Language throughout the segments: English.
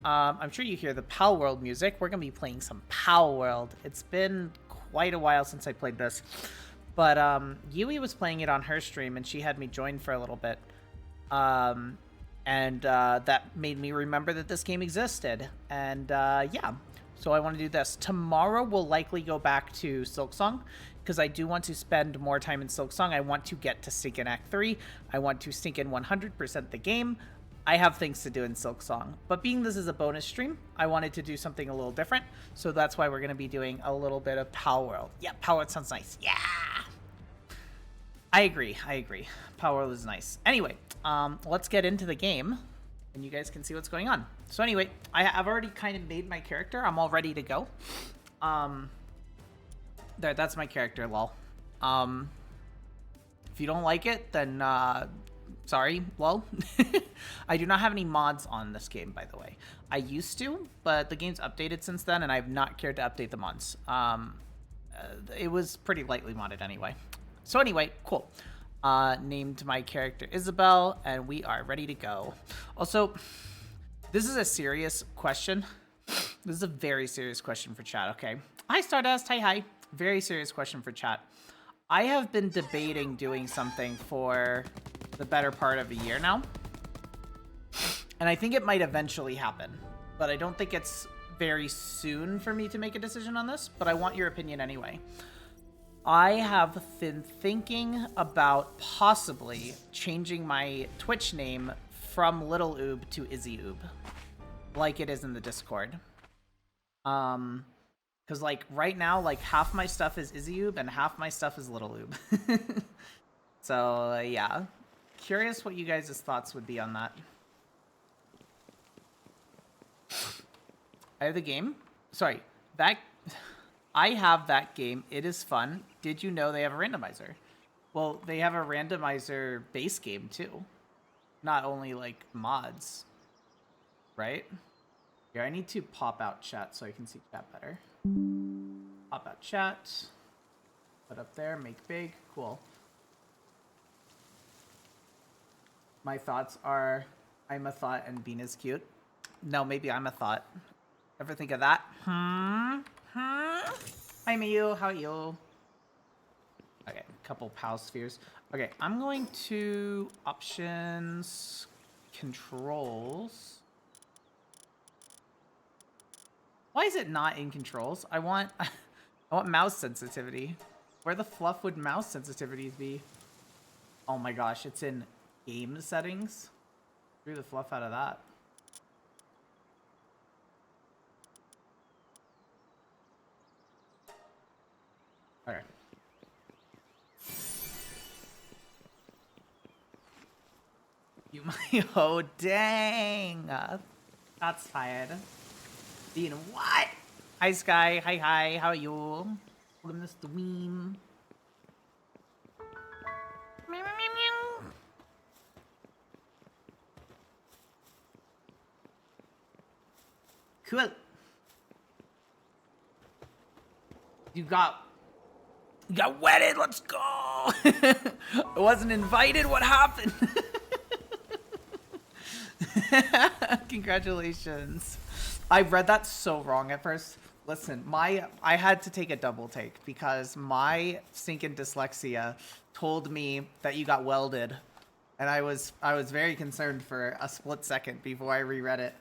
I'm sure you hear the PalWorld music. We're going to be playing some PalWorld. It's been quite a while since I played this. But Yui was playing it on her stream, and she had me join for a little bit. And that made me remember that this game existed. And yeah, so I want to do this. Tomorrow we'll likely go back to Silksong, because I do want to spend more time in Silksong. I want to get to Sink in Act 3. I want to sink in 100% the game. I have things to do in Silksong. But being this is a bonus stream, I wanted to do something a little different. So that's why we're going to be doing a little bit of PalWorld. Yeah, PalWorld sounds nice. Yeah! I agree. PalWorld is nice. Anyway, let's get into the game, and you guys can see what's going on. So anyway, I've already kind of made my character. I'm all ready to go. There, that's my character, lol. If you don't like it, then sorry, lol. I do not have any mods on this game, by the way. I used to, but the game's updated since then, and I've not cared to update the mods. It was pretty lightly modded anyway. So anyway, cool. Named my character Isabel, and we are ready to go. Also, this is a serious question. This is a very serious question for chat, okay? Hi, Stardust. Hi. Very serious question for chat. I have been debating doing something for the better part of a year now. And I think it might eventually happen. But I don't think it's very soon for me to make a decision on this. But I want your opinion anyway. I have been thinking about possibly changing my Twitch name from LittleUbe to IzzyUbe, like it is in the Discord. Because like right now, like half my stuff is IzzyUbe and half my stuff is LittleUbe. So yeah, curious what you guys' thoughts would be on that. I have the game. Sorry, that. I have that game. It is fun. Did you know they have a randomizer? Well, they have a randomizer base game too. Not only like mods. Right? Here, I need to pop out chat so I can see chat better. Pop out chat. Put up there, make big. Cool. My thoughts are I'm a thought and Bean is cute. No, maybe I'm a thought. Ever think of that? Hi, Miyu. How are you? Okay, a couple PAL spheres. Okay, I'm going to options, controls. Why is it not in controls? I want mouse sensitivity. Where the fluff would mouse sensitivities be? Oh my gosh, it's in game settings. Screw the fluff out of that. Okay. You might. Oh, dang. That's tired. Dean, what? Hi, Sky. Hi. How are you? Welcome to the stream. Cool. You got wedded. Let's go. I wasn't invited. What happened? Congratulations. I read that so wrong at first. Listen, I had to take a double take because my stinking dyslexia told me that you got welded, and I was very concerned for a split second before I reread it.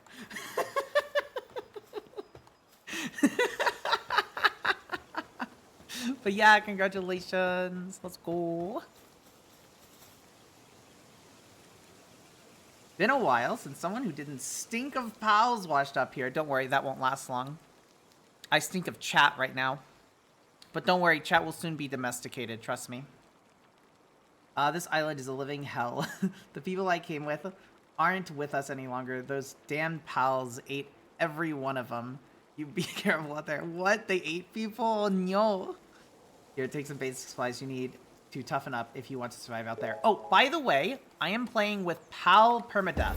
But yeah, congratulations. Let's go. Been a while since someone who didn't stink of pals washed up here. Don't worry, that won't last long. I stink of chat right now. But don't worry, chat will soon be domesticated, trust me. This island is a living hell. The people I came with aren't with us any longer. Those damn pals ate every one of them. You be careful out there. What? They ate people? No. Here, take some basic supplies you need to toughen up if you want to survive out there. Oh, by the way, I am playing with PAL permadeath.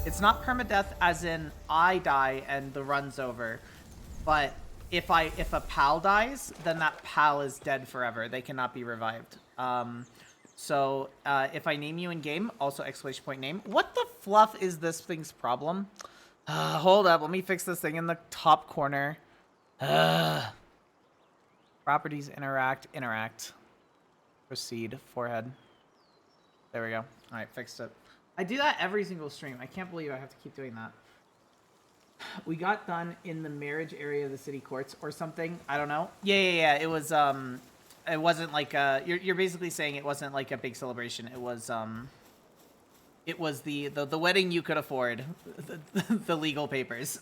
It's not permadeath as in I die and the run's over, but if a PAL dies, then that PAL is dead forever. They cannot be revived. So if I name you in game, also exclamation point name. What the fluff is this thing's problem? Hold up, let me fix this thing in the top corner. Properties, interact. Proceed, forehead. There we go. Alright, fixed it. I do that every single stream. I can't believe I have to keep doing that. We got done in the marriage area of the city courts or something. I don't know. Yeah. It was, it wasn't like a... You're basically saying it wasn't like a big celebration. It was the wedding you could afford. The legal papers.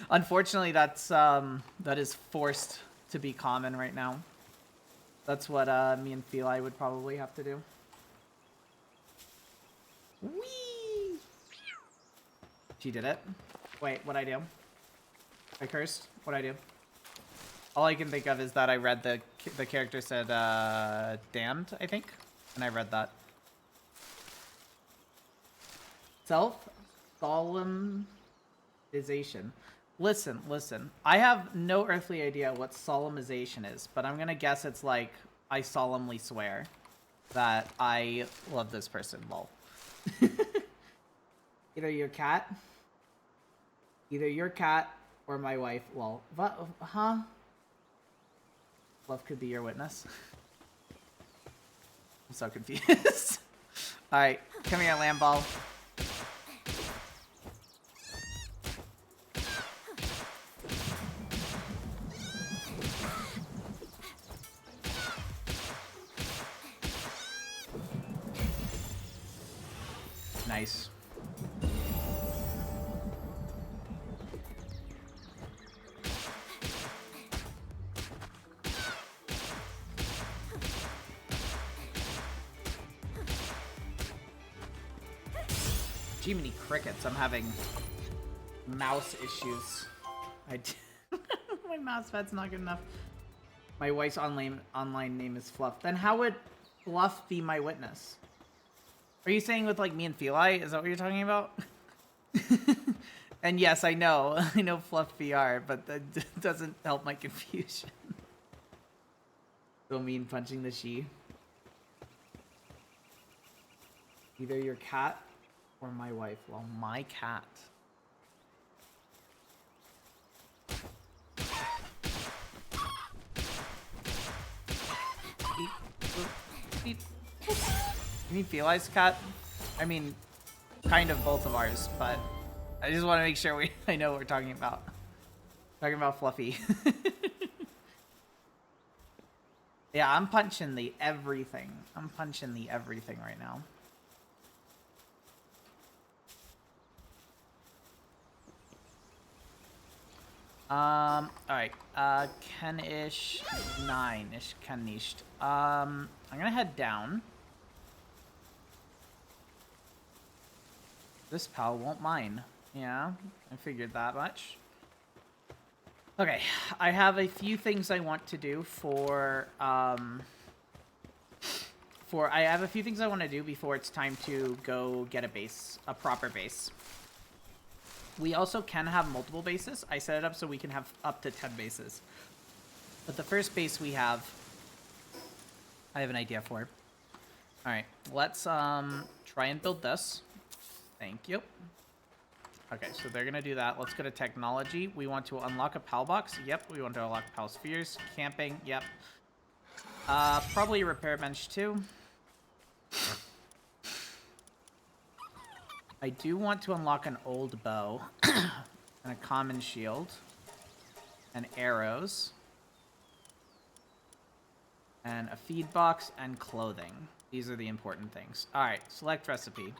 Unfortunately, that is forced to be common right now. That's what me and Feli would probably have to do. Whee! She did it. Wait, what'd I do? I cursed? What'd I do? All I can think of is that I read the character said, damned, I think. And I read that. Solemnization. Listen. I have no earthly idea what solemnization is, but I'm gonna guess it's like, I solemnly swear that I love this person, lol. Either your cat or my wife, lol. Huh? Love could be your witness. I'm so confused. Alright, come here, Lamball. Nice. Jiminy crickets, I'm having mouse issues. My mouse pad's not good enough. My wife's online name is Fluff. Then how would Fluff be my witness? Are you saying with like me and Feli? Is that what you're talking about? And yes, I know Fluff VR, but that doesn't help my confusion. So mean punching the she. Either your cat or my wife. Well, my cat. Beep, boop, beep. You mean Feli's cat? I mean, kind of both of ours, but I just want to make sure I know what we're talking about. Talking about Fluffy. Yeah, I'm punching the everything. I'm punching the everything right now. Alright, Ken-ish, 9-ish, Ken-ish. I'm gonna head down. This pal won't mind. Yeah, I figured that much. Okay, I have a few things I want to do I have a few things I want to do before it's time to go get a proper base. We also can have multiple bases. I set it up so we can have up to 10 bases. But the first base we have, I have an idea for. Alright, let's try and build this. Thank you. Okay, so they're gonna do that. Let's go to technology. We want to unlock a PAL box. Yep, we want to unlock PAL spheres. Camping, yep. Probably a repair bench too. I do want to unlock an old bow and a common shield and arrows and a feed box and clothing. These are the important things. All right, select recipe.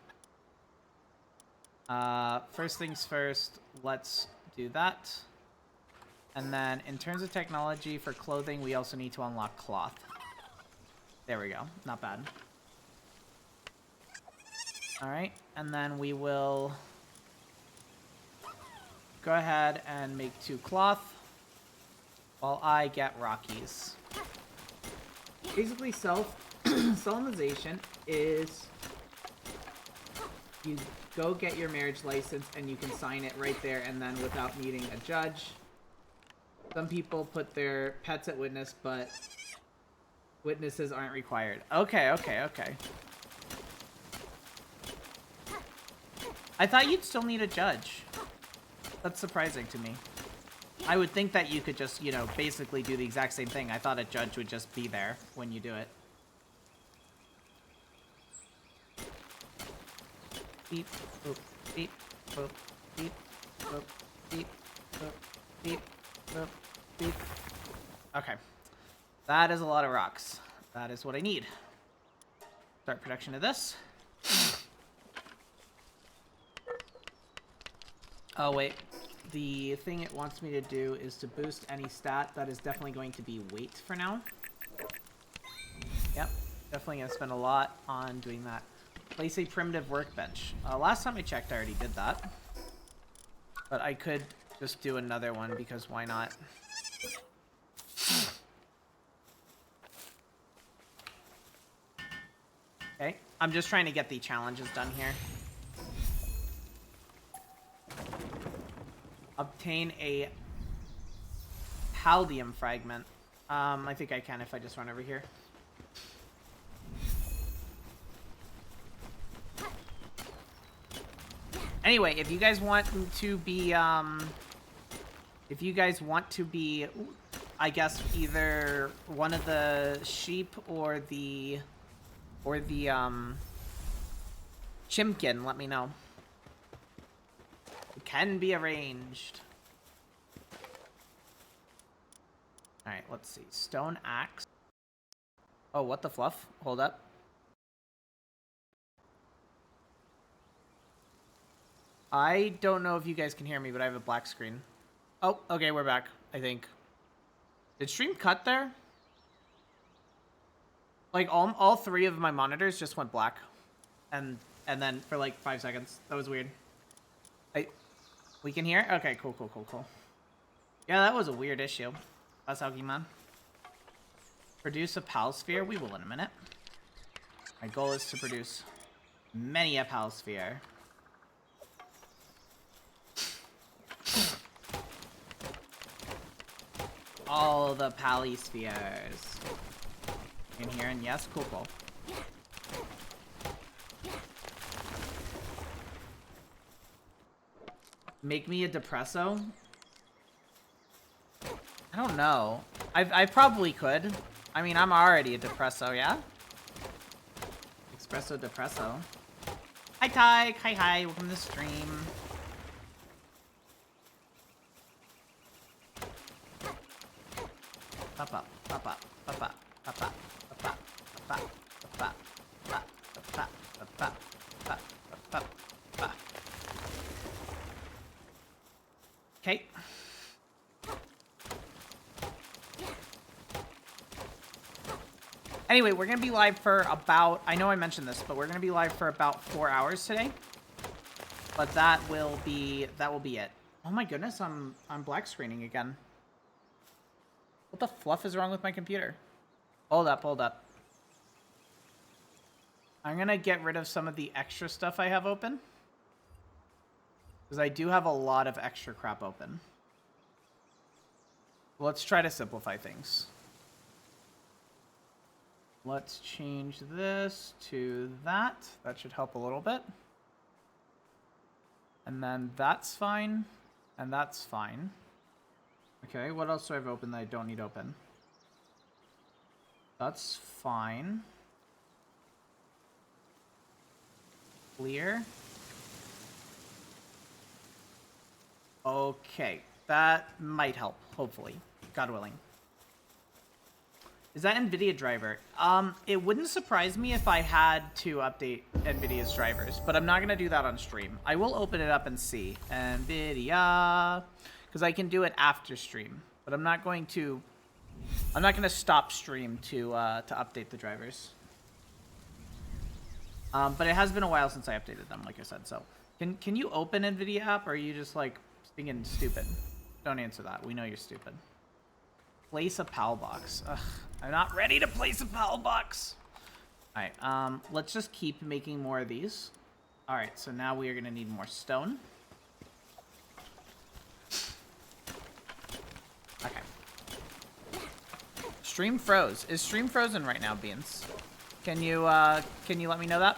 First things first, let's do that. And then in terms of technology for clothing, we also need to unlock cloth. There we go. Not bad. Alright, and then we will go ahead and make 2 cloth while I get Rockies. Basically, solemnization is you go get your marriage license and you can sign it right there and then without needing a judge. Some people put their pets at witness, but witnesses aren't required. Okay. I thought you'd still need a judge. That's surprising to me. I would think that you could just, you know, basically do the exact same thing. I thought a judge would just be there when you do it. Beep, boop, beep, boop, beep, boop, beep, boop, beep, boop, beep. Okay. That is a lot of rocks. That is what I need. Start production of this. Oh, wait. The thing it wants me to do is to boost any stat. That is definitely going to be weight for now. Yep. Definitely going to spend a lot on doing that. Place a primitive workbench. Last time I checked, I already did that. But I could just do another one because why not? Okay. I'm just trying to get the challenges done here. Obtain a paldium fragment. I think I can if I just run over here. Anyway, if you guys want to be, I guess either one of the sheep or the chimkin, let me know. It can be arranged. Alright, let's see. Stone axe. Oh, what the fluff? Hold up. I don't know if you guys can hear me, but I have a black screen. Oh, okay, we're back, I think. Did stream cut there? Like, all three of my monitors just went black. And then for like 5 seconds. That was weird. We can hear? Okay, cool. Yeah, that was a weird issue. That's how man. Produce a pal sphere? We will in a minute. My goal is to produce many a pal sphere. All the pally spheres. In here, and yes, cool. Make me a depresso? I don't know. I probably could. I mean, I'm already a depresso, yeah? Espresso depresso. Hi, Tyke. Hi. Welcome to the stream. Up. Okay. Anyway, we're going to be live for about, I know I mentioned this, but we're going to be live for about 4 hours today. But that will be it. Oh my goodness, I'm black screening again. What the fluff is wrong with my computer? Hold up. I'm going to get rid of some of the extra stuff I have open. Because I do have a lot of extra crap open. Let's try to simplify things. Let's change this to that. That should help a little bit. And then that's fine. And that's fine. Okay, what else do I have open that I don't need open? That's fine. Clear. Okay, that might help, hopefully. God willing. Is that NVIDIA driver? It wouldn't surprise me if I had to update NVIDIA's drivers, but I'm not going to do that on stream. I will open it up and see. NVIDIA, because I can do it after stream, but I'm not going to stop stream to update the drivers. But it has been a while since I updated them, like I said, so. Can you open NVIDIA app, or are you just, like, being stupid? Don't answer that. We know you're stupid. Place a PAL box. Ugh, I'm not ready to place a PAL box. Alright, let's just keep making more of these. Alright, so now we are going to need more stone. Okay. Stream froze. Is stream frozen right now, Beans? Can you let me know that?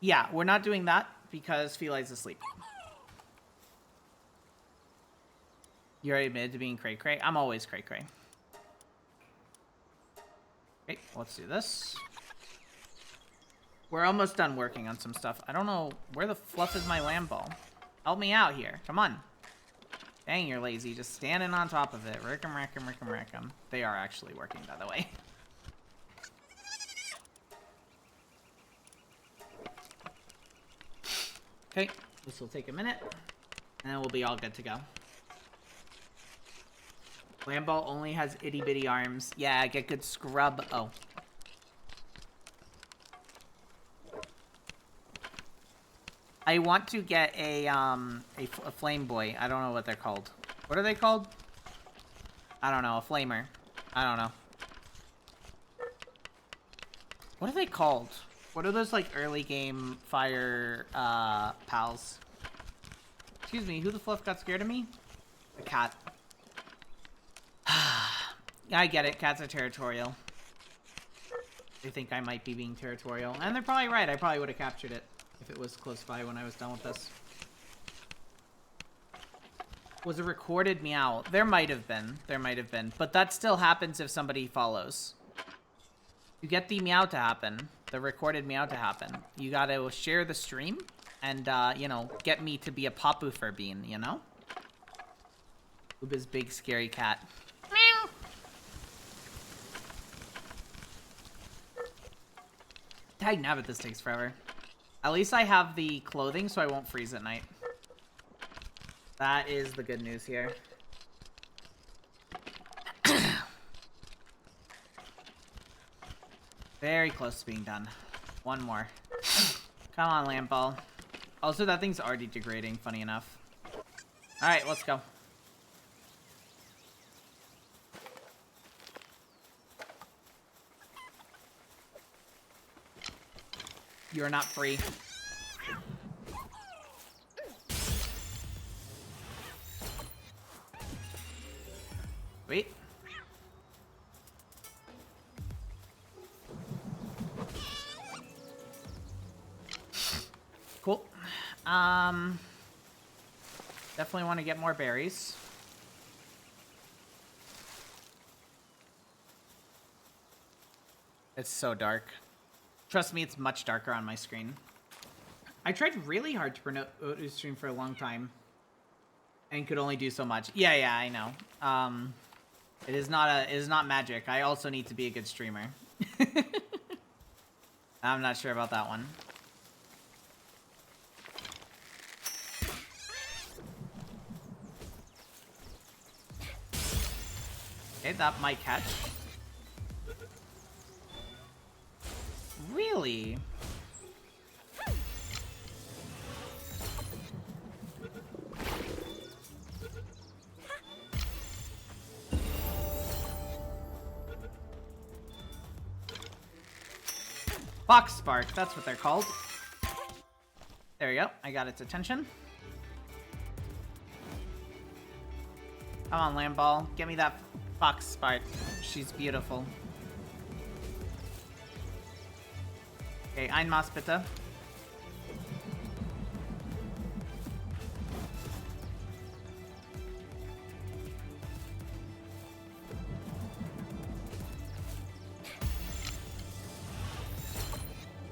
Yeah, we're not doing that because Feli's asleep. You already admitted to being cray-cray? I'm always cray-cray. Okay, let's do this. We're almost done working on some stuff. I don't know. Where the fluff is my lamb ball? Help me out here. Come on. Dang, you're lazy. Just standing on top of it. Rick 'em, rick 'em, rick 'em, rick 'em. They are actually working, by the way. Okay, this will take a minute. And then we'll be all good to go. Lamb ball only has itty-bitty arms. Yeah, get good scrub. Oh. I want to get a flame boy. I don't know what they're called. What are they called? I don't know. A flamer. I don't know. What are they called? What are those, like, early game fire, pals? Excuse me, who the fluff got scared of me? A cat. I get it. Cats are territorial. They think I might be being territorial. And they're probably right. I probably would have captured it if it was close by when I was done with this. Was a recorded meow? There might have been. There might have been. But that still happens if somebody follows. You get the meow to happen. The recorded meow to happen. You gotta share the stream and, you know, get me to be a Papu for bean, you know? Uba's big scary cat. Meow. Dang nabbit, this takes forever. At least I have the clothing so I won't freeze at night. That is the good news here. Very close to being done. One more. Come on, lamp ball. Also, that thing's already degrading, funny enough. Alright, let's go. You're not free. Wait. Cool. Definitely want to get more berries. It's so dark. Trust me, it's much darker on my screen. I tried really hard to promote stream for a long time. And could only do so much. Yeah, I know. It is not magic. I also need to be a good streamer. I'm not sure about that one. Okay, that might catch. Really? Fox Spark, that's what they're called. There we go, I got its attention. Come on, Lamb Ball, get me that Fox Spark. She's beautiful. Okay, Einmas bitte.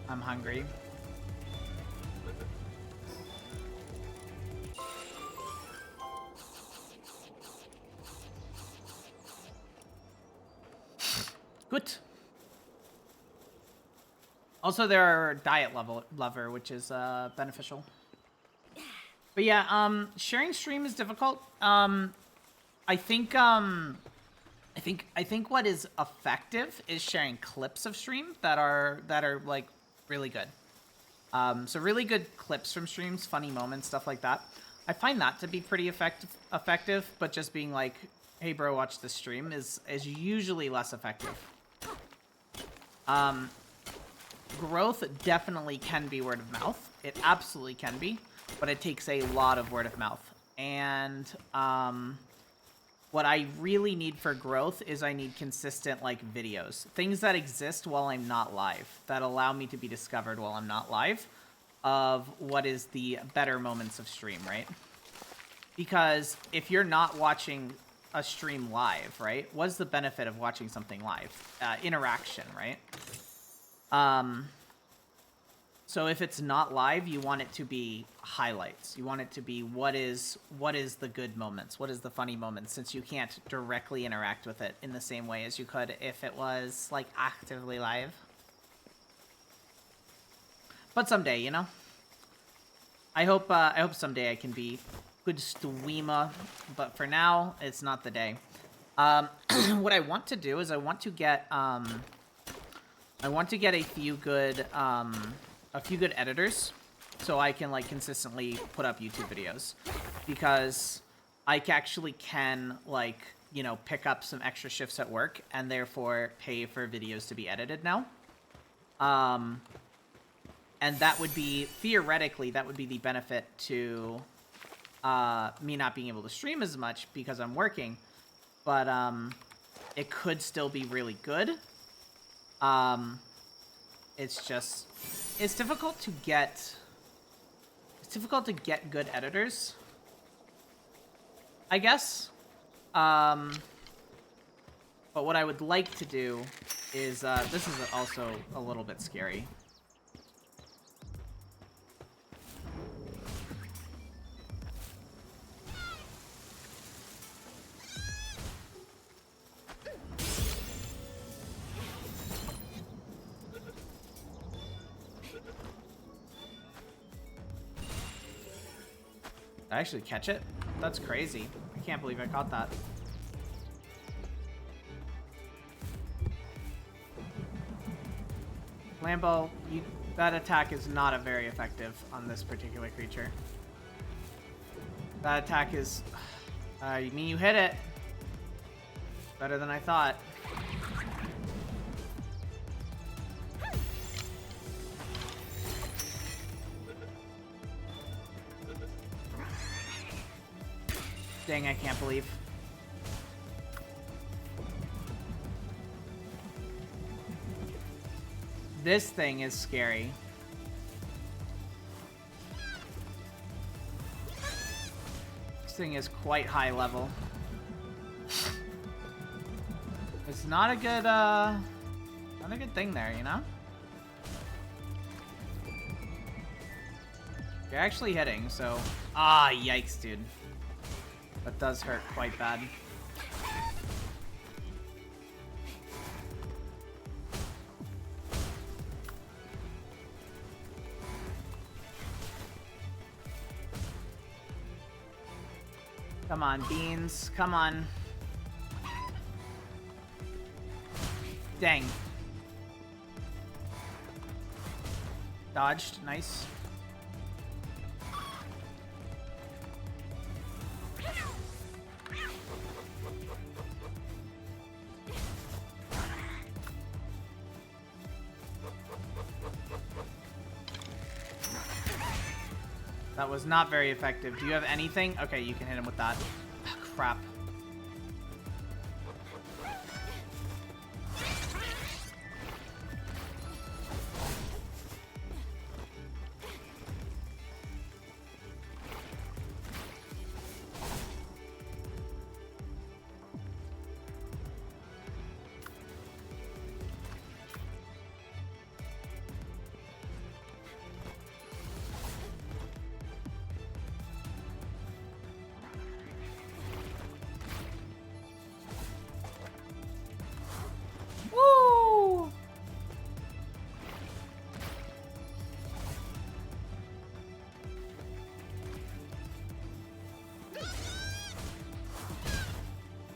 I'm hungry. Good. Also, there are diet lover, which is beneficial. But yeah, sharing stream is difficult. I think what is effective is sharing clips of stream that are like really good. So really good clips from streams, funny moments, stuff like that. I find that to be pretty effective, but just being like, hey bro, watch this stream is usually less effective. Growth definitely can be word of mouth. It absolutely can be, but it takes a lot of word of mouth. And what I really need for growth is I need consistent like videos, things that exist while I'm not live, that allow me to be discovered while I'm not live. of what is the better moments of stream, right? Because if you're not watching a stream live, right? What's the benefit of watching something live? Interaction, right? So if it's not live, you want it to be highlights. You want it to be what is the good moments? What is the funny moments? Since you can't directly interact with it in the same way as you could if it was like actively live. But someday, you know? I hope someday I can be good streamer, but for now, it's not the day. What I want to do is I want to get a few good editors so I can like consistently put up YouTube videos, because I actually can like, you know, pick up some extra shifts at work and therefore pay for videos to be edited now. And that would be, theoretically, that would be the benefit to me not being able to stream as much because I'm working. But it could still be really good. It's just, it's difficult to get good editors, I guess. But what I would like to do is, this is also a little bit scary. Did I actually catch it? That's crazy. I can't believe I caught that. Lambo, that attack is not a very effective on this particular creature. That attack is... you mean you hit it? Better than I thought. Dang, I can't believe. This thing is scary. This thing is quite high level. It's not a good thing there, you know? You're actually hitting, so... Ah, yikes, dude. That does hurt quite bad. Come on, beans. Come on. Dang. Dodged. Nice. That was not very effective. Do you have anything? Okay, you can hit him with that. Oh, crap.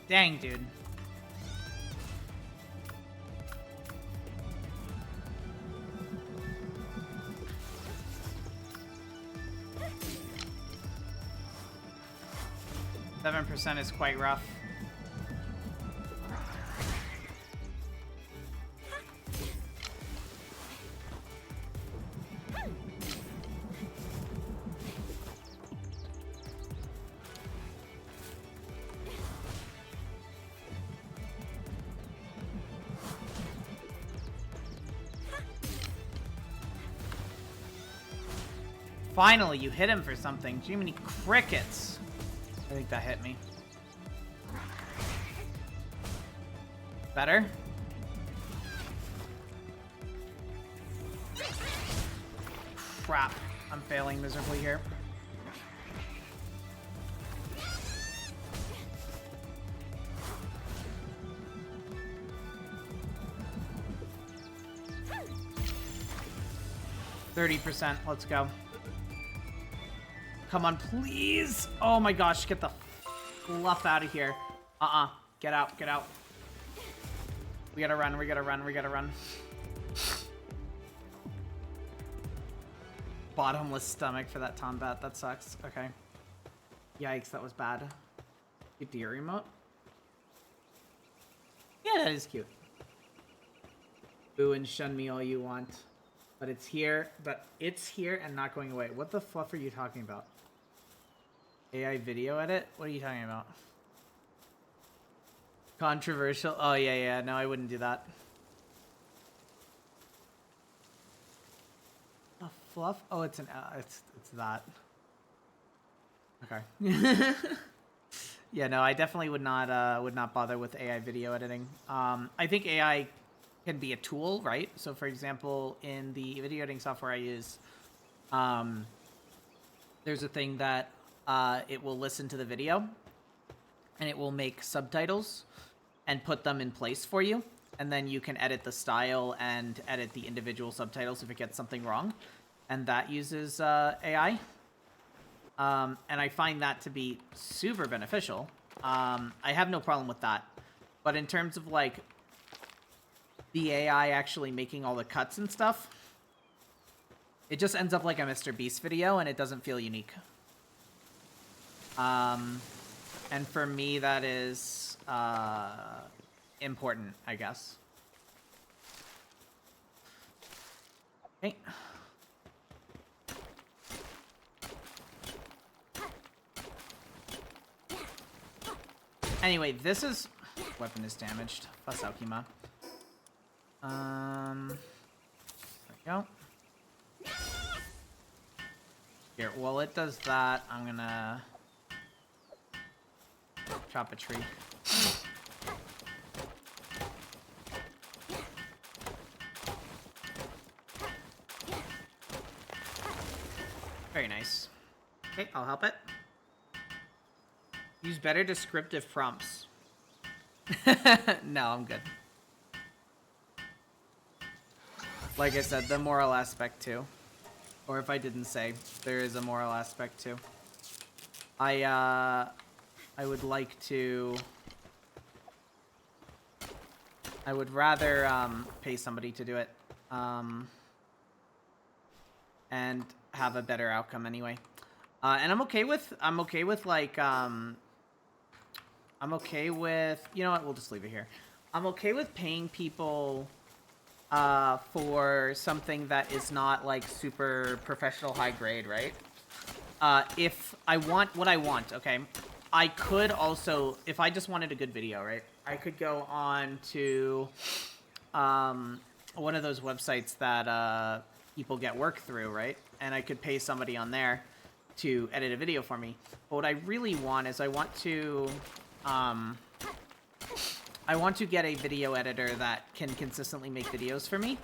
Dang, dude. %7 is quite rough. Finally, you hit him for something. Jiminy crickets. I think that hit me. Better? Crap. I'm failing miserably here. %. Let's go. Come on, please. Oh my gosh, get the fluff out of here. Get out, get out. We gotta run, we gotta run, we gotta run. Bottomless stomach for that Tombat. That sucks. Okay. Yikes, that was bad. Cute deer emote. Yeah, that is cute. Boo and shun me all you want. But it's here and not going away. What the fluff are you talking about? AI video edit? What are you talking about? Controversial? Oh, yeah. No, I wouldn't do that. A fluff? Oh, it's an... it's that. Okay. Yeah, no, I definitely would not bother with AI video editing. I think AI can be a tool, right? So, for example, in the video editing software I use, there's a thing that it will listen to the video and it will make subtitles and put them in place for you. And then you can edit the style and edit the individual subtitles if it gets something wrong. And that uses AI. And I find that to be super beneficial. I have no problem with that. But in terms of, like, the AI actually making all the cuts and stuff, it just ends up like a Mr. Beast video, and it doesn't feel unique. And for me, that is important, I guess. Okay. Anyway, this is... Weapon is damaged. Bust out, Kima. There we go. Here, while it does that, I'm gonna... chop a tree. Very nice. Okay, I'll help it. Use better descriptive prompts. No, I'm good. Like I said, the moral aspect too. Or if I didn't say, there is a moral aspect too. I would like to... I would rather pay somebody to do it. And have a better outcome anyway. And I'm okay with like, I'm okay with, you know what, we'll just leave it here. I'm okay with paying people for something that is not like super professional high grade, right? If I want what I want, okay? I could also, if I just wanted a good video, right? I could go on to one of those websites that people get work through, right? And I could pay somebody on there to edit a video for me. But what I really want is I want to get a video editor that can consistently make videos for me.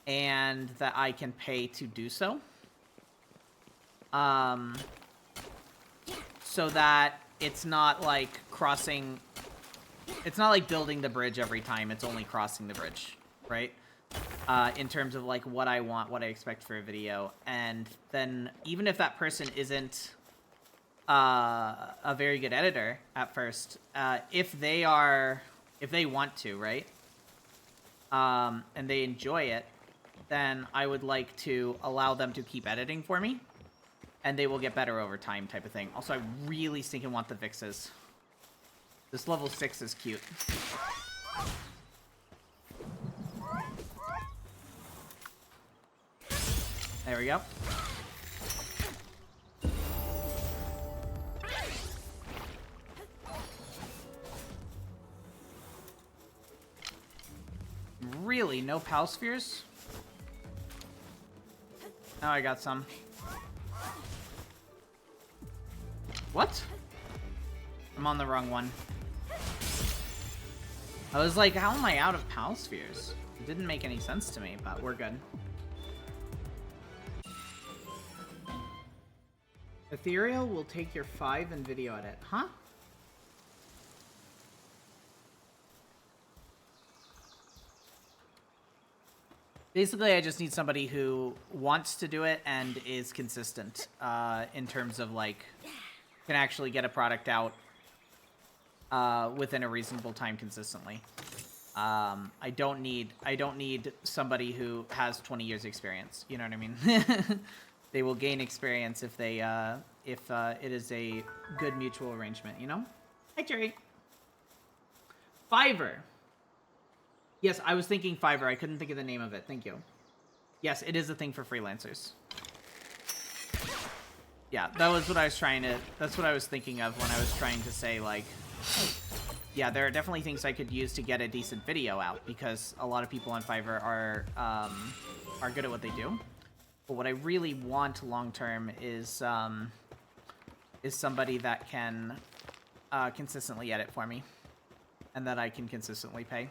And that I can pay to do so. So that it's not like crossing... It's not like building the bridge every time. It's only crossing the bridge, right? In terms of like what I want, what I expect for a video. And then even if that person isn't a very good editor at first, if they want to, right? And they enjoy it, then I would like to allow them to keep editing for me. And they will get better over time type of thing. Also, I really stinking want the Vixes. This level 6 is cute. There we go. Really? No PAL spheres? Oh, I got some. What? I'm on the wrong one. I was like, how am I out of PAL spheres? It didn't make any sense to me, but we're good. Ethereal will take your 5 and video edit. Huh? Basically, I just need somebody who wants to do it and is consistent in terms of, like, can actually get a product out within a reasonable time consistently. I don't need somebody who has 20 years experience. You know what I mean? They will gain experience if they if it is a good mutual arrangement. You know? Hi, Jerry. Fiverr. Yes, I was thinking Fiverr. I couldn't think of the name of it. Thank you. Yes, it is a thing for freelancers. Yeah, that was what I was trying to... That's what I was thinking of when I was trying to say, like... Yeah, there are definitely things I could use to get a decent video out, because a lot of people on Fiverr are good at what they do. But what I really want long-term is somebody that can consistently edit for me. And that I can consistently pay.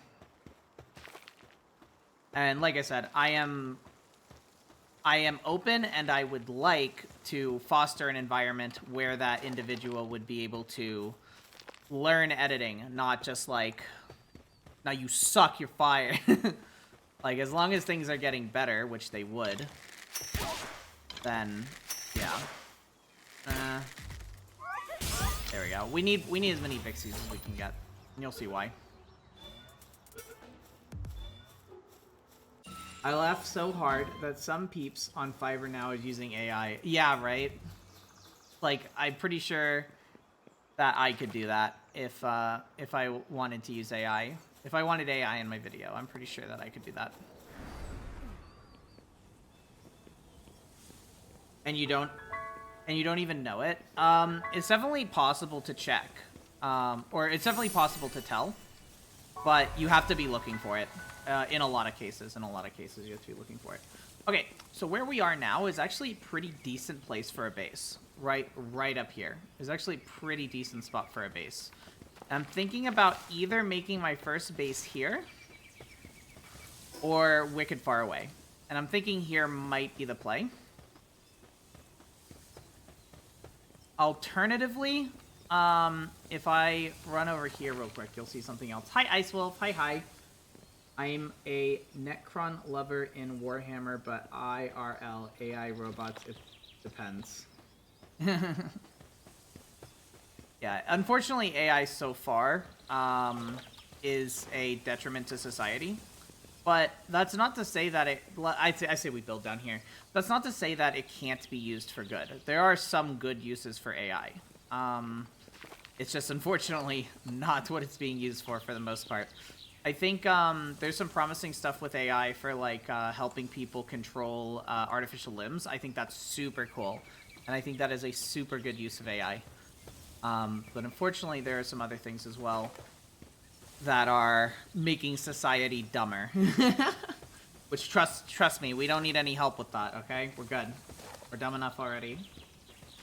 And like I said, I am open, and I would like to foster an environment where that individual would be able to learn editing, not just like, now you suck, you're fired. Like, as long as things are getting better, which they would, then, yeah. There we go. We need as many Vixies as we can get, and you'll see why. I laughed so hard that some peeps on Fiverr now is using AI. Yeah, right? Like, I'm pretty sure that I could do that if I wanted to use AI. If I wanted AI in my video, I'm pretty sure that I could do that. And you don't even know it. It's definitely possible to check. Or it's definitely possible to tell. But you have to be looking for it. In a lot of cases. You have to be looking for it. Okay, so where we are now is actually a pretty decent place for a base. Right up here. It's actually a pretty decent spot for a base. I'm thinking about either making my first base here or wicked far away. And I'm thinking here might be the play. Alternatively, if I run over here real quick, you'll see something else. Hi, Ice Wolf. Hi. I'm a Necron lover in Warhammer, but IRL, AI robots, it depends. Yeah, unfortunately, AI so far is a detriment to society. But that's not to say that it... I say we build down here. That's not to say that it can't be used for good. There are some good uses for AI. It's just, unfortunately, not what it's being used for the most part. I think there's some promising stuff with AI for, like, helping people control artificial limbs. I think that's super cool. And I think that is a super good use of AI. But unfortunately, there are some other things as well that are making society dumber. Which, trust me, we don't need any help with that, okay? We're good. We're dumb enough already.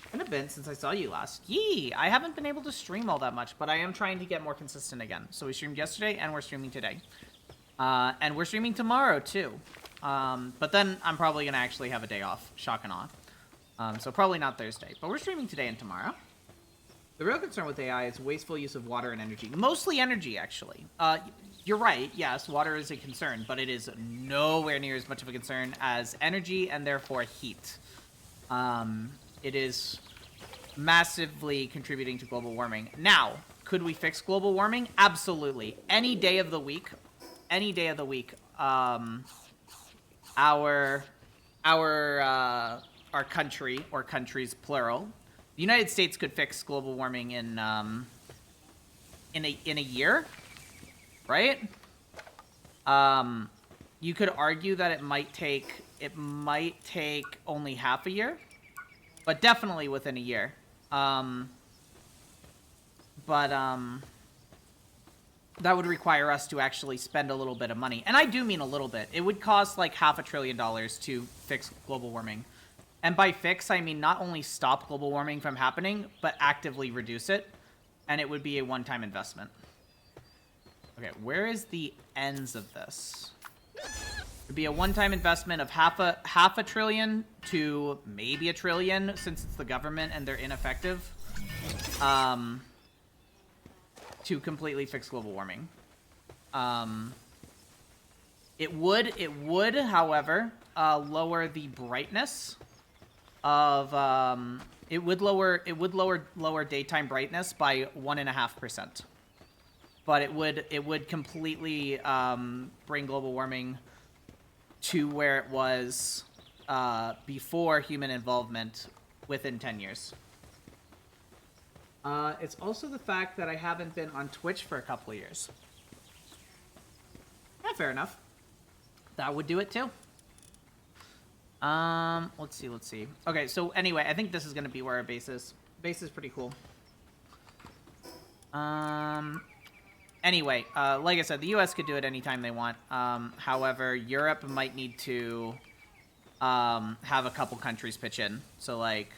It's been a bit since I saw you last. Yee! I haven't been able to stream all that much, but I am trying to get more consistent again. So we streamed yesterday, and we're streaming today. And we're streaming tomorrow, too. But then I'm probably going to actually have a day off. Shock and awe. So probably not Thursday. But we're streaming today and tomorrow. The real concern with AI is wasteful use of water and energy. Mostly energy, actually. You're right. Yes, water is a concern, but it is nowhere near as much of a concern as energy and therefore heat. It is massively contributing to global warming. Now, could we fix global warming? Absolutely. Any day of the week, our country, or countries plural, the United States could fix global warming in a year, right? You could argue that it might take only half a year, but definitely within a year. that would require us to actually spend a little bit of money. And I do mean a little bit. It would cost like $500 billion to fix global warming. And by fix, I mean not only stop global warming from happening, but actively reduce it. And it would be a one-time investment. Okay, where is the ends of this? It would be a one-time investment of half a trillion to maybe $1 trillion, since it's the government and they're ineffective, to completely fix global warming. It would, however, lower the brightness of it would lower daytime brightness by 1.5%. But it would completely bring global warming to where it was before human involvement within 10 years. It's also the fact that I haven't been on Twitch for a couple of years. Yeah, fair enough. That would do it too. Let's see. Okay, so anyway, I think this is gonna be where our base is. Base is pretty cool. Anyway, like I said, the US could do it anytime they want. However, Europe might need to have a couple countries pitch in. So like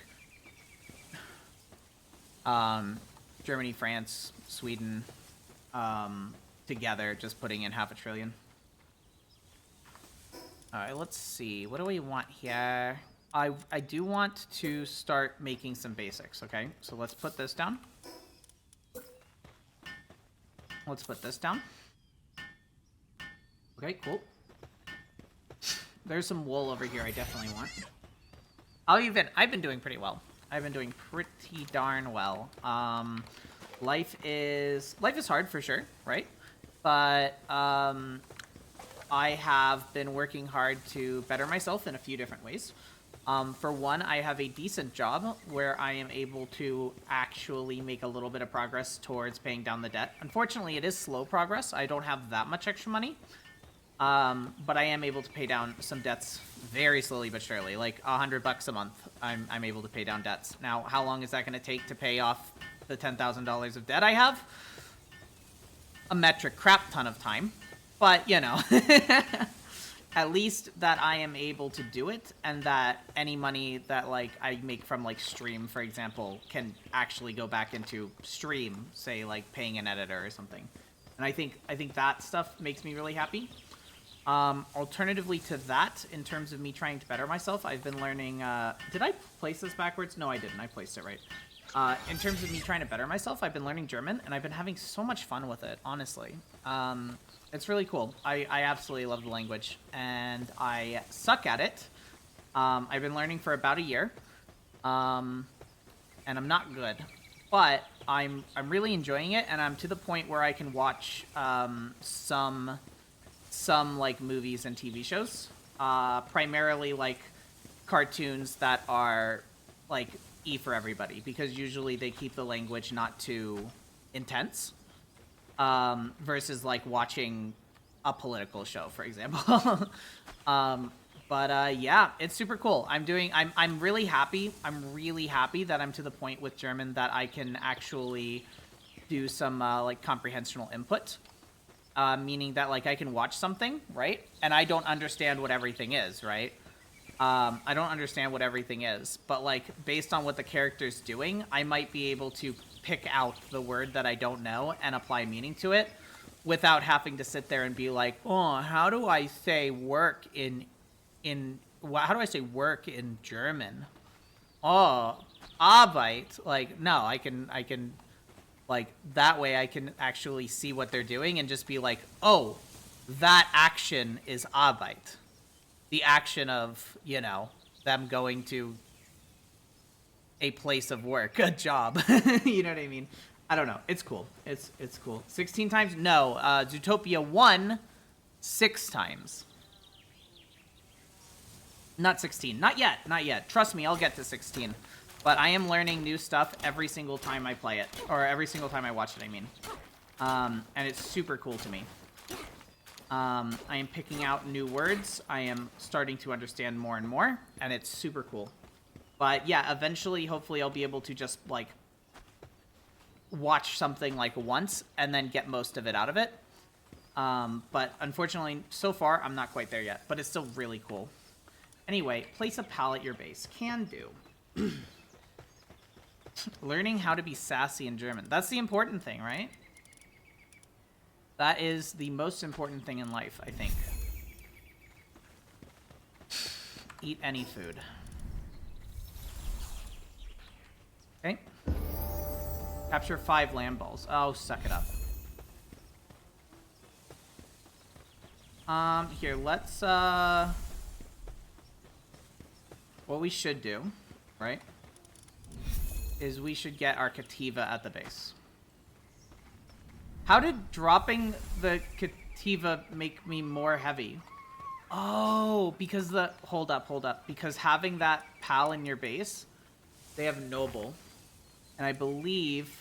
Germany, France, Sweden, together, just putting in $500 billion. All right, let's see. What do we want here? I do want to start making some basics, okay? So let's put this down. Let's put this down. Okay, cool. There's some wool over here I definitely want. I've been doing pretty well. I've been doing pretty darn well. Life is hard for sure, right? But I have been working hard to better myself in a few different ways. For one, I have a decent job where I am able to actually make a little bit of progress towards paying down the debt. Unfortunately, it is slow progress. I don't have that much extra money. But I am able to pay down some debts very slowly but surely, like $100 a month. I'm able to pay down debts. Now, how long is that going to take to pay off the $10,000 of debt I have? A metric crap ton of time, but you know, at least that I am able to do it, and that any money that like I make from like stream, for example, can actually go back into stream, say like paying an editor or something. And I think that stuff makes me really happy. Alternatively to that, in terms of me trying to better myself, I've been learning, did I place this backwards? No, I didn't. I placed it right. In terms of me trying to better myself, I've been learning German, and I've been having so much fun with it, honestly. It's really cool. I absolutely love the language, and I suck at it. I've been learning for about a year, and I'm not good. But I'm really enjoying it, and I'm to the point where I can watch some like movies and TV shows, primarily like cartoons that are like E for everybody, because usually they keep the language not too intense, versus like watching a political show, for example. Yeah, it's super cool. I'm really happy. I'm really happy that I'm to the point with German that I can actually do some like comprehensional input. Meaning that like I can watch something, right? And I don't understand what everything is, right? I don't understand what everything is, but like based on what the character's doing, I might be able to pick out the word that I don't know and apply meaning to it without having to sit there and be like, oh, how do I say work how do I say work in German? Oh, Arbeit. Like, no, I can like that way I can actually see what they're doing and just be like, oh, that action is Arbeit. The action of, you know, them going to a place of work, a job. You know what I mean? I don't know. It's cool. It's cool. 16 times? No. Zootopia 1, 6 times. Not 16. Not yet. Not yet. Trust me, I'll get to 16. But I am learning new stuff every single time I play it. Or every single time I watch it, I mean. And it's super cool to me. I am picking out new words. I am starting to understand more and more. And it's super cool. But yeah, eventually, hopefully, I'll be able to just, like, watch something like once and then get most of it out of it. But unfortunately, so far, I'm not quite there yet. But it's still really cool. Anyway, place a pal at your base. Can do. Learning how to be sassy in German. That's the important thing, right? That is the most important thing in life, I think. Eat any food. Okay. Capture 5 land balls. Oh, suck it up. Here, let's, what we should do, right, is we should get our Cativa at the base. How did dropping the Cativa make me more heavy? Oh, because the... Hold up. Because having that pal in your base, they have Noble. And I believe...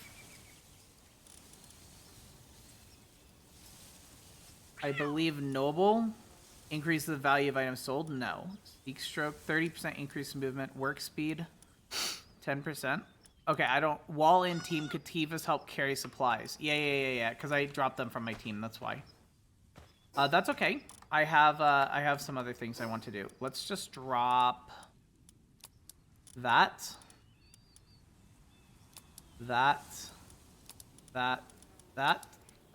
Noble increases the value of items sold? No. Speak stroke, 30% increase in movement. Work speed, 10%. Okay, I don't... Wall in team, Cativas help carry supplies. Yeah. Because I dropped them from my team, that's why. That's okay. I have some other things I want to do. Let's just drop... That.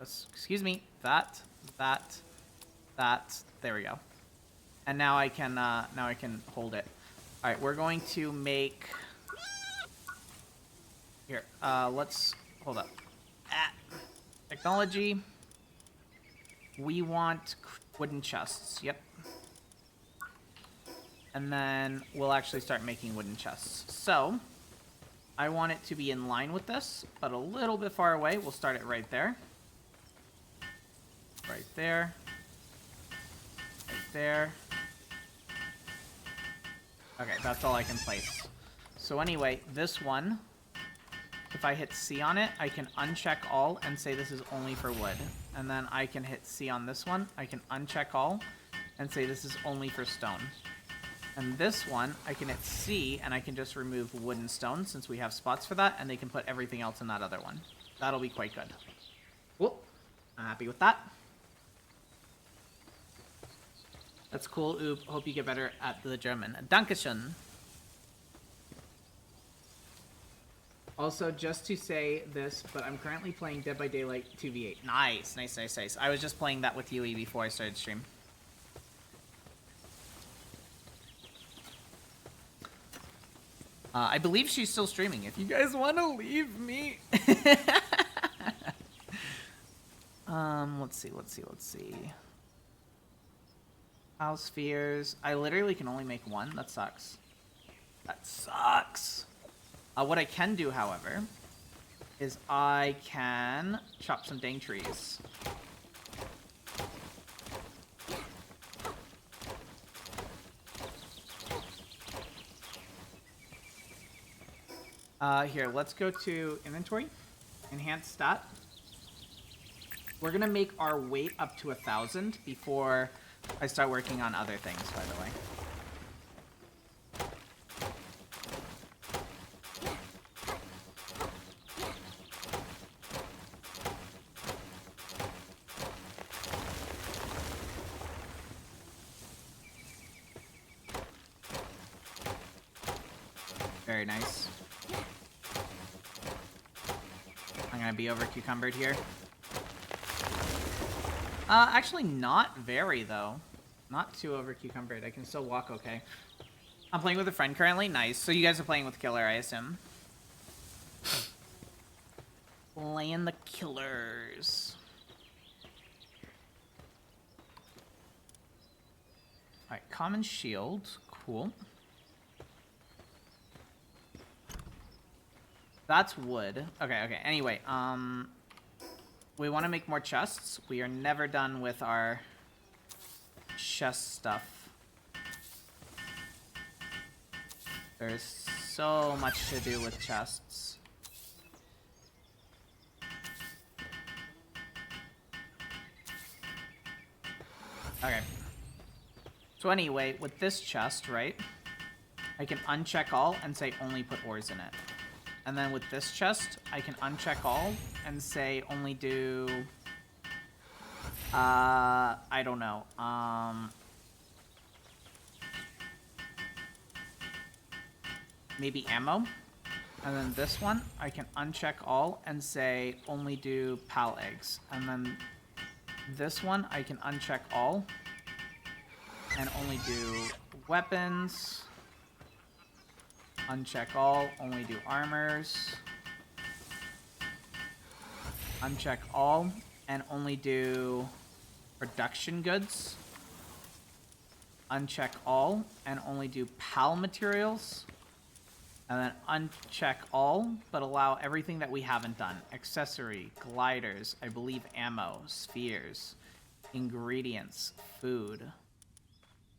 Excuse me. That. There we go. And now I can hold it. All right, we're going to make... Here, let's... Hold up. Technology. We want wooden chests. Yep. And then we'll actually start making wooden chests. So, I want it to be in line with this, but a little bit far away. We'll start it right there. Right there. Right there. Okay, that's all I can place. So anyway, this one, if I hit C on it, I can uncheck all and say this is only for wood. And then I can hit C on this one. I can uncheck all and say this is only for stone. And this one, I can hit C and I can just remove wood and stone since we have spots for that, and they can put everything else in that other one. That'll be quite good. Cool. I'm happy with that. That's cool, Oob. Hope you get better at the German. Dankeschön. Also, just to say this, but I'm currently playing Dead by Daylight 2v8. Nice. I was just playing that with Yui before I started stream. I believe she's still streaming. If you guys want to leave me. Let's see. House spheres. I literally can only make one. That sucks. What I can do, however, is I can chop some dang trees. Here, let's go to inventory, enhance stat. We're gonna make our weight up to 1,000 before I start working on other things, by the way. Very nice. I'm gonna be over cucumbered here. Actually not very, though. Not too over cucumbered. I can still walk okay. I'm playing with a friend currently. Nice. So you guys are playing with Killer, I assume. Playing the Killers. Alright, common shield. Cool. That's wood. Okay. Anyway, we want to make more chests. We are never done with our chest stuff. There's so much to do with chests. Okay. So anyway, with this chest, right, I can uncheck all and say only put ores in it. And then with this chest, I can uncheck all and say only do... I don't know. Maybe ammo. And then this one, I can uncheck all and say only do PAL eggs. And then this one, I can uncheck all and only do weapons. Uncheck all, only do armors. Uncheck all and only do production goods. Uncheck all and only do PAL materials. And then uncheck all, but allow everything that we haven't done. Accessory, gliders, I believe ammo, spheres, ingredients, food.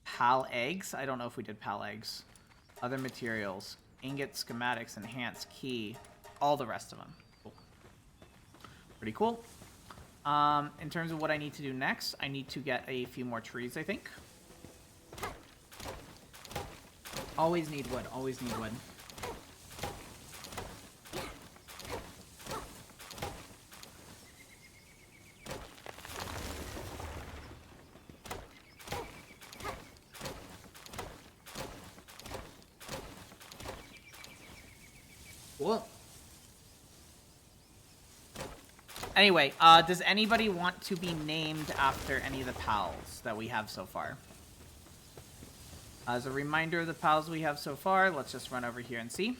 PAL eggs? I don't know if we did PAL eggs. Other materials, ingot, schematics, enhance, key, all the rest of them. Cool. Pretty cool. In terms of what I need to do next, I need to get a few more trees, I think. Always need wood, always need wood. Cool. Anyway, does anybody want to be named after any of the pals that we have so far? As a reminder of the pals we have so far, let's just run over here and see.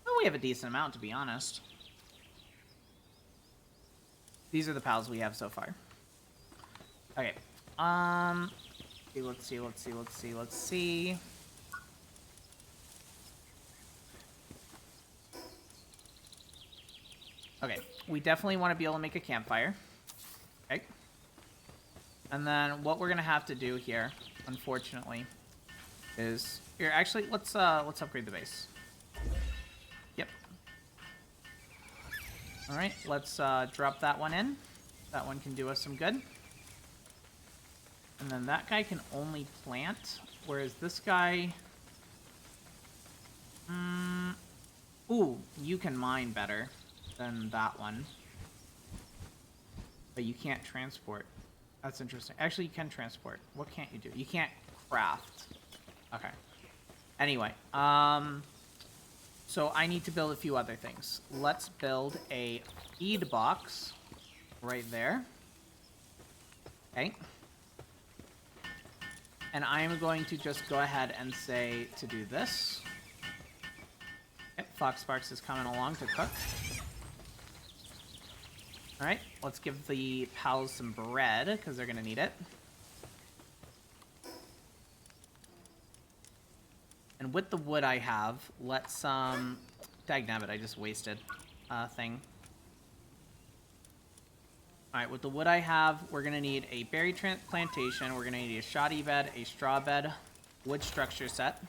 Oh, we have a decent amount, to be honest. These are the pals we have so far. Okay. Let's see. Okay, we definitely want to be able to make a campfire. Okay. And then what we're gonna have to do here, unfortunately, is here. Actually, let's upgrade the base. Yep. All right, let's drop that one in. That one can do us some good. And then that guy can only plant, whereas this guy, ooh, you can mine better than that one, but you can't transport. That's interesting. Actually, you can transport. What can't you do? You can't craft. Okay. Anyway, so I need to build a few other things. Let's build a feed box right there. Okay. And I am going to just go ahead and say to do this. Okay, Fox Sparks is coming along to cook. Alright, let's give the pals some bread, because they're going to need it. And with the wood I have, let's, dagnabbit, I just wasted a thing. Alright, with the wood I have, we're going to need a berry plantation, we're going to need a shoddy bed, a straw bed, wood structure set.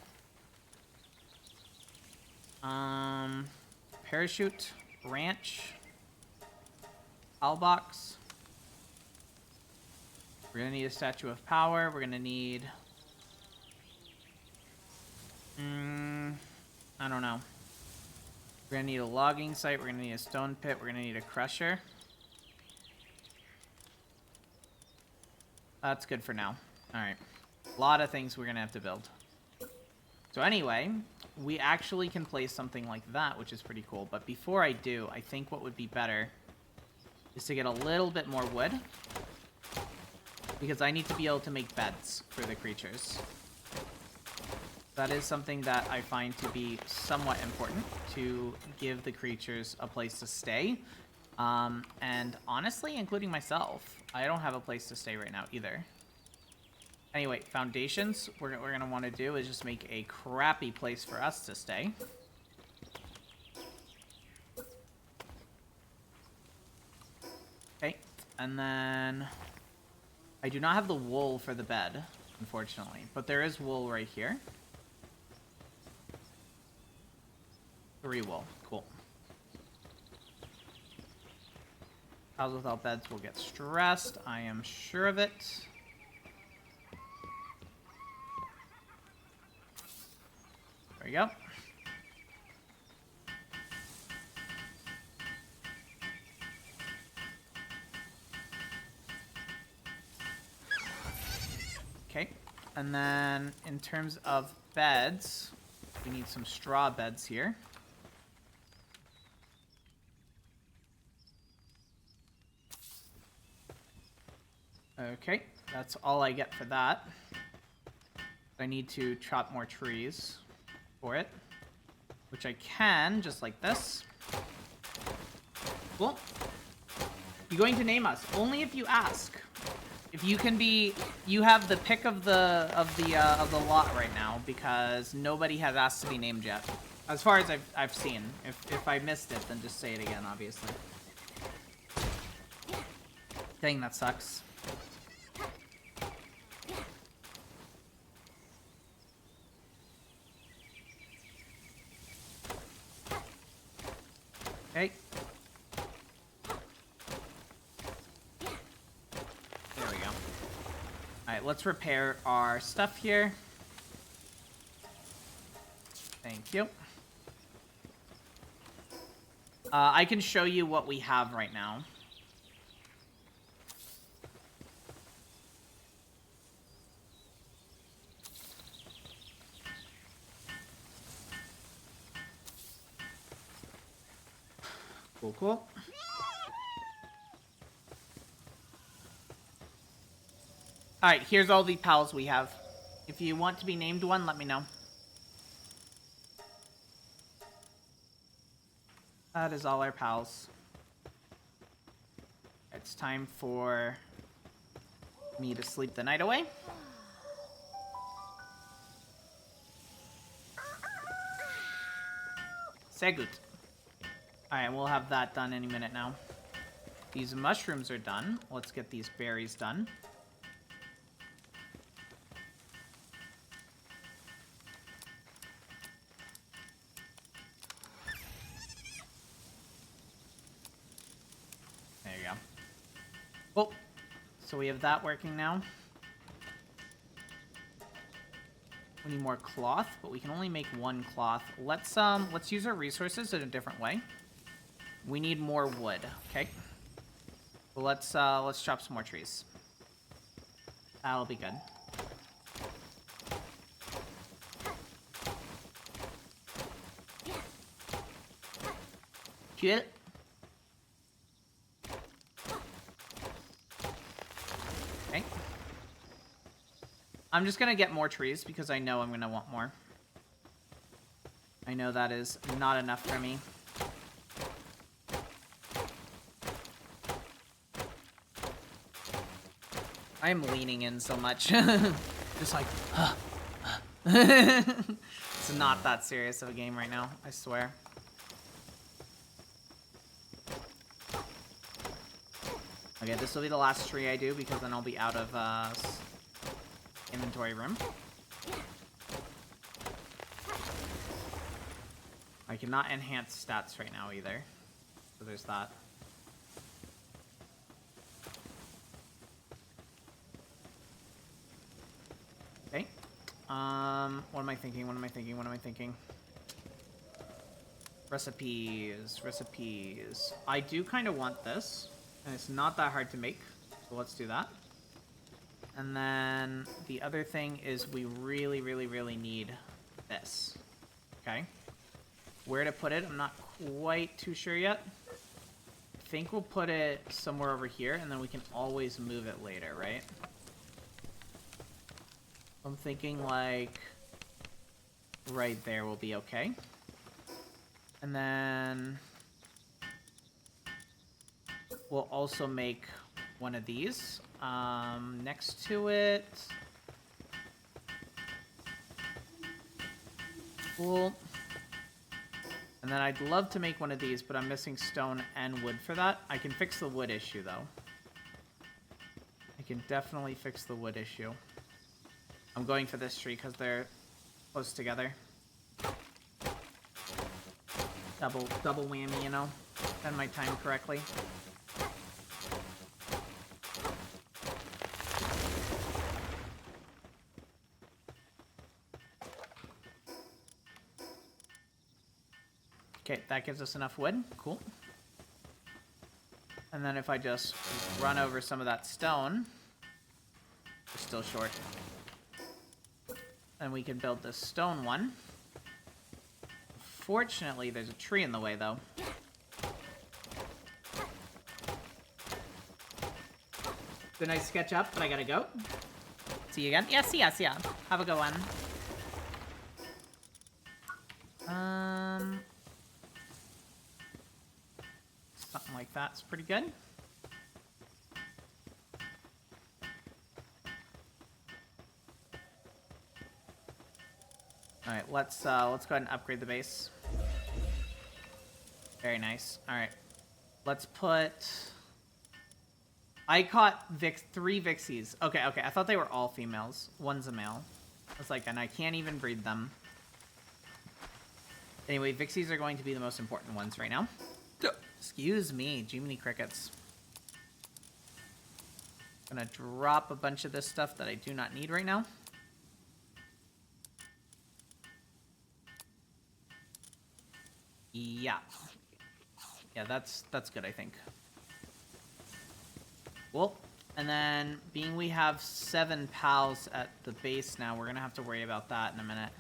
Parachute, ranch, PAL box. We're going to need a statue of power, we're going to need... I don't know. We're going to need a logging site, we're going to need a stone pit, we're going to need a crusher. That's good for now. Alright. A lot of things we're going to have to build. So anyway, we actually can place something like that, which is pretty cool. But before I do, I think what would be better is to get a little bit more wood. Because I need to be able to make beds for the creatures. That is something that I find to be somewhat important, to give the creatures a place to stay. And honestly, including myself, I don't have a place to stay right now either. Anyway, foundations, what we're going to want to do is just make a crappy place for us to stay. Okay, and then I do not have the wool for the bed, unfortunately, but there is wool right here. 3 wool, cool. Houses without beds will get stressed, I am sure of it. we go. Okay, and then in terms of beds, we need some straw beds here. Okay, that's all I get for that. I need to chop more trees for it, which I can, just like this. Cool. You're going to name us only if you ask. If you can be, you have the pick of the lot right now because nobody has asked to be named yet, as far as I've seen. If I missed it, then just say it again, obviously. Dang, that sucks. Okay. There we go. Alright, let's repair our stuff here. Thank you. I can show you what we have right now. Cool, cool. Alright, here's all the pals we have. If you want to be named one, let me know. That is all our pals. It's time for me to sleep the night away. Sehr gut. Alright, we'll have that done any minute now. These mushrooms are done. Let's get these berries done. There you go. Oh, so we have that working now. We need more cloth, but we can only make one cloth. Let's use our resources in a different way. We need more wood, okay? Well, let's chop some more trees. That'll be good. Cool. Okay. I'm just gonna get more trees because I know I'm gonna want more. I know that is not enough for me. I am leaning in so much. Just like, It's not that serious of a game right now, I swear. Okay, this will be the last tree I do because then I'll be out of inventory room. I cannot enhance stats right now either. So there's that. Okay. What am I thinking? What am I thinking? What am I thinking? Recipes. Recipes. I do kind of want this. And it's not that hard to make. So let's do that. And then the other thing is we really, really, really need this. Okay. Where to put it, I'm not quite too sure yet. I think we'll put it somewhere over here, and then we can always move it later, right? I'm thinking, like, right there will be okay. And then we'll also make one of these. Next to it. Cool. And then I'd love to make one of these, but I'm missing stone and wood for that. I can fix the wood issue, though. I can definitely fix the wood issue. I'm going for this tree because they're close together. Double whammy, you know? Spend my time correctly. Okay, that gives us enough wood. Cool. And then if I just run over some of that stone, we're still short. Then we can build this stone one. Fortunately, there's a tree in the way, though. Good night sketch up, but I gotta go. See you again. Yeah, see ya, see ya. Have a good one. Something like that's pretty good. All right, let's go ahead and upgrade the base. Very nice. All right, let's put. I caught 3 Vixies. Okay, okay. I thought they were all females. One's a male. I was like, and I can't even breed them. Anyway, Vixies are going to be the most important ones right now. Excuse me, Jiminy Crickets. Gonna drop a bunch of this stuff that I do not need right now. Yeah. Yeah, that's good, I think. Well, and then being we have 7 pals at the base now, we're gonna have to worry about that in a minute.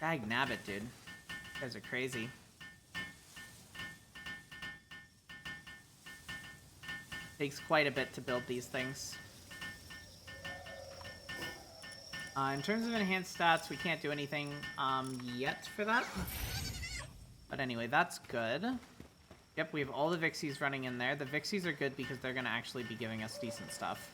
Dag nabbit, dude. You guys are crazy. Takes quite a bit to build these things. In terms of enhanced stats, we can't do anything yet for that. But anyway, that's good. Yep, we have all the Vixies running in there. The Vixies are good because they're going to actually be giving us decent stuff.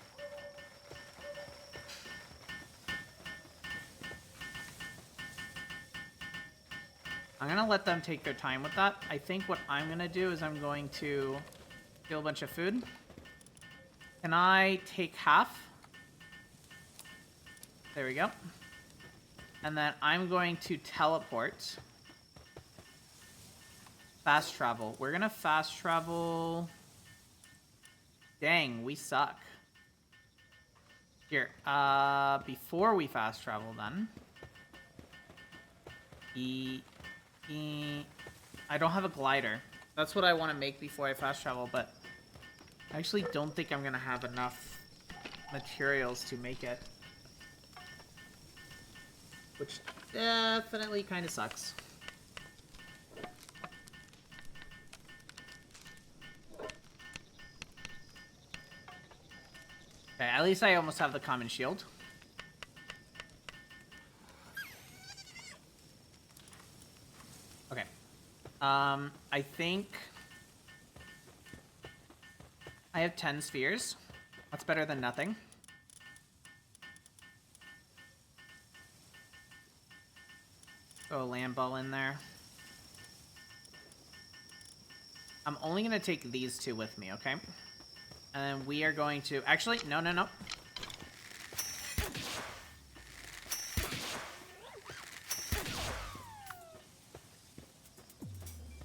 I'm going to let them take their time with that. I think what I'm going to do is I'm going to steal a bunch of food. Can I take half? There we go. And then I'm going to teleport. Fast travel. We're going to fast travel. Dang, we suck. Here, before we fast travel then. I don't have a glider. That's what I want to make before I fast travel, but I actually don't think I'm going to have enough materials to make it. Which definitely kind of sucks. Okay, at least I almost have the common shield. Okay. I think I have 10 spheres. That's better than nothing. Throw a land ball in there. I'm only going to take these 2 with me, okay? And then we are going to... Actually, no, no, no.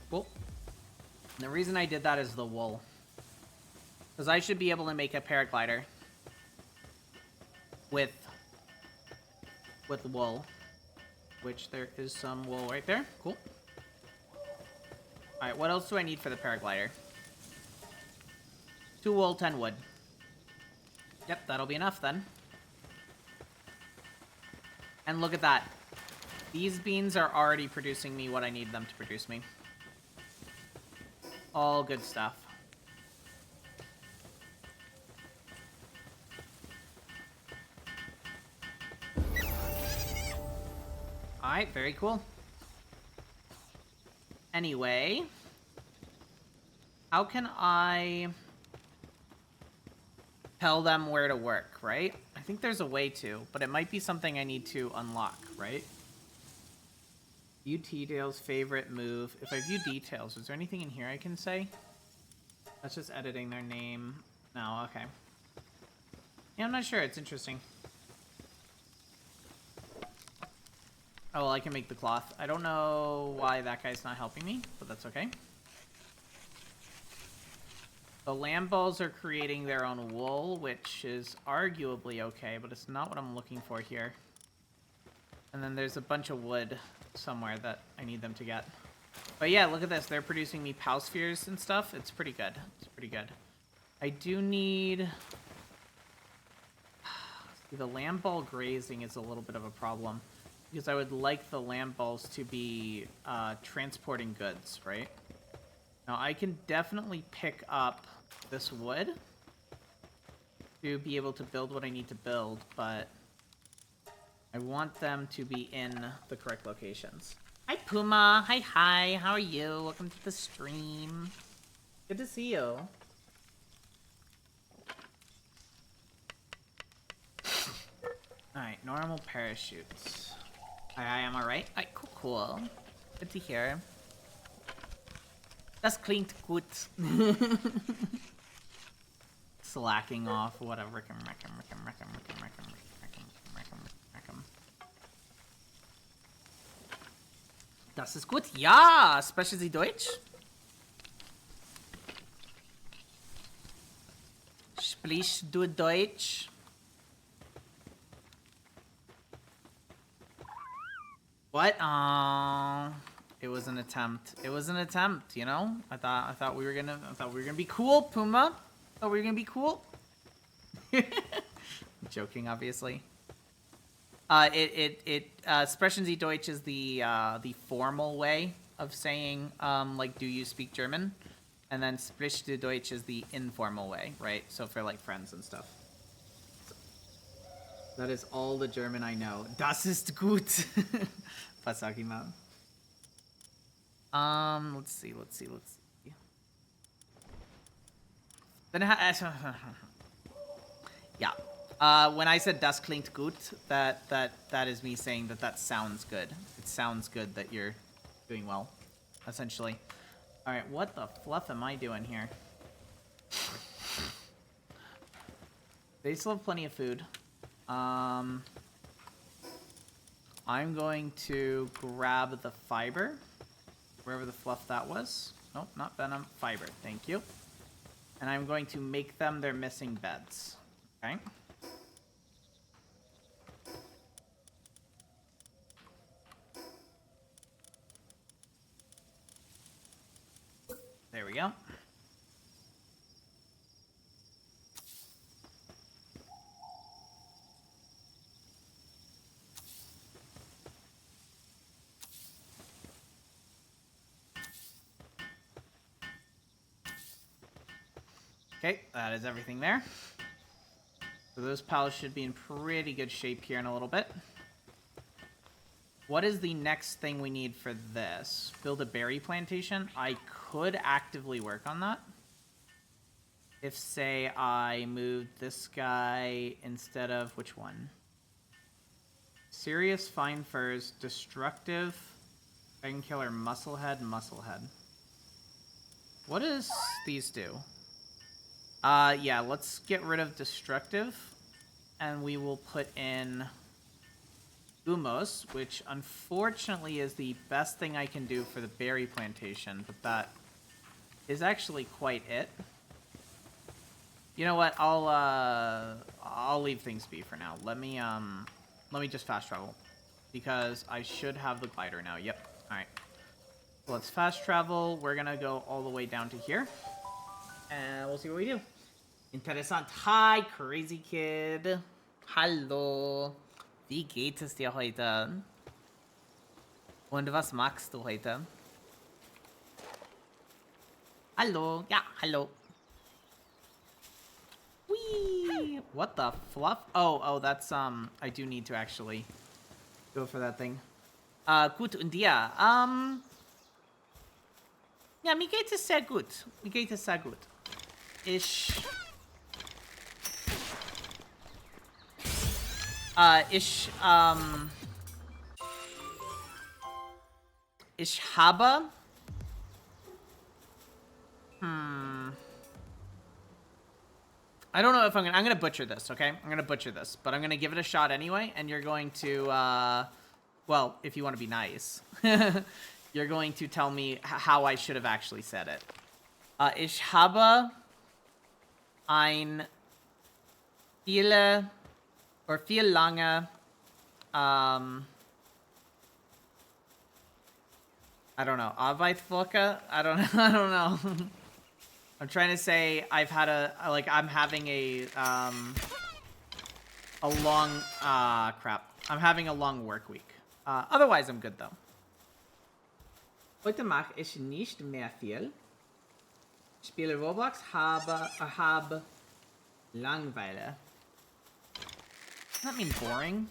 Cool. And the reason I did that is the wool. Because I should be able to make a paraglider with wool. Which there is some wool right there. Cool. Alright, what else do I need for the paraglider? 2 wool, 10 wood. Yep, that'll be enough then. And look at that. These beans are already producing me what I need them to produce me. All good stuff. Alright, very cool. Anyway, how can I tell them where to work, right? I think there's a way to, but it might be something I need to unlock, right? View details, favorite, move. If I view details, is there anything in here I can say? That's just editing their name. No, okay. Yeah, I'm not sure. It's interesting. Oh, well, I can make the cloth. I don't know why that guy's not helping me, but that's okay. The lamb balls are creating their own wool, which is arguably okay, but it's not what I'm looking for here. And then there's a bunch of wood somewhere that I need them to get. But yeah, look at this. They're producing me PAL spheres and stuff. It's pretty good. It's pretty good. I do need... See, the lamb ball grazing is a little bit of a problem. Because I would like the lamb balls to be transporting goods, right? Now, I can definitely pick up this wood to be able to build what I need to build, but I want them to be in the correct locations. Hi, Puma. Hi. How are you? Welcome to the stream. Good to see you. Alright, normal parachutes. Hi, am I right? Alright, cool. Good to hear. Das klingt gut. Slacking off, whatever. Das ist gut. Ja, sprechen Sie Deutsch? Sprichst du Deutsch? What? It was an attempt. It was an attempt, you know? I thought we were gonna be cool, Puma. Thought we were gonna be cool. I'm joking, obviously. Sprechen Sie Deutsch is the formal way of saying, like, do you speak German? And then Sprichst du Deutsch is the informal way, right? So for, like, friends and stuff. That is all the German I know. Das ist gut. Was sag ich mal? Let's see. Then yeah. When I said das klingt gut, that is me saying that sounds good. It sounds good that you're doing well, essentially. All right, what the fluff am I doing here? They still have plenty of food. I'm going to grab the fiber, wherever the fluff that was. Nope, not venom. Fiber, thank you. And I'm going to make them their missing beds. Okay. There we go. Okay, that is everything there. So those pallets should be in pretty good shape here in a little bit. What is the next thing we need for this? Build a berry plantation? I could actively work on that. If, say, I moved this guy instead of... Which one? Serious fine furs, destructive, dragon killer, musclehead. What does these do? Yeah, let's get rid of destructive, and we will put in Umos, which unfortunately is the best thing I can do for the berry plantation, but that is actually quite it. You know what? I'll leave things be for now. Let me just fast travel, because I should have the glider now. Yep. All right. So let's fast travel. We're gonna go all the way down to here, and we'll see what we do. Interessant. Hi, crazy kid. Hallo. Wie geht es dir heute? Und was magst du heute? Hallo. Ja, hallo. Whee! What the fluff? Oh, that's, I do need to actually go for that thing. Gut und dir? Ja, mir geht es sehr gut. Ich habe... I don't know if I'm gonna butcher this, okay? I'm gonna butcher this, but I'm gonna give it a shot anyway, and you're going to, well, if you want to be nice, you're going to tell me how I should have actually said it. Ich habe ein viel lange, I don't know. Arbeitswoche? I don't know. I don't know. I'm trying to say I'm having a long, crap. I'm having a long work week. Otherwise, I'm good, though. Heute mache ich nicht mehr viel. Spiele Roblox, habe Langeweile. Does that mean boring?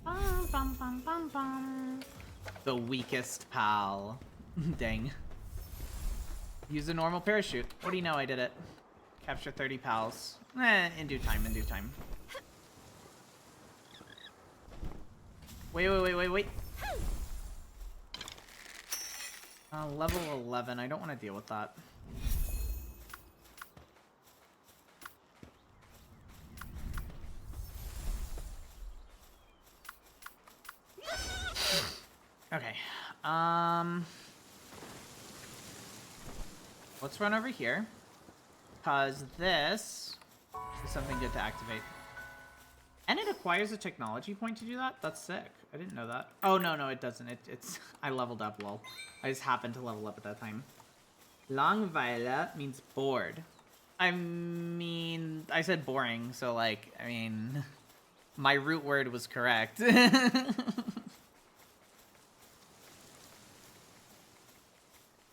Bum, bum, bum, bum. The weakest pal. Dang. Use a normal parachute. What do you know? I did it. Capture 30 pals. In due time, in due time. Wait. Level 11. I don't want to deal with that. Okay. Let's run over here. Because this is something good to activate. And it acquires a technology point to do that? That's sick. I didn't know that. Oh, no, it doesn't. It's... I leveled up, lol. I just happened to level up at that time. Langeweile means bored. I mean... I said boring, so, like, I mean... My root word was correct.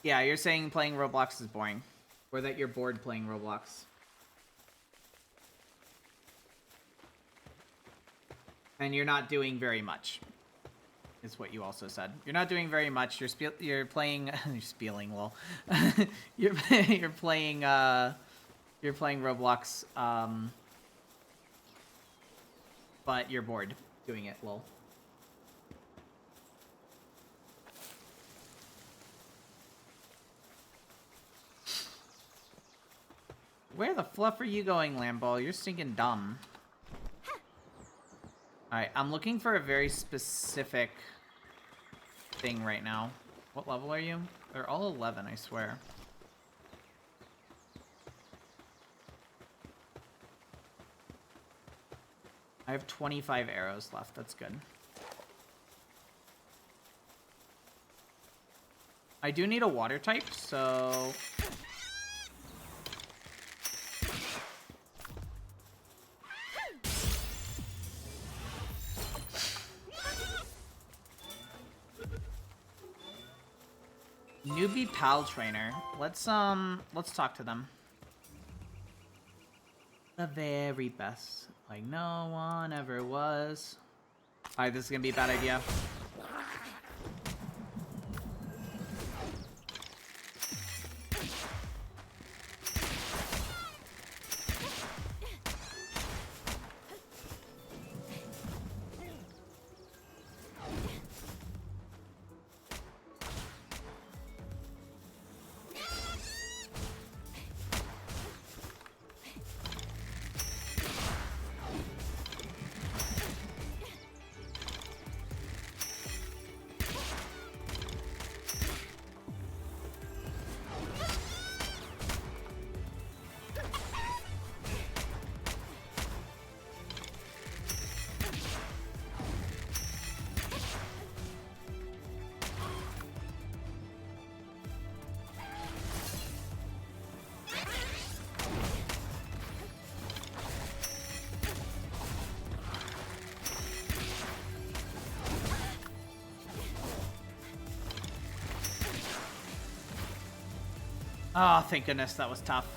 Yeah, you're saying playing Roblox is boring. Or that you're bored playing Roblox. And you're not doing very much. Is what you also said. You're not doing very much. You're playing you're spieling, lol. you're playing Roblox but you're bored doing it, lol. Where the fluff are you going, Lamball? You're stinking dumb. Alright, I'm looking for a very specific thing right now. What level are you? They're all 11, I swear. I have 25 arrows left. That's good. I do need a water type, so... Newbie pal trainer. Let's talk to them. The very best, like no one ever was. Alright, this is gonna be a bad idea. Oh, thank goodness, that was tough.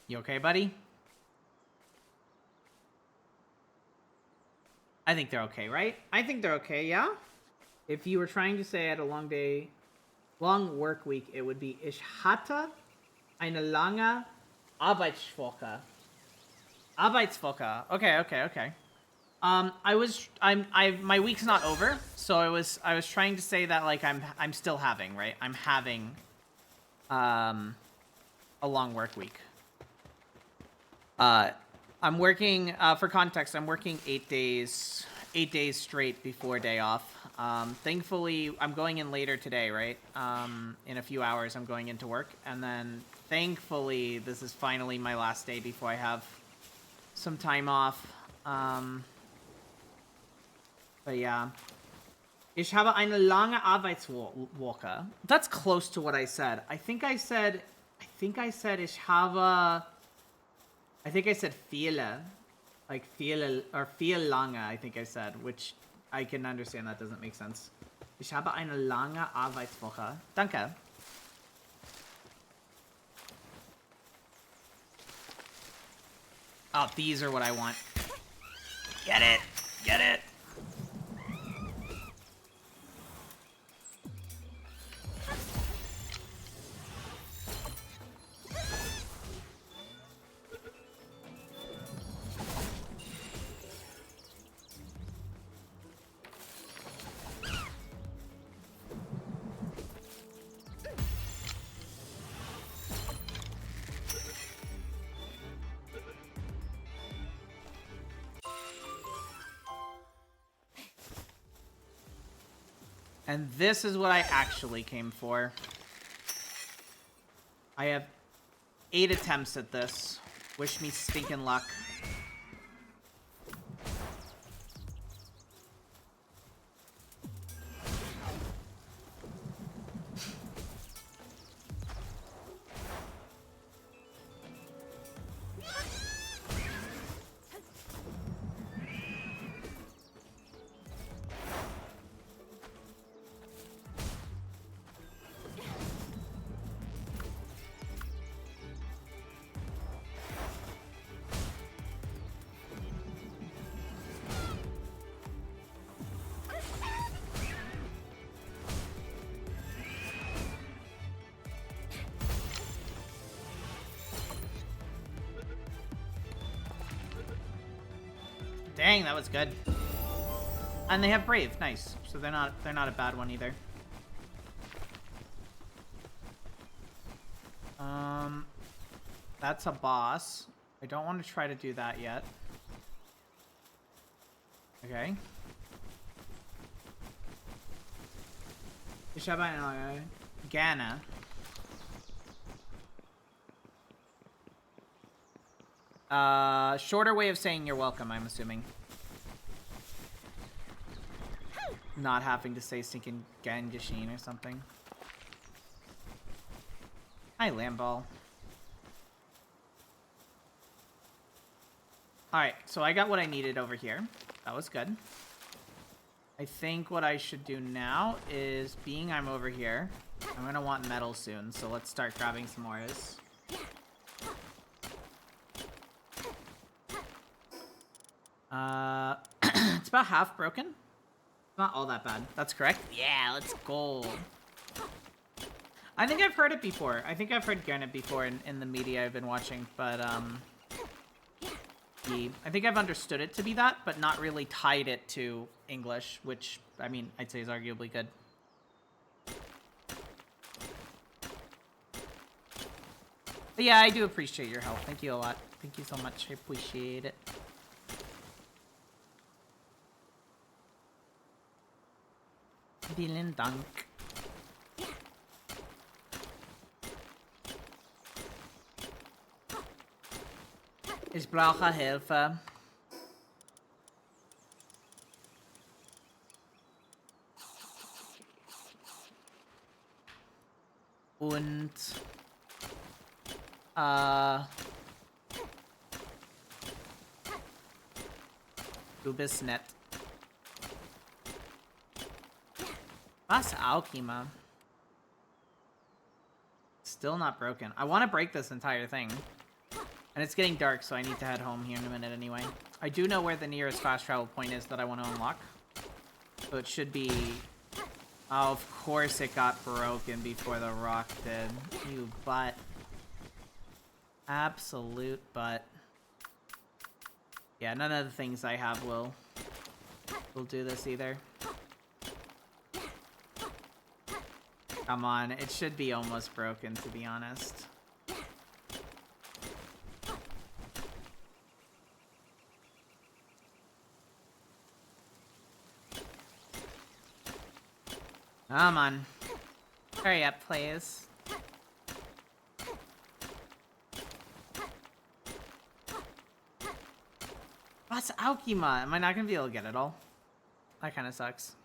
You okay, buddy? I think they're okay, right? I think they're okay, yeah? If you were trying to say I had a long day, long work week, it would be Ich hatte eine lange Arbeitswoche. Arbeitswoche. Okay. My week's not over, so I was trying to say that like I'm still having, right? I'm having a long work week. I'm working for context, I'm working 8 days straight before day off. Thankfully, I'm going in later today, right? In a few hours, I'm going into work. And then, thankfully, this is finally my last day before I have some time off. But yeah. Ich habe eine lange Arbeitswoche. That's close to what I said. I think I said ich habe... I think I said viele. Like viele, or viel lange, I think I said, which I can understand that doesn't make sense. Ich habe eine lange Arbeitswoche. Danke. Oh, these are what I want. Get it! Get it! And this is what I actually came for. I have 8 attempts at this. Wish me stinking luck. Dang, that was good. And they have Brave, nice. So they're not a bad one either. That's a boss. I don't want to try to do that yet. Okay. Ich habe eine Ghana. Shorter way of saying you're welcome, I'm assuming. Not having to say stinking Gangashin or something. Hi, Lamball. Alright, so I got what I needed over here. That was good. I think what I should do now is, being I'm over here, I'm gonna want metal soon, so let's start grabbing some auras. It's about half broken. Not all that bad. That's correct. Yeah, let's go. I think I've heard it before. I think I've heard Garnet before in the media I've been watching, but I think I've understood it to be that, but not really tied it to English, which, I mean, I'd say is arguably good. But yeah, I do appreciate your help. Thank you a lot. Thank you so much. I appreciate it. Vielen Dank. Ich brauche Hilfe. Und du bist nett. Was, Aokima? Still not broken. I want to break this entire thing. And it's getting dark, so I need to head home here in a minute anyway. I do know where the nearest fast travel point is that I want to unlock. So it should be... Oh, of course it got broken before the rock did. You butt. Absolute butt. Yeah, none of the things I have will do this either. Come on, it should be almost broken, to be honest. Come on. Hurry up, please. What's Aokima? Am I not gonna be able to get it all? That kind of sucks.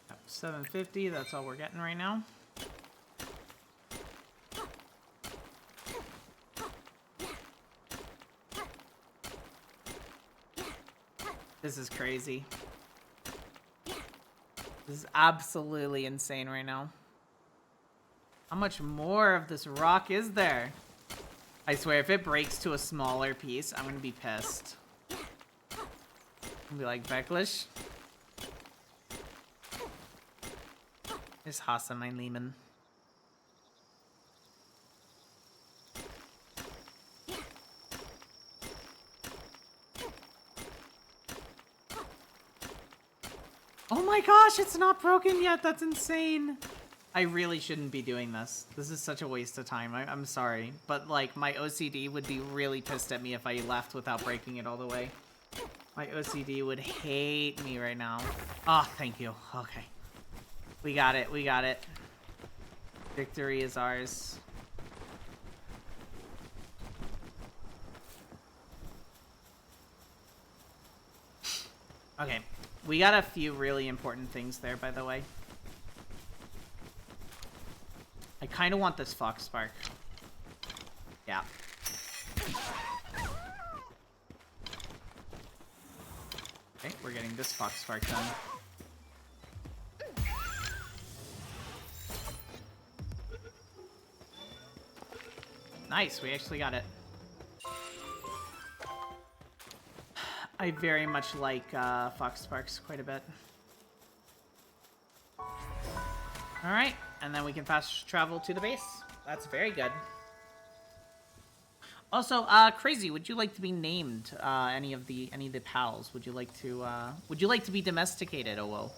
Yep, 750, that's all we're getting right now. This is crazy. This is absolutely insane right now. How much more of this rock is there? I swear, if it breaks to a smaller piece, I'm gonna be pissed. I'm gonna be like, Beklish. There's Hasa, mein Lehman. Oh my gosh, it's not broken yet. That's insane. I really shouldn't be doing this. This is such a waste of time. I'm sorry. But, like, my OCD would be really pissed at me if I left without breaking it all the way. My OCD would hate me right now. Oh, thank you. Okay. We got it. We got it. Victory is ours. Okay. We got a few really important things there, by the way. I kind of want this Fox Spark. Yeah. Okay, we're getting this Fox Spark done. Nice, we actually got it. I very much like Fox Sparks quite a bit. Alright, and then we can fast travel to the base. That's very good. Also, Crazy, would you like to be named any of the pals? Would you like to be domesticated, OO?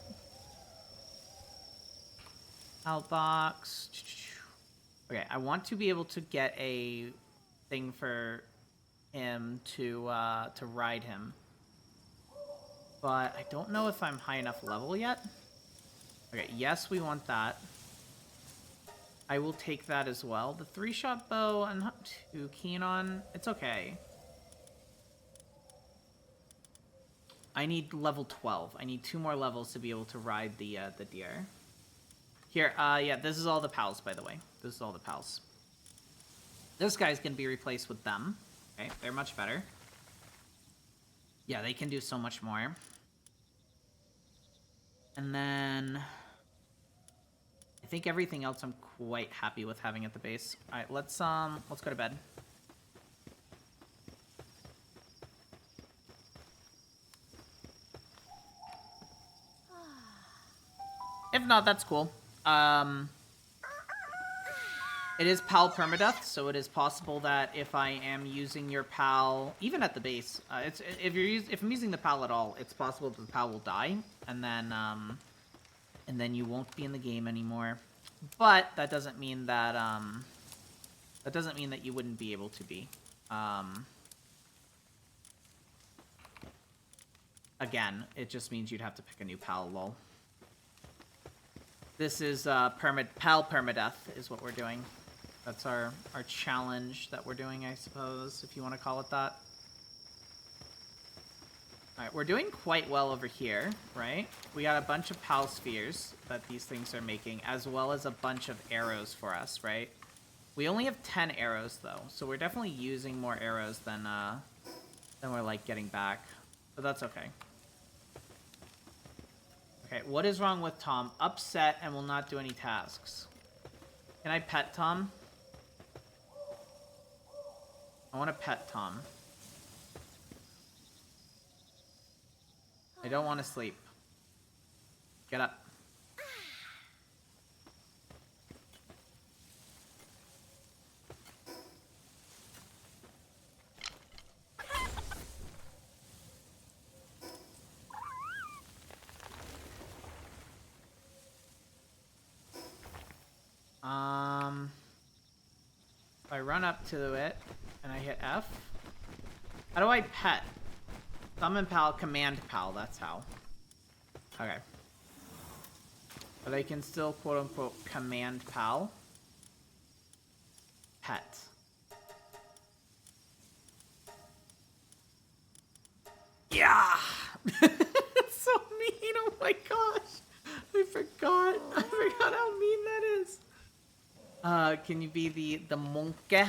Outbox. Okay, I want to be able to get a thing for him to ride him. But I don't know if I'm high enough level yet. Okay, yes, we want that. I will take that as well. The 3-shot bow, I'm not too keen on. It's okay. I need level 12. I need 2 more levels to be able to ride the deer. Here, yeah, this is all the pals, by the way. This is all the pals. This guy's gonna be replaced with them. Okay, they're much better. Yeah, they can do so much more. And then I think everything else I'm quite happy with having at the base. All right, let's go to bed. If not, that's cool. It is PAL permadeath, so it is possible that if I am using your PAL, even at the base, if I'm using the PAL at all, it's possible that the PAL will die, and then you won't be in the game anymore. But that doesn't mean that you wouldn't be able to be. Again, it just means you'd have to pick a new PAL. Lol. This is PAL permadeath is what we're doing. That's our challenge that we're doing, I suppose, if you want to call it that. Alright, we're doing quite well over here, right? We got a bunch of PAL spheres that these things are making, as well as a bunch of arrows for us, right? We only have 10 arrows, though, so we're definitely using more arrows than we're, like, getting back. But that's okay. Okay, what is wrong with Tom? Upset and will not do any tasks. Can I pet Tom? I want to pet Tom. I don't want to sleep. Get up. run up to it and I hit F. How do I pet? Summon pal, command pal, that's how. Okay. But I can still quote unquote command pal. Pet. Yeah! That's so mean, oh my gosh! I forgot how mean that is. Can you be the monkey?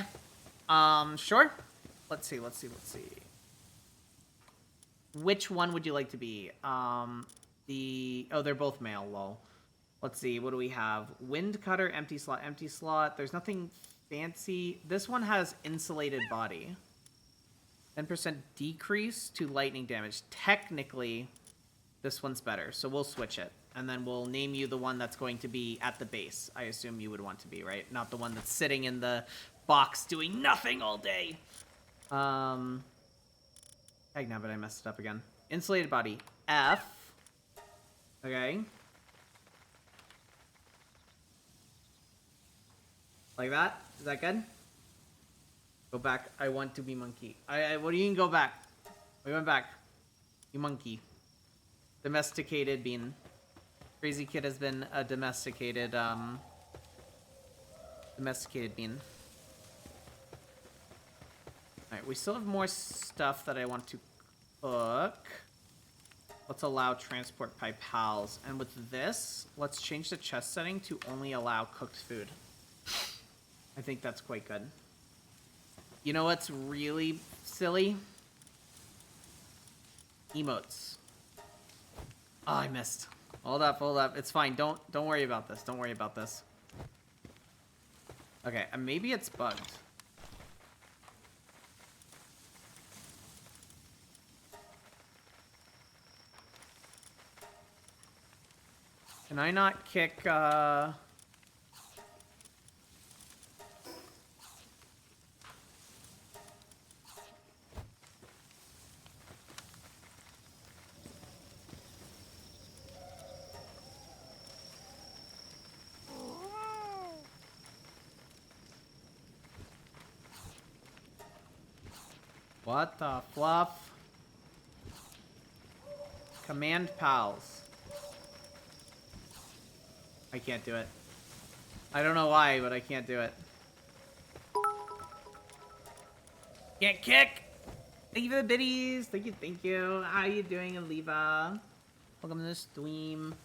Sure. Let's see. Which one would you like to be? Oh, they're both male, lol. Let's see, what do we have? Wind cutter, empty slot. There's nothing fancy. This one has insulated body. 10% decrease to lightning damage. Technically, this one's better, so we'll switch it. And then we'll name you the one that's going to be at the base. I assume you would want to be, right? Not the one that's sitting in the box doing nothing all day. Heck, now, but I messed it up again. Insulated body. F. Okay. Like that? Is that good? Go back. I want to be monkey. What do you mean go back? We went back. You monkey. Domesticated bean. Crazy Kid has been a domesticated bean. Alright, we still have more stuff that I want to cook. Let's allow transport by pals. And with this, let's change the chest setting to only allow cooked food. I think that's quite good. You know what's really silly? Emotes. Oh, I missed. Hold up. It's fine. Don't worry about this. Don't worry about this. Okay, maybe it's bugged. Can I not kick, What the fluff? Command pals. I can't do it. I don't know why, but I can't do it. Can't kick! Thank you for the biddies! Thank you. How are you doing, Aliva? Welcome to the stream.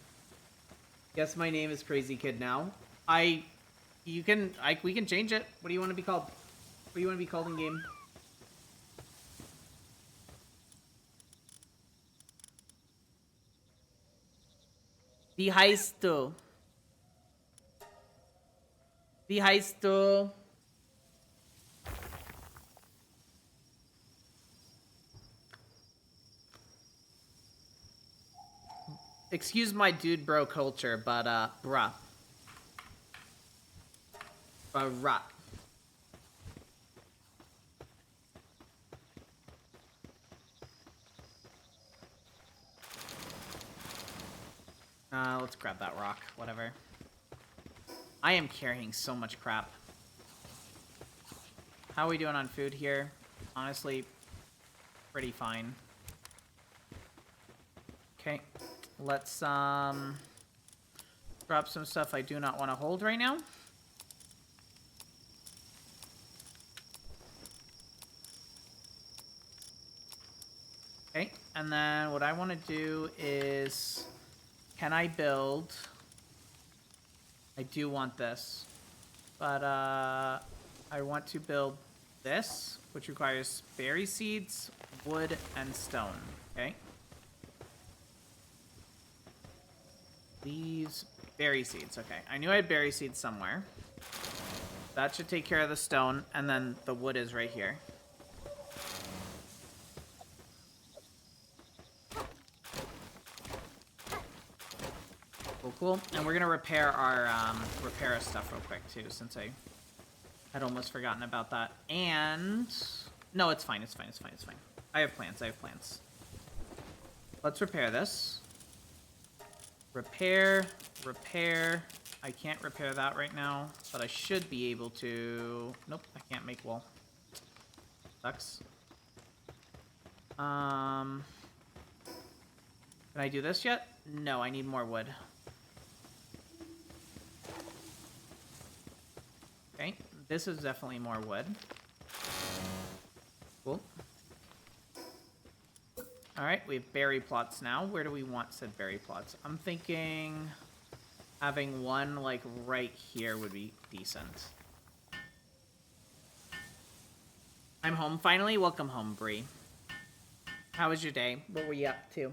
Guess my name is Crazy Kid now. We can change it. What do you want to be called? What do you want to be called in game? The heistu. The heistu. Excuse my dude bro culture, but bruh. Bruh. Let's grab that rock. Whatever. I am carrying so much crap. How are we doing on food here? Honestly, pretty fine. Okay. Let's, drop some stuff I do not want to hold right now. Okay. And then what I want to do is... Can I build... I do want this. But, I want to build this, which requires berry seeds, wood, and stone. Okay? Leaves, berry seeds. Okay, I knew I had berry seeds somewhere. That should take care of the stone, and then the wood is right here. Cool. And we're gonna repair our stuff real quick too, since I had almost forgotten about that. And no, it's fine. I have plans. Let's repair this. Repair. I can't repair that right now, but I should be able to... Nope, I can't make wool. Sucks. Can I do this yet? No, I need more wood. Okay, this is definitely more wood. Cool. Alright, we have berry plots now. Where do we want said berry plots? I'm thinking having one, like, right here would be decent. I'm home finally. Welcome home, Bree. How was your day? What were you up to?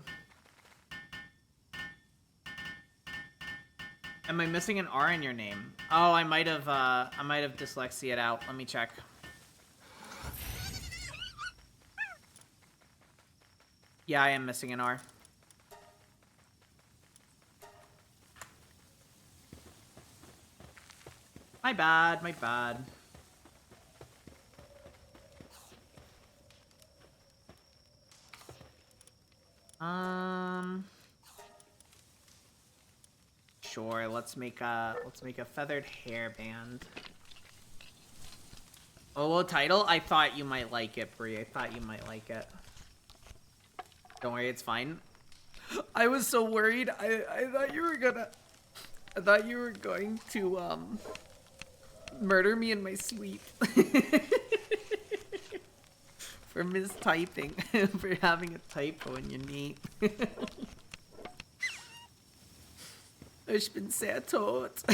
Am I missing an R in your name? Oh, I might have dyslexia'd out. Let me check. Yeah, I am missing an R. My bad, my bad. Sure, let's make a feathered hairband. Oh, well, title? I thought you might like it, Brie. I thought you might like it. Don't worry, it's fine. I was so worried. I thought you were gonna... I thought you were going to, murder me in my sleep. For mistyping. For having a typo in your name. Ich bin sehr tot.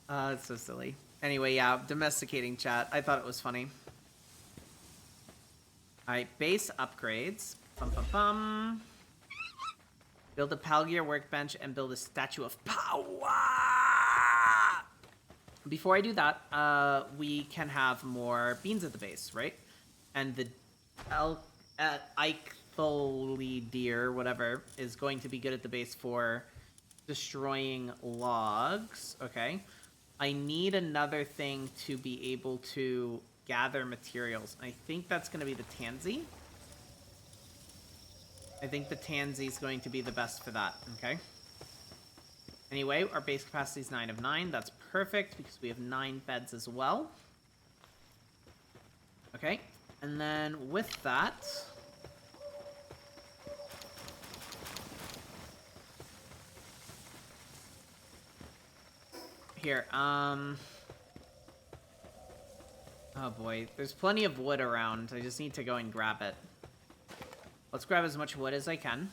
It's so silly. Anyway, yeah, domesticating chat. I thought it was funny. Alright, base upgrades. Bum, bum, bum. Build a Palgear workbench and build a statue of power! Before I do that, we can have more beans at the base, right? And the Eichtholi deer, whatever, is going to be good at the base for destroying logs. Okay. I need another thing to be able to gather materials. I think that's going to be the tansy. I think the tansy is going to be the best for that. Okay. Anyway, our base capacity is 9 of 9. That's perfect because we have 9 beds as well. Okay. And then with that... Here, oh boy, there's plenty of wood around. I just need to go and grab it. Let's grab as much wood as I can.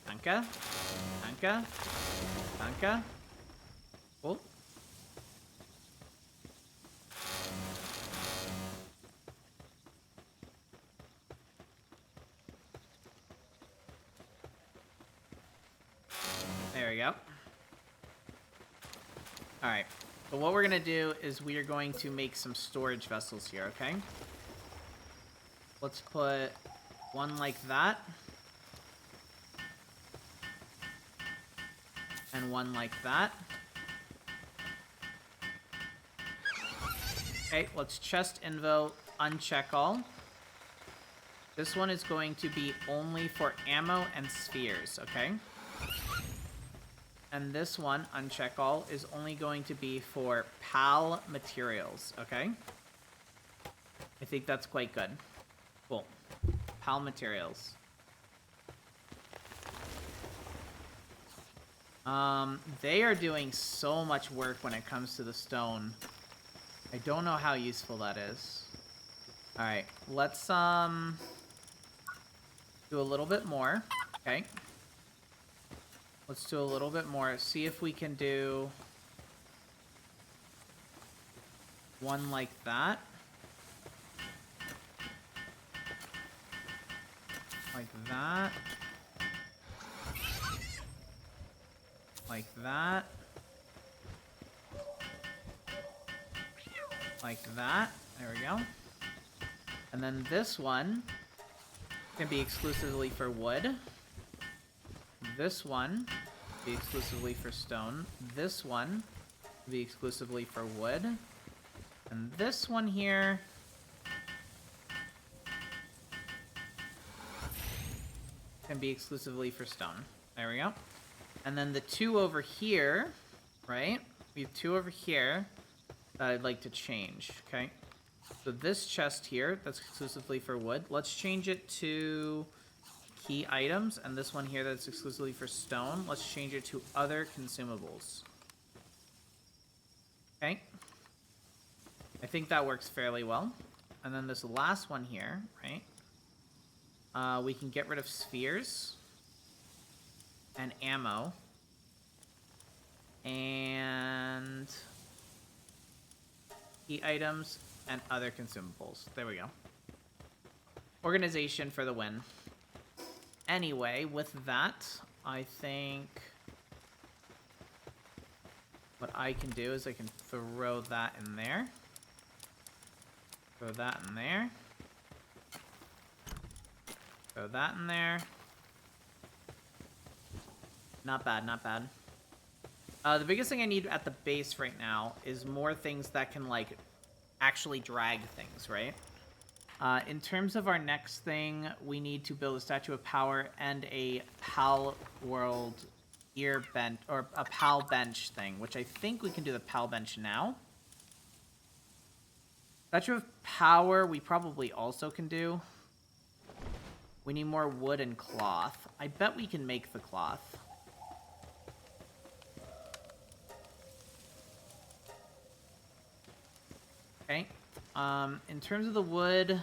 Danke. Danke. Danke. Cool. There we go. Alright, so what we're going to do is we are going to make some storage vessels here, okay? Let's put one like that. And one like that. Okay, let's chest invo, uncheck all. This one is going to be only for ammo and spheres, okay? And this one, uncheck all, is only going to be for PAL materials, okay? I think that's quite good. Cool. PAL materials. They are doing so much work when it comes to the stone. I don't know how useful that is. Alright, let's, do a little bit more, okay? Let's do a little bit more. See if we can do one like that. Like that. Like that. Like that. There we go. And then this one can be exclusively for wood. This one be exclusively for stone. This one be exclusively for wood. And this one here can be exclusively for stone. There we go. And then the 2 over here, right? We have 2 over here that I'd like to change, okay? So this chest here, that's exclusively for wood. Let's change it to key items. And this one here that's exclusively for stone, let's change it to other consumables. Okay. I think that works fairly well. And then this last one here, right? We can get rid of spheres and ammo. And key items and other consumables. There we go. Organization for the win. Anyway, with that, I think what I can do is I can throw that in there. Throw that in there. Throw that in there. Not bad, not bad. The biggest thing I need at the base right now is more things that can, like, actually drag things, right? In terms of our next thing, we need to build a statue of power and a PalWorld ear bench, or a pal bench thing, which I think we can do the pal bench now. Statue of power we probably also can do. We need more wood and cloth. I bet we can make the cloth. Okay. In terms of the wood,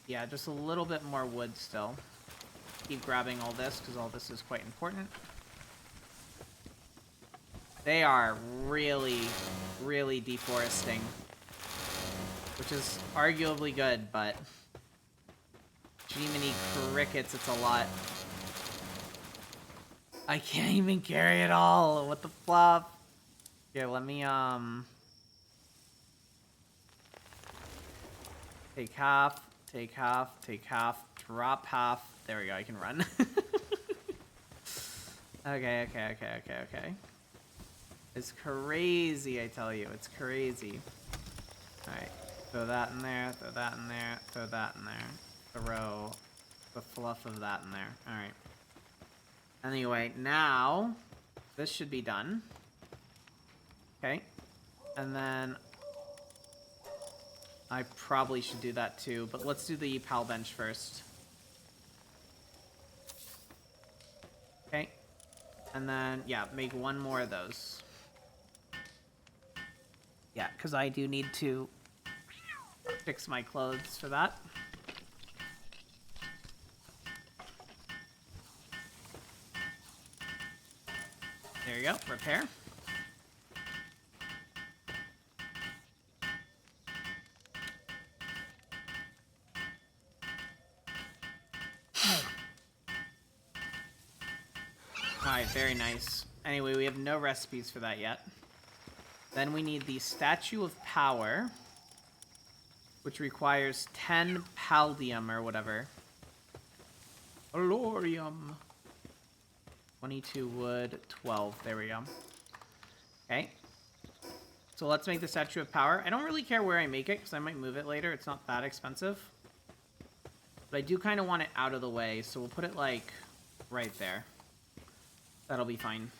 yeah, just a little bit more wood still. Keep grabbing all this because all this is quite important. They are really, really deforesting, which is arguably good, but Jiminy crickets, it's a lot. I can't even carry it all. What the flop? Here, let me, take half, take half, take half, drop half. There we go, I can run. Okay. It's crazy, I tell you. It's crazy. Alright, throw that in there, throw that in there, throw that in there. Throw the fluff of that in there. Alright. Anyway, now this should be done. Okay. And then I probably should do that too, but let's do the pal bench first. Okay. And then, yeah, make one more of those. Yeah, because I do need to fix my clothes for that. There you go, repair. Alright, very nice. Anyway, we have no recipes for that yet. Then we need the Statue of Power, which requires 10 paldium or whatever. Allorium. 22 wood, 12. There we go. Okay. So let's make the Statue of Power. I don't really care where I make it, because I might move it later. It's not that expensive. But I do kind of want it out of the way, so we'll put it, like, right there. That'll be fine.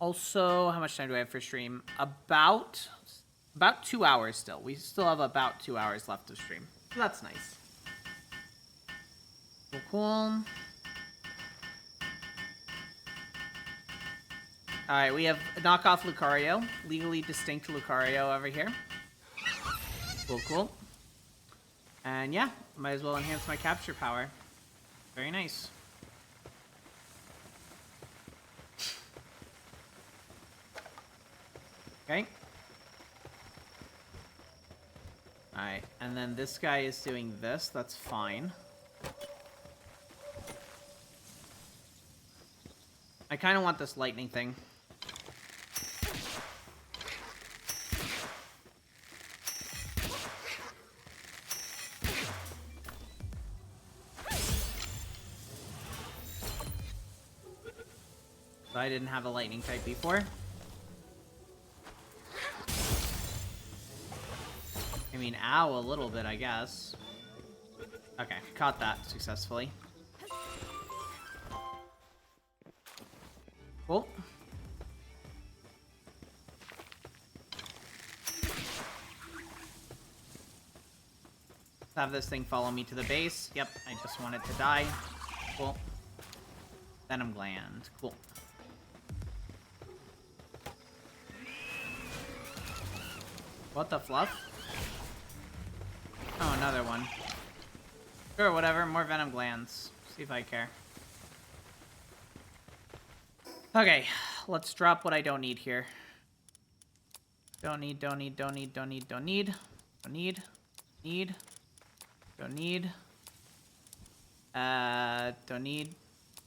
Also, how much time do I have for stream? About 2 hours still. We still have about 2 hours left of stream. So that's nice. Cool. Alright, we have knockoff Lucario. Legally distinct Lucario over here. Cool. And yeah, might as well enhance my capture power. Very nice. Okay. Alright, and then this guy is doing this. That's fine. I kind of want this lightning thing. So I didn't have a lightning type before. I mean, ow, a little bit, I guess. Okay, caught that successfully. Cool. Have this thing follow me to the base. Yep, I just want it to die. Cool. Venom gland. Cool. What the fluff? Oh, another one. Sure, whatever. More venom glands. See if I care. Okay, let's drop what I don't need here. Don't need. Don't need. Don't need. Don't need. Don't need. Don't need. Need. Don't need. Don't need.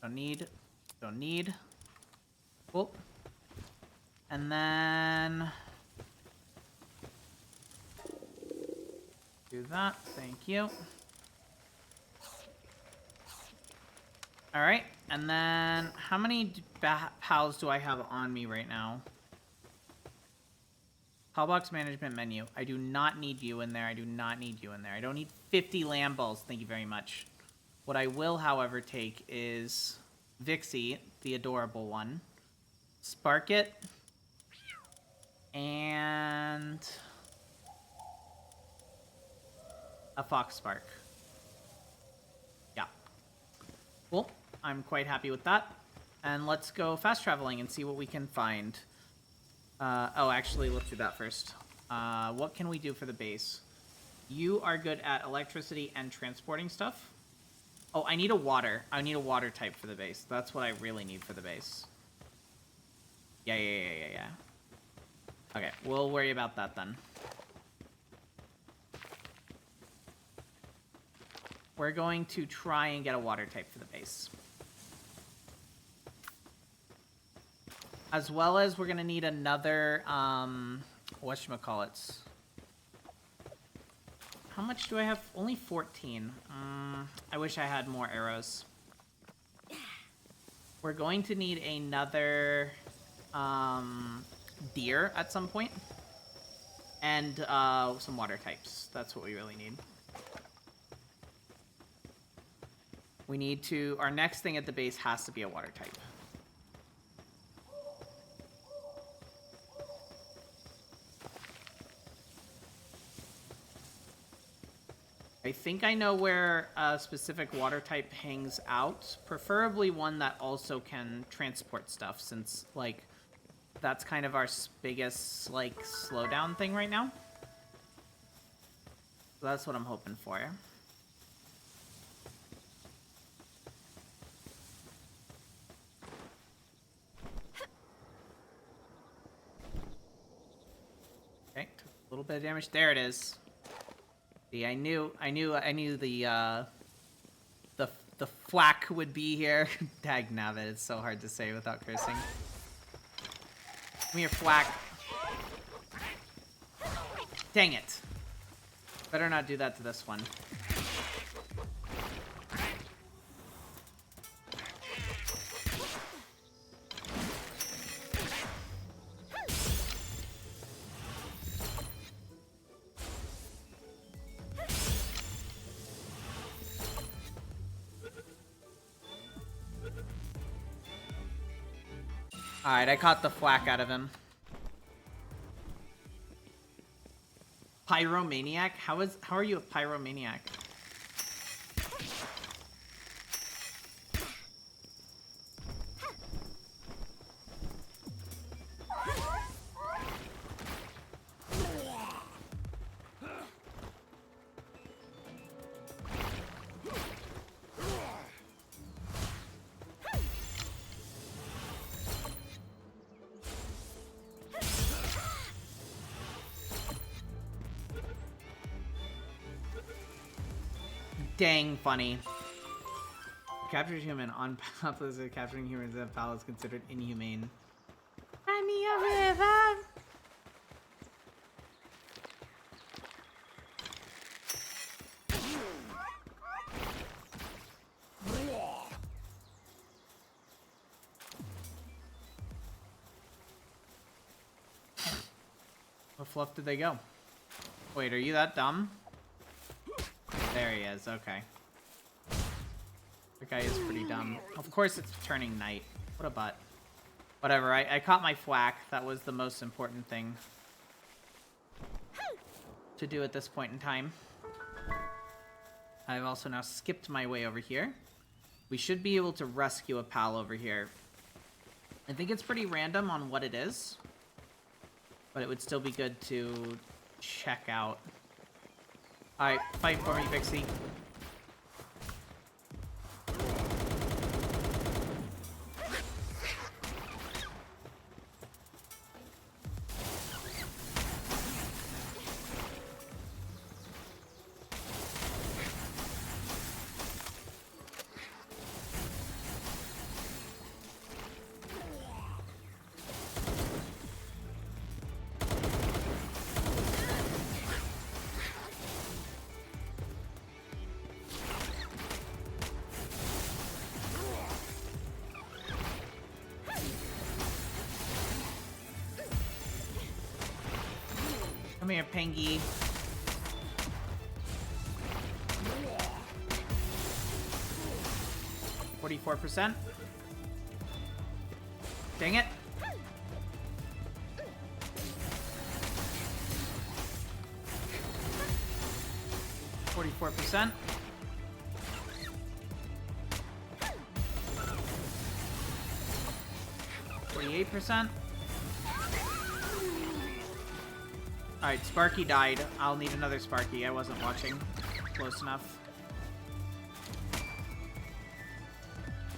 Don't need. Don't need. Cool. And then do that. Thank you. All right. And then how many pals do I have on me right now? Callbox management menu. I do not need you in there. I do not need you in there. I don't need 50 lamb balls. Thank you very much. What I will, however, take is Vixie, the adorable one. Spark it. And a fox spark. Yeah. Cool. I'm quite happy with that. And let's go fast traveling and see what we can find. Oh, actually, let's do that first. What can we do for the base? You are good at electricity and transporting stuff. Oh, I need a water. I need a water type for the base. That's what I really need for the base. Yeah. Okay, we'll worry about that then. We're going to try and get a water type for the base. As well as we're going to need another, whatchamacallits. How much do I have? Only 14. I wish I had more arrows. We're going to need another, deer at some point. And, some water types. That's what we really need. We need to, our next thing at the base has to be a water type. I think I know where a specific water type hangs out. Preferably one that also can transport stuff, since, like, that's kind of our biggest, like, slowdown thing right now. So that's what I'm hoping for. Okay, took a little bit of damage. There it is. See, I knew the flack would be here. Dagnabbit, it's so hard to say without cursing. Come here, flack. Dang it. Better not do that to this one. Alright, I caught the flack out of him. Pyromaniac? How are you a pyromaniac? Dang funny. Captured human on Palace. Capturing humans at Palace is considered inhumane. Find me a river. What fluff did they go? Wait, are you that dumb? There he is, okay. The guy is pretty dumb. Of course it's turning night. What a butt. Whatever, I caught my thwack. That was the most important thing to do at this point in time. I've also now skipped my way over here. We should be able to rescue a pal over here. I think it's pretty random on what it is, but it would still be good to check out. Alright, fight for me, Vixie. Come here, Pengy. %. Dang it. %. 48%. Alright, Sparky died. I'll need another Sparky. I wasn't watching close enough.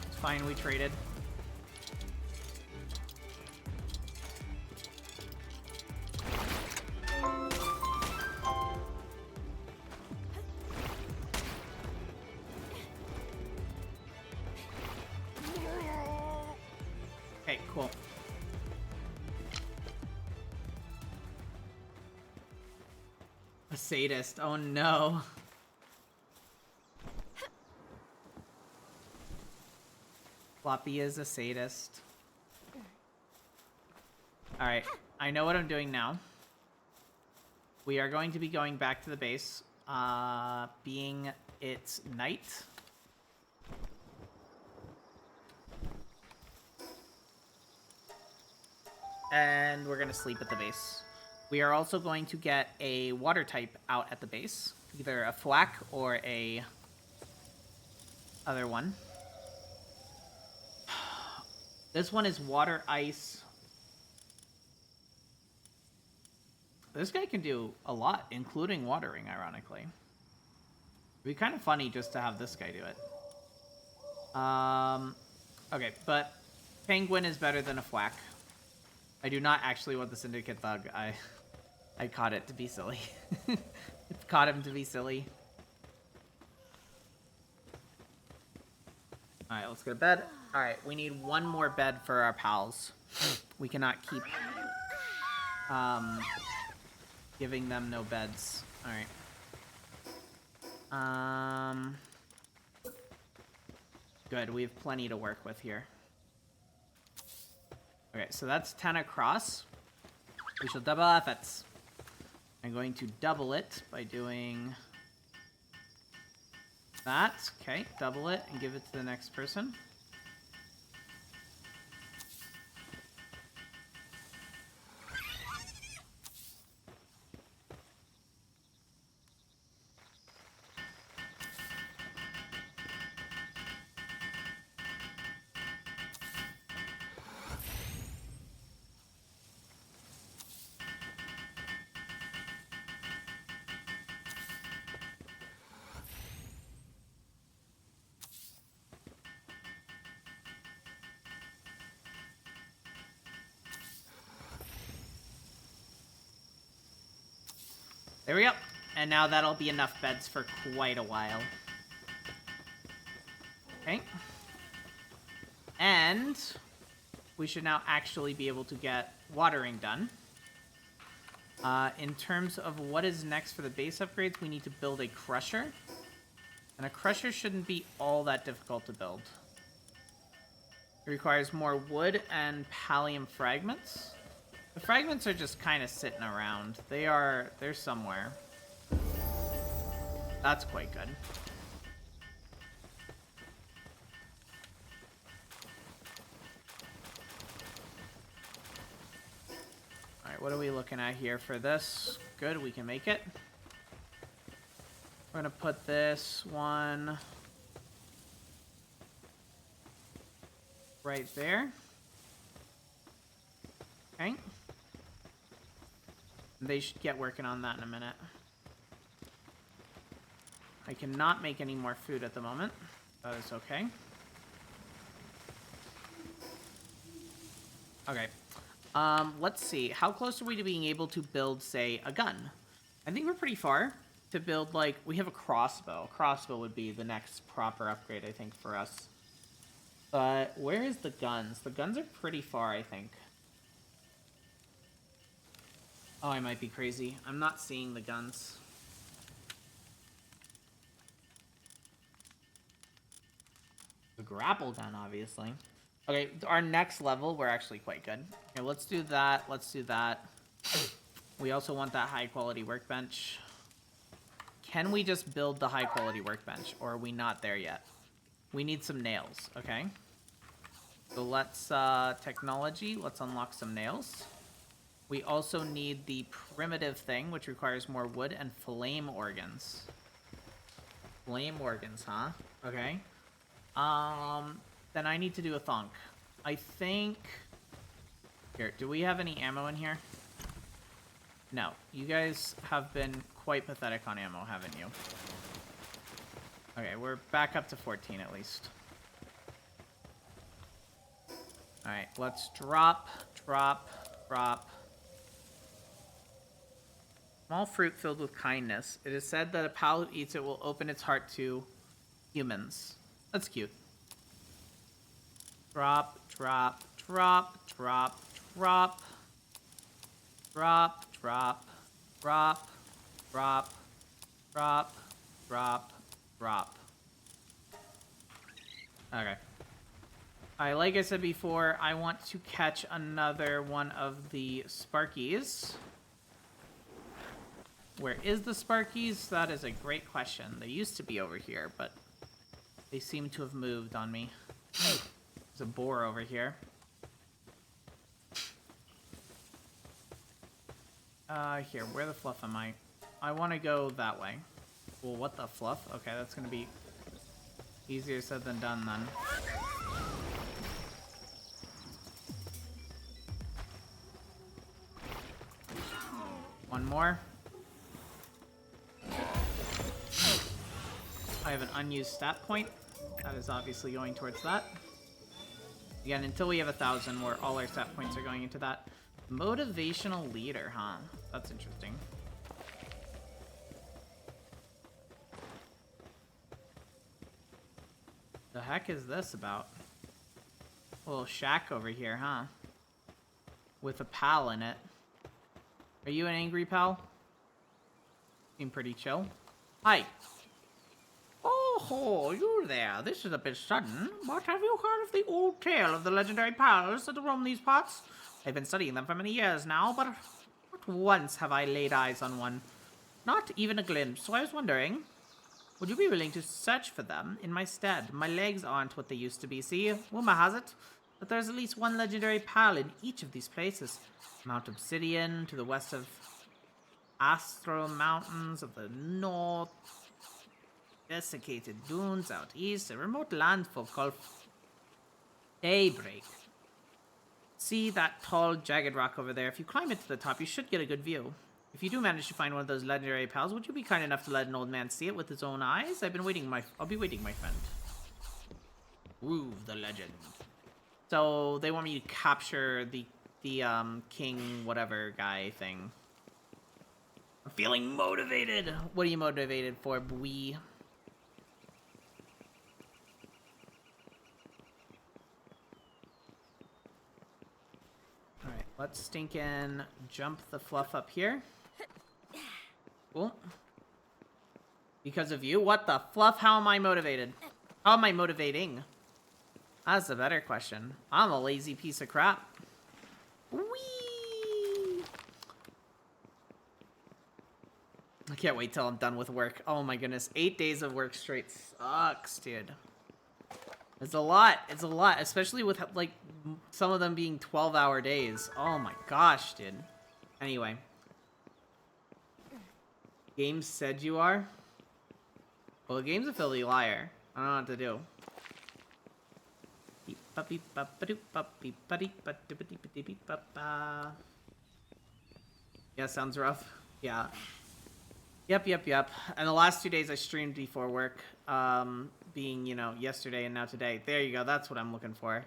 It's fine, we traded. Okay, cool. A sadist. Oh no. Floppy is a sadist. Alright, I know what I'm doing now. We are going to be going back to the base, being it's night. And we're gonna sleep at the base. We are also going to get a water type out at the base. Either a thwack or a other one. This one is water, ice. This guy can do a lot, including watering, ironically. It'd be kind of funny just to have this guy do it. Okay, but penguin is better than a thwack. I do not actually want the Syndicate Thug. I caught it to be silly. Caught him to be silly. Alright, let's go to bed. Alright, we need one more bed for our pals. We cannot keep giving them no beds. Alright. Good, we have plenty to work with here. Okay, so that's 10 across. We shall double efforts. I'm going to double it by doing that. Okay, double it and give it to the next person. There we go. And now that'll be enough beds for quite a while. Okay. And we should now actually be able to get watering done. In terms of what is next for the base upgrades, we need to build a crusher. And a crusher shouldn't be all that difficult to build. It requires more wood and pallium fragments. The fragments are just kind of sitting around. They're somewhere. That's quite good. Alright, what are we looking at here for this? Good, we can make it. We're gonna put this one right there. Okay. They should get working on that in a minute. I cannot make any more food at the moment. That is okay. Okay. Let's see. How close are we to being able to build, say, a gun? I think we're pretty far to build, like, we have a crossbow. Crossbow would be the next proper upgrade, I think, for us. But where is the guns? The guns are pretty far, I think. Oh, I might be crazy. I'm not seeing the guns. The grapple gun, obviously. Okay, our next level, we're actually quite good. Okay, let's do that. Let's do that. We also want that high-quality workbench. Can we just build the high-quality workbench, or are we not there yet? We need some nails, okay? So let's, technology, let's unlock some nails. We also need the primitive thing, which requires more wood and flame organs. Flame organs, huh? Okay. Then I need to do a thonk. I think... Here, do we have any ammo in here? No. You guys have been quite pathetic on ammo, haven't you? Okay, we're back up to 14 at least. Alright, let's drop. Small fruit filled with kindness. It is said that a pal who eats it will open its heart to humans. That's cute. Drop. Okay. Alright, like I said before, I want to catch another one of the Sparkies. Where is the Sparkies? That is a great question. They used to be over here, but they seem to have moved on me. There's a boar over here. Here, where the fluff am I? I want to go that way. Well, what the fluff? Okay, that's going to be easier said than done then. One more. I have an unused stat point. That is obviously going towards that. Again, until we have 1,000, where all our stat points are going into that. Motivational leader, huh? That's interesting. The heck is this about? A little shack over here, huh? With a pal in it. Are you an angry pal? Seem pretty chill. Hi. Oh, you there. This is a bit sudden, but have you heard of the old tale of the legendary pals that roam these parts? I've been studying them for many years now, but not once have I laid eyes on one. Not even a glimpse, so I was wondering, would you be willing to search for them in my stead? My legs aren't what they used to be, see? Rumor has it that there's at least one legendary pal in each of these places. Mount Obsidian to the west of Astral Mountains of the north, desiccated dunes out east, a remote landfall called Daybreak. See that tall, jagged rock over there? If you climb it to the top, you should get a good view. If you do manage to find one of those legendary pals, would you be kind enough to let an old man see it with his own eyes? I'll be waiting, my friend. Prove the legend. So they want me to capture the king whatever guy thing. I'm feeling motivated. What are you motivated for, boy? Alright, let's stinkin' jump the fluff up here. Cool. Because of you? What the fluff? How am I motivated? How am I motivating? That's a better question. I'm a lazy piece of crap. Whee! I can't wait till I'm done with work. Oh my goodness. 8 days of work straight sucks, dude. It's a lot. It's a lot, especially with, like, some of them being 12-hour days. Oh my gosh, dude. Anyway. Games said you are? Well, the game's a filthy liar. I don't know what to do. Yeah, sounds rough. Yeah. Yep. And the last 2 days I streamed before work, being, you know, yesterday and now today. There you go. That's what I'm looking for.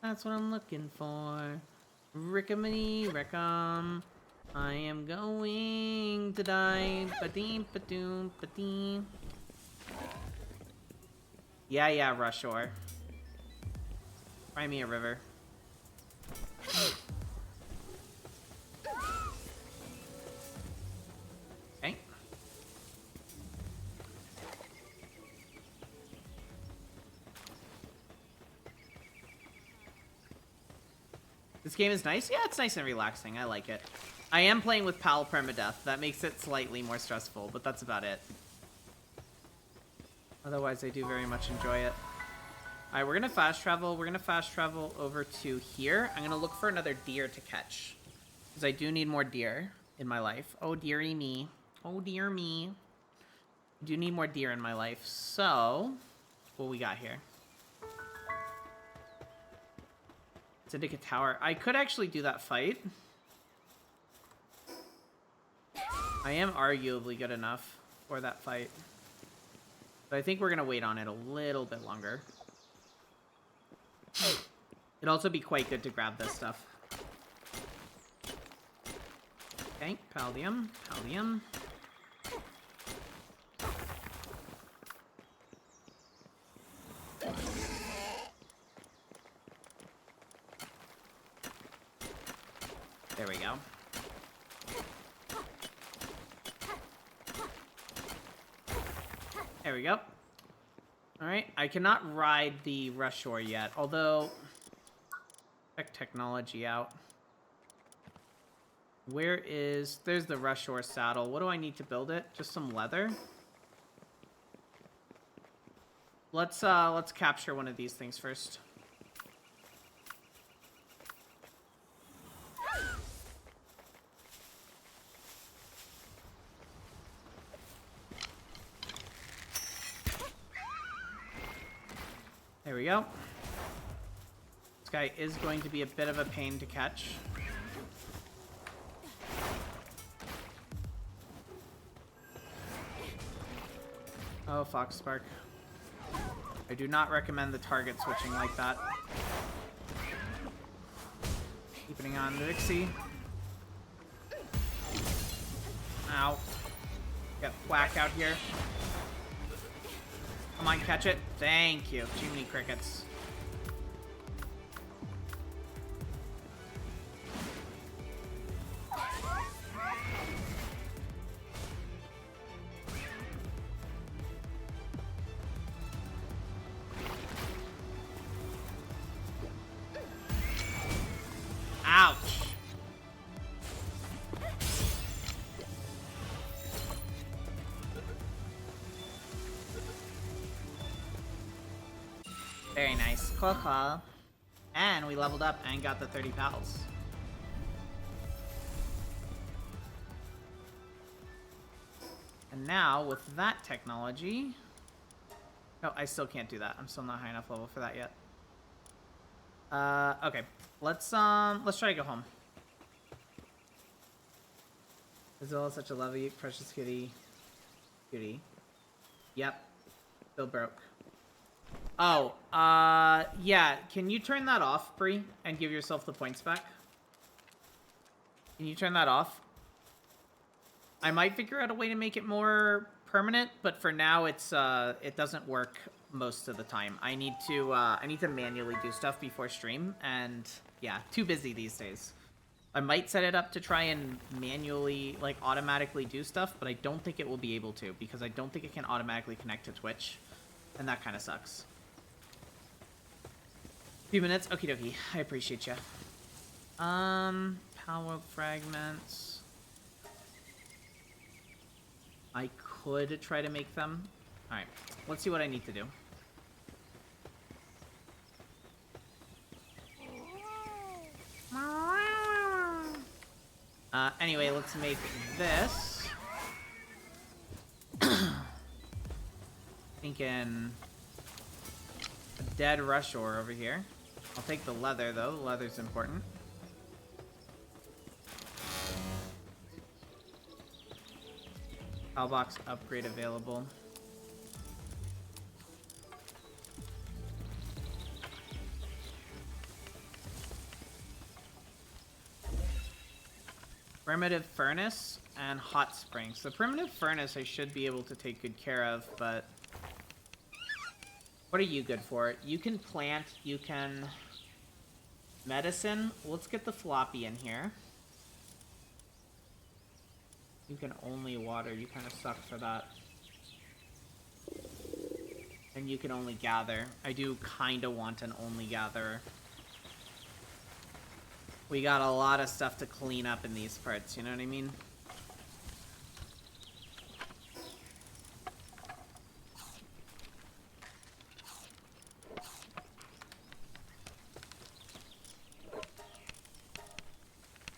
That's what I'm looking for. Rickamini, Rickam. I am going to die. Ba-deem, ba-doom, ba-deem. Yeah, Rushore. Cry me a river. Okay. This game is nice? Yeah, it's nice and relaxing. I like it. I am playing with PAL Permadeath. That makes it slightly more stressful, but that's about it. Otherwise, I do very much enjoy it. Alright, we're gonna fast travel. We're gonna fast travel over to here. I'm gonna look for another deer to catch. Because I do need more deer in my life. Oh, dearie me. Oh, dear me. I do need more deer in my life. So, what we got here? Syndicate Tower. I could actually do that fight. I am arguably good enough for that fight. But I think we're going to wait on it a little bit longer. It'd also be quite good to grab this stuff. Okay, Paldium. There we go. There we go. Alright, I cannot ride the Rushore yet, although... Check technology out. Where is... There's the Rushore saddle. What do I need to build it? Just some leather? Let's capture one of these things first. There we go. This guy is going to be a bit of a pain to catch. Oh, Fox Spark. I do not recommend the target switching like that. Keeping on the Vixie. Ow. Get whack out here. Come on, catch it. Thank you. Jiminy Crickets. Ouch. Very nice. Cool. And we leveled up and got the 30 pals. And now, with that technology... Oh, I still can't do that. I'm still not high enough level for that yet. Okay. Let's try to go home. Azula is such a lovely, precious kitty. Cutie. Yep. Still broke. Oh, yeah. Can you turn that off, Bree, and give yourself the points back? Can you turn that off? I might figure out a way to make it more permanent, but for now, it doesn't work most of the time. I need to manually do stuff before stream, and yeah, too busy these days. I might set it up to try and manually, like, automatically do stuff, but I don't think it will be able to, because I don't think it can automatically connect to Twitch, and that kind of sucks. Few minutes? Okie dokie. I appreciate you. PalWorld fragments. I could try to make them. Alright, let's see what I need to do. Anyway, let's make this. Thinking a dead rush ore over here. I'll take the leather, though. The leather's important. Box upgrade available. Primitive furnace and hot springs. The primitive furnace I should be able to take good care of, but what are you good for? You can plant, you can medicine. Let's get the floppy in here. You can only water. You kind of suck for that. And you can only gather. I do kind of want an only gatherer. We got a lot of stuff to clean up in these parts, you know what I mean?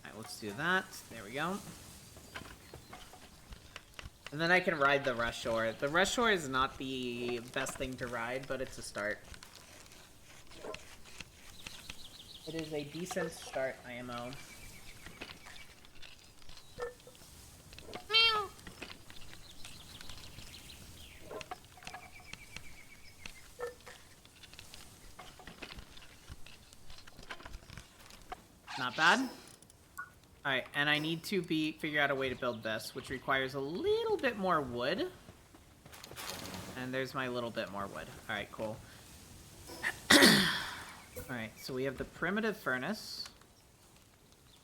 Alright, let's do that. There we go. And then I can ride the rush ore. The rush ore is not the best thing to ride, but it's a start. It is a decent start, IMO. Meow. Not bad. Alright, and I need to figure out a way to build this, which requires a little bit more wood. And there's my little bit more wood. Alright, cool. Alright, so we have the primitive furnace,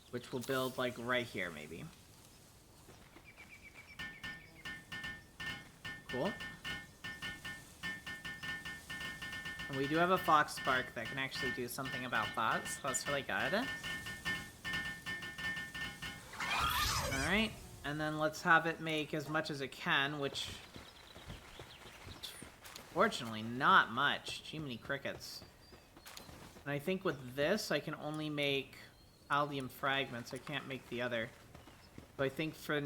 which we'll build, like, right here, maybe. Cool. And we do have a fox spark that can actually do something about that, so that's really good. Alright, and then let's have it make as much as it can, which... fortunately, not much. Too many crickets. And I think with this, I can only make allium fragments. I can't make the other. So I think for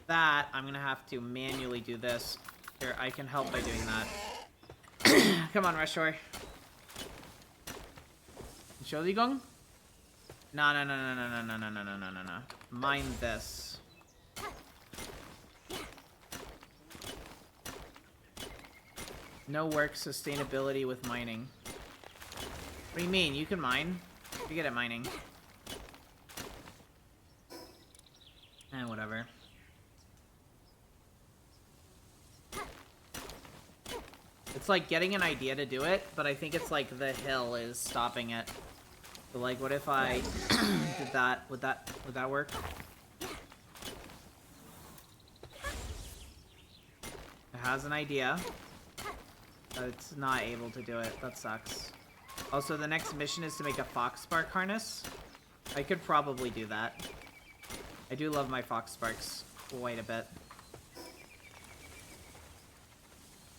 that, I'm going to have to manually do this. Here, I can help by doing that. Come on, Reshore. Entschuldigung? No, no, no, no, no, no, no, no, no, no, no, no, no. Mine this. No work sustainability with mining. What do you mean? You can mine. You get at mining. Whatever. It's like getting an idea to do it, but I think it's like the hill is stopping it. So like, what if I did that? Would that work? It has an idea, but it's not able to do it. That sucks. Also, the next mission is to make a fox spark harness. I could probably do that. I do love my fox sparks quite a bit.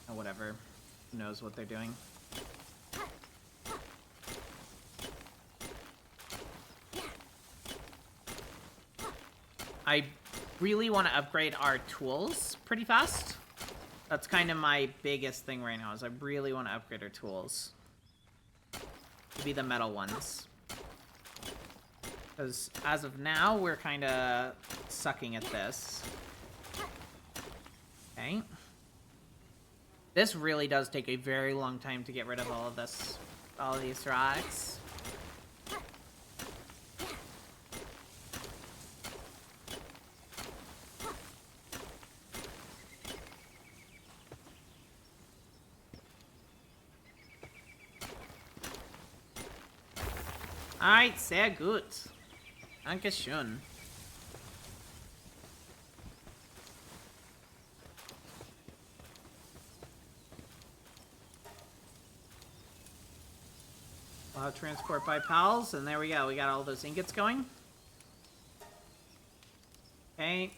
Oh, whatever. Who knows what they're doing. I really want to upgrade our tools pretty fast. That's kind of my biggest thing right now, is I really want to upgrade our tools. To be the metal ones. Because as of now, we're kind of sucking at this. Okay. This really does take a very long time to get rid of all of this, all of these rocks. Alright, sehr gut. Dankeschön. Transport by pals, and there we go. We got all those ingots going. Okay.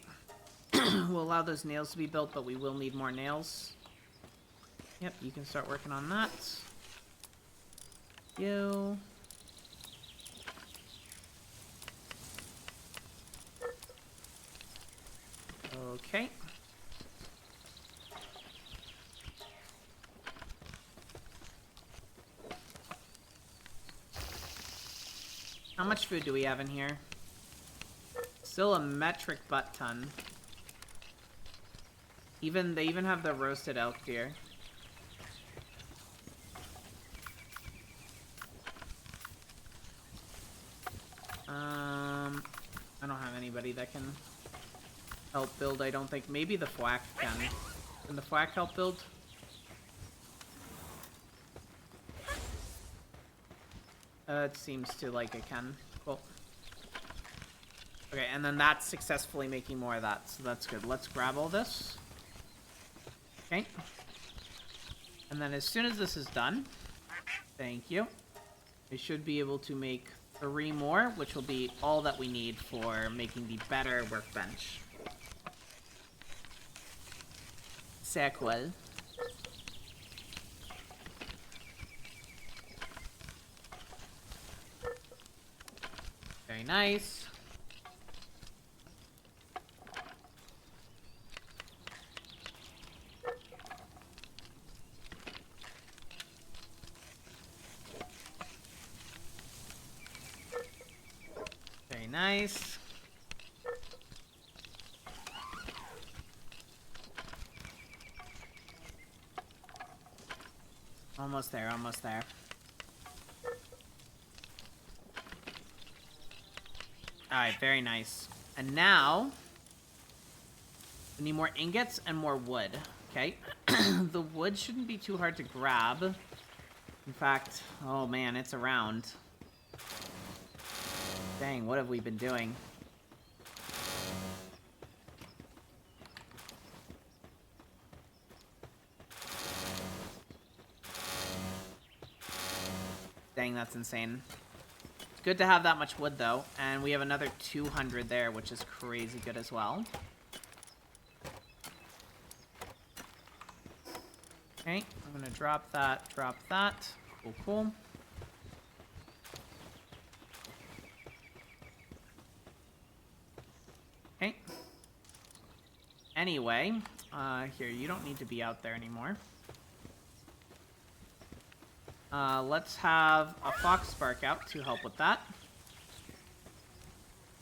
We'll allow those nails to be built, but we will need more nails. Yep, you can start working on that. You. Okay. How much food do we have in here? Still a metric butt ton. They even have the roasted elk here. I don't have anybody that can help build, I don't think. Maybe the Fwack can. Can the Fwack help build? It seems to like it can. Cool. Okay, and then that's successfully making more of that, so that's good. Let's grab all this. Okay. And then as soon as this is done, thank you, we should be able to make 3 more, which will be all that we need for making the better workbench. C'est cool. Very nice. Very nice. Almost there, almost there. Alright, very nice. And now, we need more ingots and more wood. Okay? The wood shouldn't be too hard to grab. In fact, oh man, it's around. Dang, what have we been doing? Dang, that's insane. It's good to have that much wood, though. And we have another 200 there, which is crazy good as well. Okay, I'm gonna drop that, drop that. Cool, cool. Okay. Anyway, here, you don't need to be out there anymore. Let's have a fox spark out to help with that.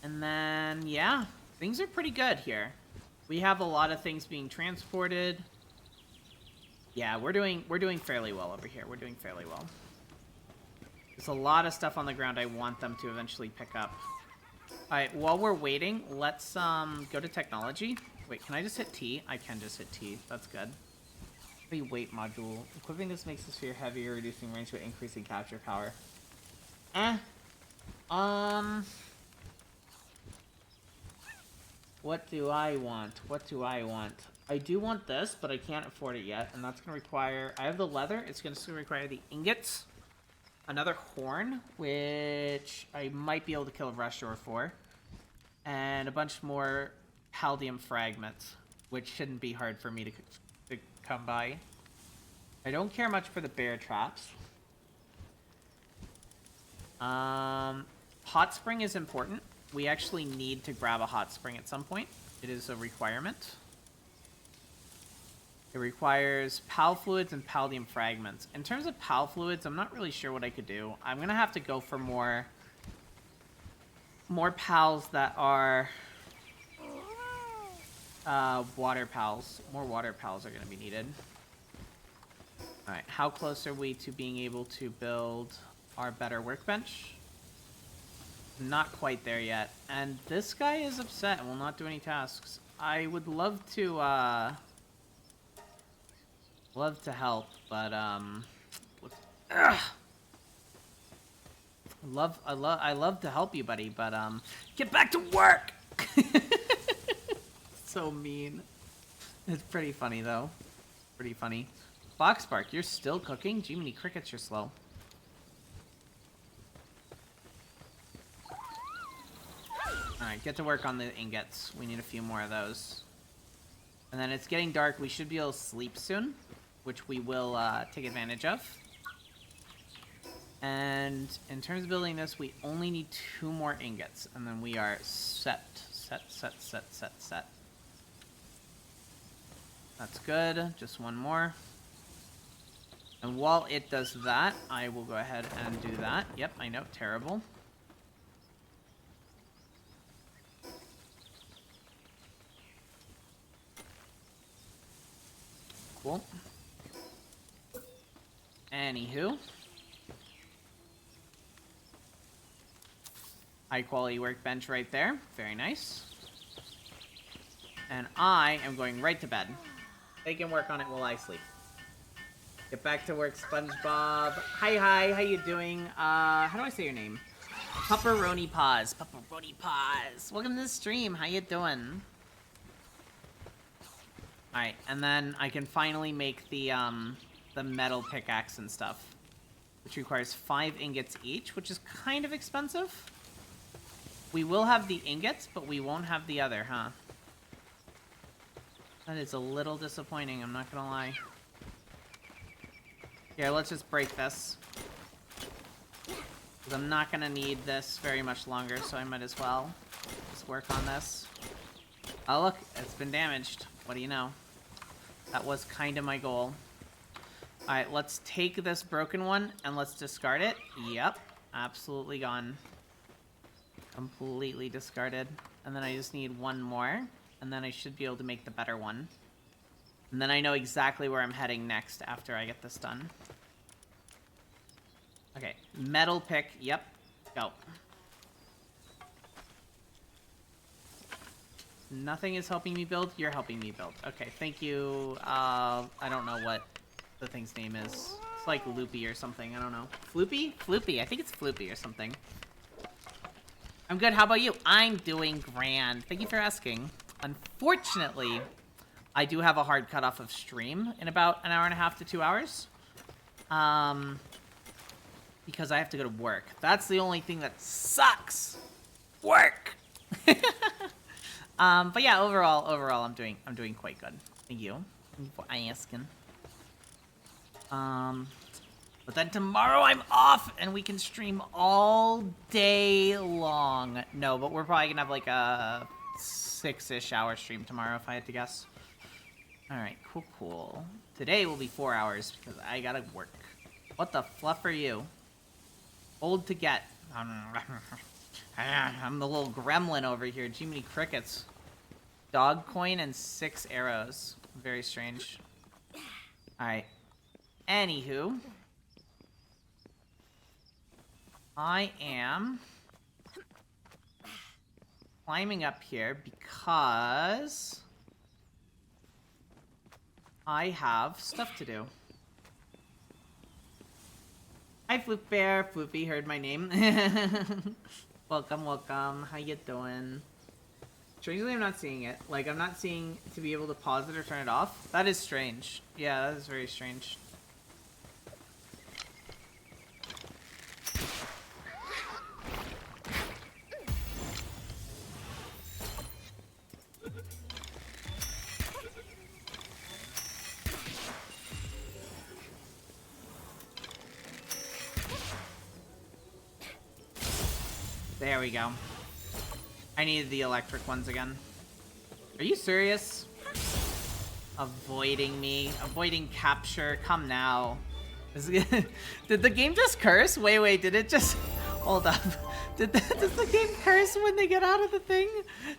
And then, yeah, things are pretty good here. We have a lot of things being transported. Yeah, we're doing fairly well over here. We're doing fairly well. There's a lot of stuff on the ground I want them to eventually pick up. Alright, while we're waiting, let's go to technology. Wait, can I just hit T? I can just hit T. That's good. Weight module. Equipping this makes the sphere heavier, reducing range but increasing capture power. What do I want? What do I want? I do want this, but I can't afford it yet, and that's gonna require... I have the leather. It's gonna require the ingots. Another horn, which I might be able to kill a Rushdoor for. And a bunch more Paldium fragments, which shouldn't be hard for me to come by. I don't care much for the bear traps. Hot spring is important. We actually need to grab a hot spring at some point. It is a requirement. It requires PAL fluids and Paldium fragments. In terms of PAL fluids, I'm not really sure what I could do. I'm gonna have to go for more PALs that are water pals. More water pals are going to be needed. Alright, how close are we to being able to build our better workbench? Not quite there yet. And this guy is upset and will not do any tasks. I would love to help, but I love to help you, buddy, but get back to work. So mean. It's pretty funny though. Pretty funny. Foxbark, you're still cooking? Gee, many crickets, you're slow. Alright, get to work on the ingots. We need a few more of those. And then it's getting dark. We should be able to sleep soon, which we will take advantage of. And in terms of building this, we only need 2 more ingots, and then we are set. That's good. Just 1 more. And while it does that, I will go ahead and do that. Yep, I know. Terrible. Cool. Anywho. High quality workbench right there. Very nice. And I am going right to bed. They can work on it while I sleep. Get back to work, SpongeBob. Hi, how you doing? How do I say your name? Pepperoni Paws. Pepperoni Paws. Welcome to the stream. How you doing? Alright, and then I can finally make the metal pickaxe and stuff. Which requires 5 ingots each, which is kind of expensive. We will have the ingots, but we won't have the other, huh? That is a little disappointing, I'm not gonna lie. Here, let's just break this. Because I'm not gonna need this very much longer, so I might as well just work on this. Oh look, it's been damaged. What do you know? That was kind of my goal. Alright, let's take this broken one and let's discard it. Yep, absolutely gone. Completely discarded. And then I just need 1 more. And then I should be able to make the better one. And then I know exactly where I'm heading next after I get this done. Okay, metal pick. Yep, go. Nothing is helping me build. You're helping me build. Okay, thank you. I don't know what the thing's name is. It's like Loopy or something. I don't know. Floopy? Floopy. I think it's Floopy or something. I'm good. How about you? I'm doing grand. Thank you for asking. Unfortunately, I do have a hard cutoff of stream in about 1.5 hours to 2 hours. Because I have to go to work. That's the only thing that sucks. Work. But yeah, overall, I'm doing quite good. Thank you. Thank you for asking. But then tomorrow I'm off and we can stream all day long. No, but we're probably gonna have like a 6-ish hour stream tomorrow if I had to guess. Alright, cool. Today will be 4 hours because I gotta work. What the fluff are you? Old to get. I'm the little gremlin over here. Jiminy Crickets. Dog coin and 6 arrows. Very strange. Alright. Anywho. I am climbing up here because I have stuff to do. Hi, Floop Bear. Floopy heard my name. Welcome. How you doing? Strangely, I'm not seeing it. Like, I'm not seeing to be able to pause it or turn it off. That is strange. Yeah, that is very strange. There we go. I needed the electric ones again. Are you serious? Avoiding me. Avoiding capture. Come now. Did the game just curse? Wait, did it just... Hold up. Does the game curse when they get out of the thing?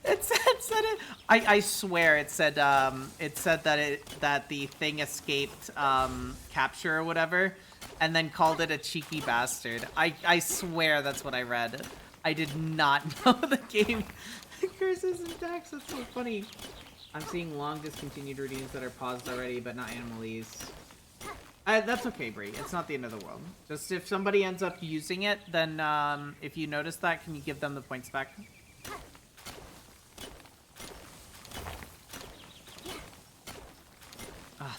It said it... I swear it said that the thing escaped capture or whatever, and then called it a cheeky bastard. I swear that's what I read. I did not know the game curses and attacks. That's so funny. I'm seeing long discontinued routines that are paused already, but not Animalese. That's okay, Bree. It's not the end of the world. Just if somebody ends up using it, then if you notice that, can you give them the points back?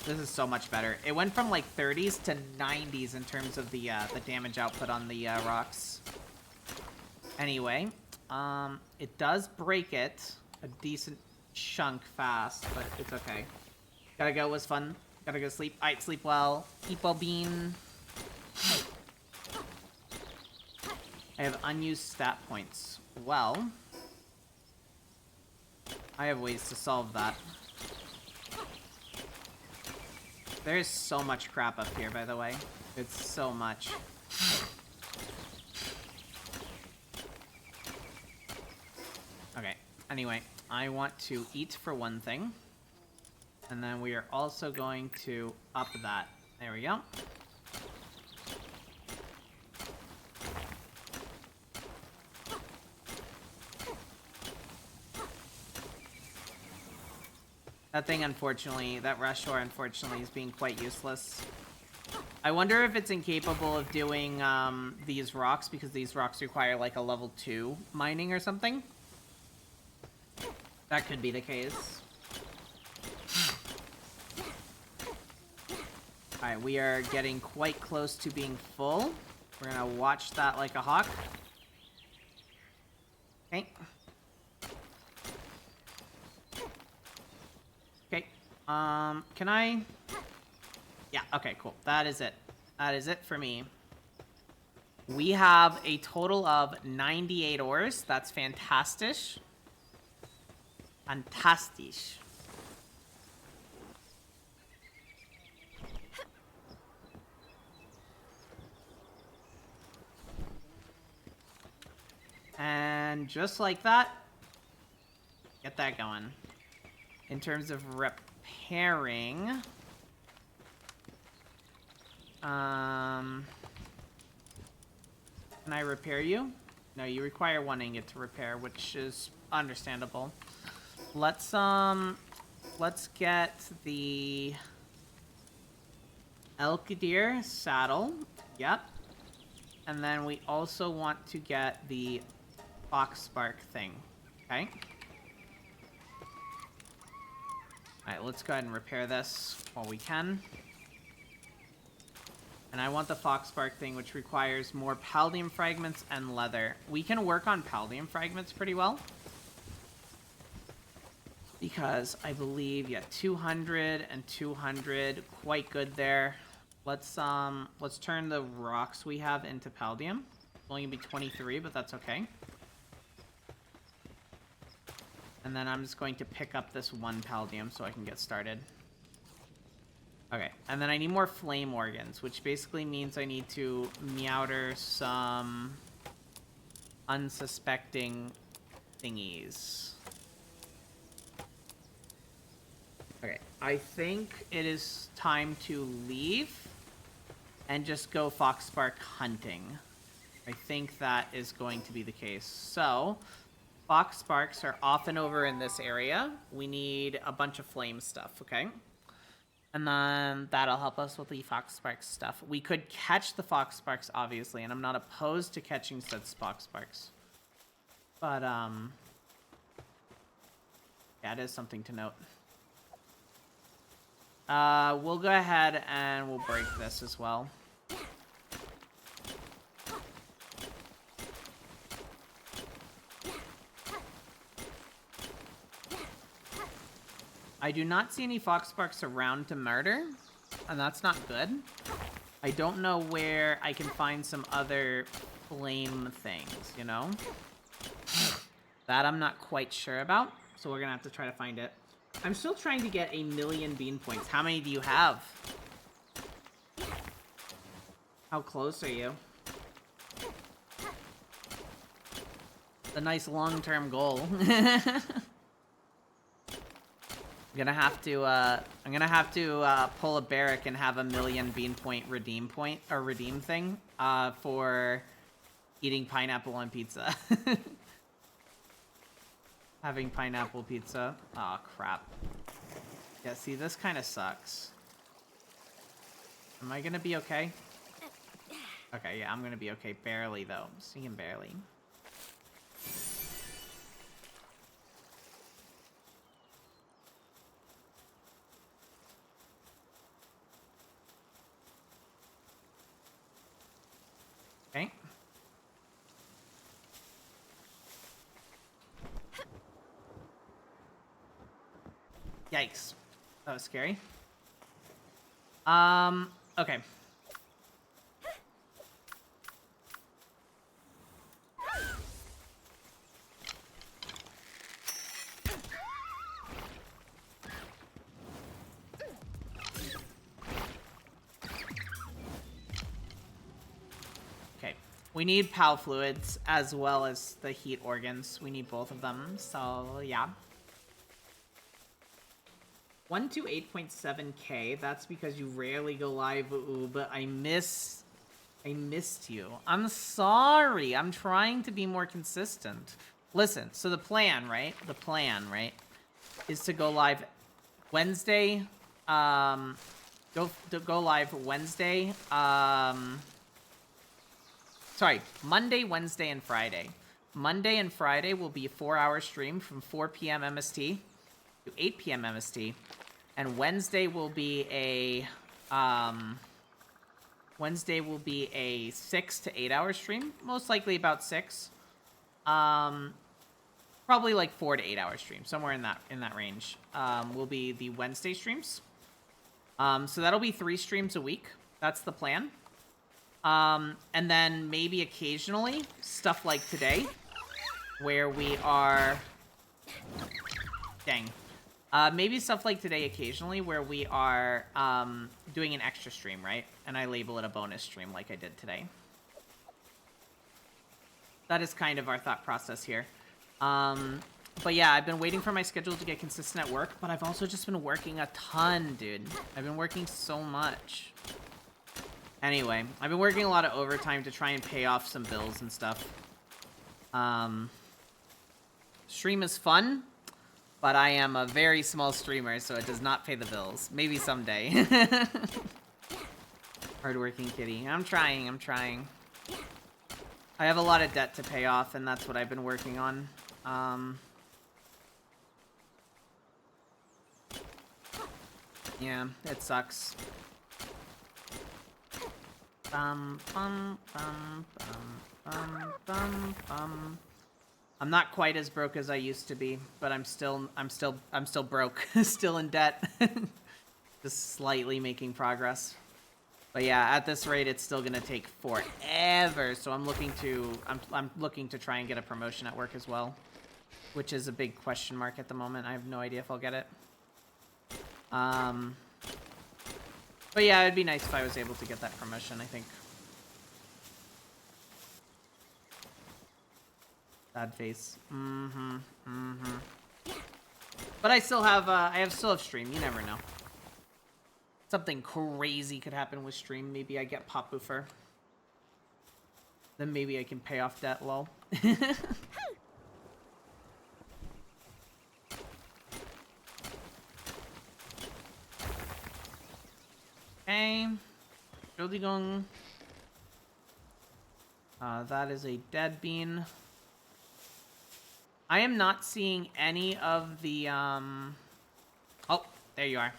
This is so much better. It went from like 30s to 90s in terms of the damage output on the rocks. Anyway, it does break it a decent chunk fast, but it's okay. Gotta go, was fun. Gotta go sleep. Alright, sleep well. Eat well, bean. I have unused stat points. Well, I have ways to solve that. There's so much crap up here, by the way. It's so much. Okay, anyway, I want to eat for one thing. And then we are also going to up that. There we go. That thing, unfortunately, that Rushor, unfortunately, is being quite useless. I wonder if it's incapable of doing these rocks, because these rocks require, like, a level 2 mining or something. That could be the case. Alright, we are getting quite close to being full. We're gonna watch that like a hawk. Okay. Okay. Can I... Yeah, okay, cool. That is it. That is it for me. We have a total of 98 ores. That's fantastic. Fantastic. And just like that, get that going. In terms of repairing, can I repair you? No, you require 1 ingot to repair, which is understandable. Let's get the elk deer saddle. Yep. And then we also want to get the fox spark thing. Okay. Alright, let's go ahead and repair this while we can. And I want the fox spark thing, which requires more paldium fragments and leather. We can work on paldium fragments pretty well. Because I believe, yeah, 200 and 200, quite good there. Let's turn the rocks we have into paldium. It's only gonna be 23, but that's okay. And then I'm just going to pick up this 1 paldium so I can get started. Okay, and then I need more flame organs, which basically means I need to meowder some unsuspecting thingies. Okay, I think it is time to leave and just go foxspark hunting. I think that is going to be the case. So, foxsparks are often over in this area. We need a bunch of flame stuff, okay? And then that'll help us with the foxsparks stuff. We could catch the foxsparks, obviously, and I'm not opposed to catching said foxsparks. But, yeah, it is something to note. We'll go ahead and we'll break this as well. I do not see any foxsparks around to murder, and that's not good. I don't know where I can find some other flame things, you know? That I'm not quite sure about, so we're gonna have to try to find it. I'm still trying to get 1,000,000 bean points. How many do you have? How close are you? A nice long-term goal. I'm gonna have to pull a barrack and have 1,000,000 bean point redeem thing for eating pineapple on pizza. Having pineapple pizza. Aw, crap. Yeah, see, this kind of sucks. Am I gonna be okay? Okay, yeah, I'm gonna be okay. Barely, though. Seeing barely. Okay. Yikes. That was scary. Okay. Okay. We need PAL fluids as well as the heat organs. We need both of them, so yeah. 128.7k. That's because you rarely go live, but I missed you. I'm sorry. I'm trying to be more consistent. Listen, so the plan, right? The plan, right, is to go live Wednesday. Go live Wednesday. Sorry, Monday, Wednesday, and Friday. Monday and Friday will be a 4-hour stream from 4 p.m. MST to 8 p.m. MST. And Wednesday will be a 6 to 8 hour stream, most likely about 6. Probably like 4 to 8 hour stream, somewhere in that range. Will be the Wednesday streams. So that'll be 3 streams a week. That's the plan. And then maybe occasionally stuff like today, where we are. Dang. Maybe stuff like today occasionally where we are doing an extra stream, right? And I label it a bonus stream like I did today. That is kind of our thought process here. But yeah, I've been waiting for my schedule to get consistent at work, but I've also just been working a ton, dude. I've been working so much. Anyway, I've been working a lot of overtime to try and pay off some bills and stuff. Stream is fun. But I am a very small streamer, so it does not pay the bills. Maybe someday. Hardworking kitty. I'm trying. I have a lot of debt to pay off, and that's what I've been working on. Yeah, it sucks. Bum, bum, bum, bum, bum, bum. I'm not quite as broke as I used to be, but I'm still broke, still in debt. Just slightly making progress. But yeah, at this rate, it's still gonna take forever. So I'm looking to try and get a promotion at work as well, which is a big question mark at the moment. I have no idea if I'll get it. But yeah, it'd be nice if I was able to get that promotion, I think. Sad face. But I still have stream. You never know. Something crazy could happen with stream. Maybe I get pop boofer. Then maybe I can pay off debt, lol. Okay. Entschuldigung. That is a dead bean. I am not seeing any of the, Oh, there you are.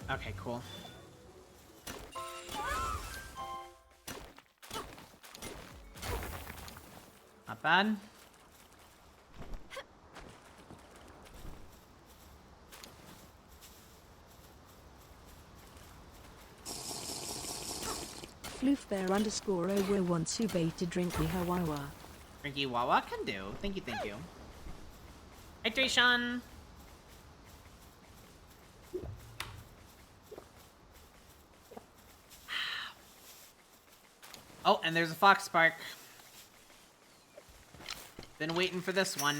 Okay, cool. Not bad. Floofbear_over wants Ube to drink me Hawawa. Drinky Wawa can do. Thank you, thank you. Hydration! Oh, and there's a fox spark. Been waiting for this one.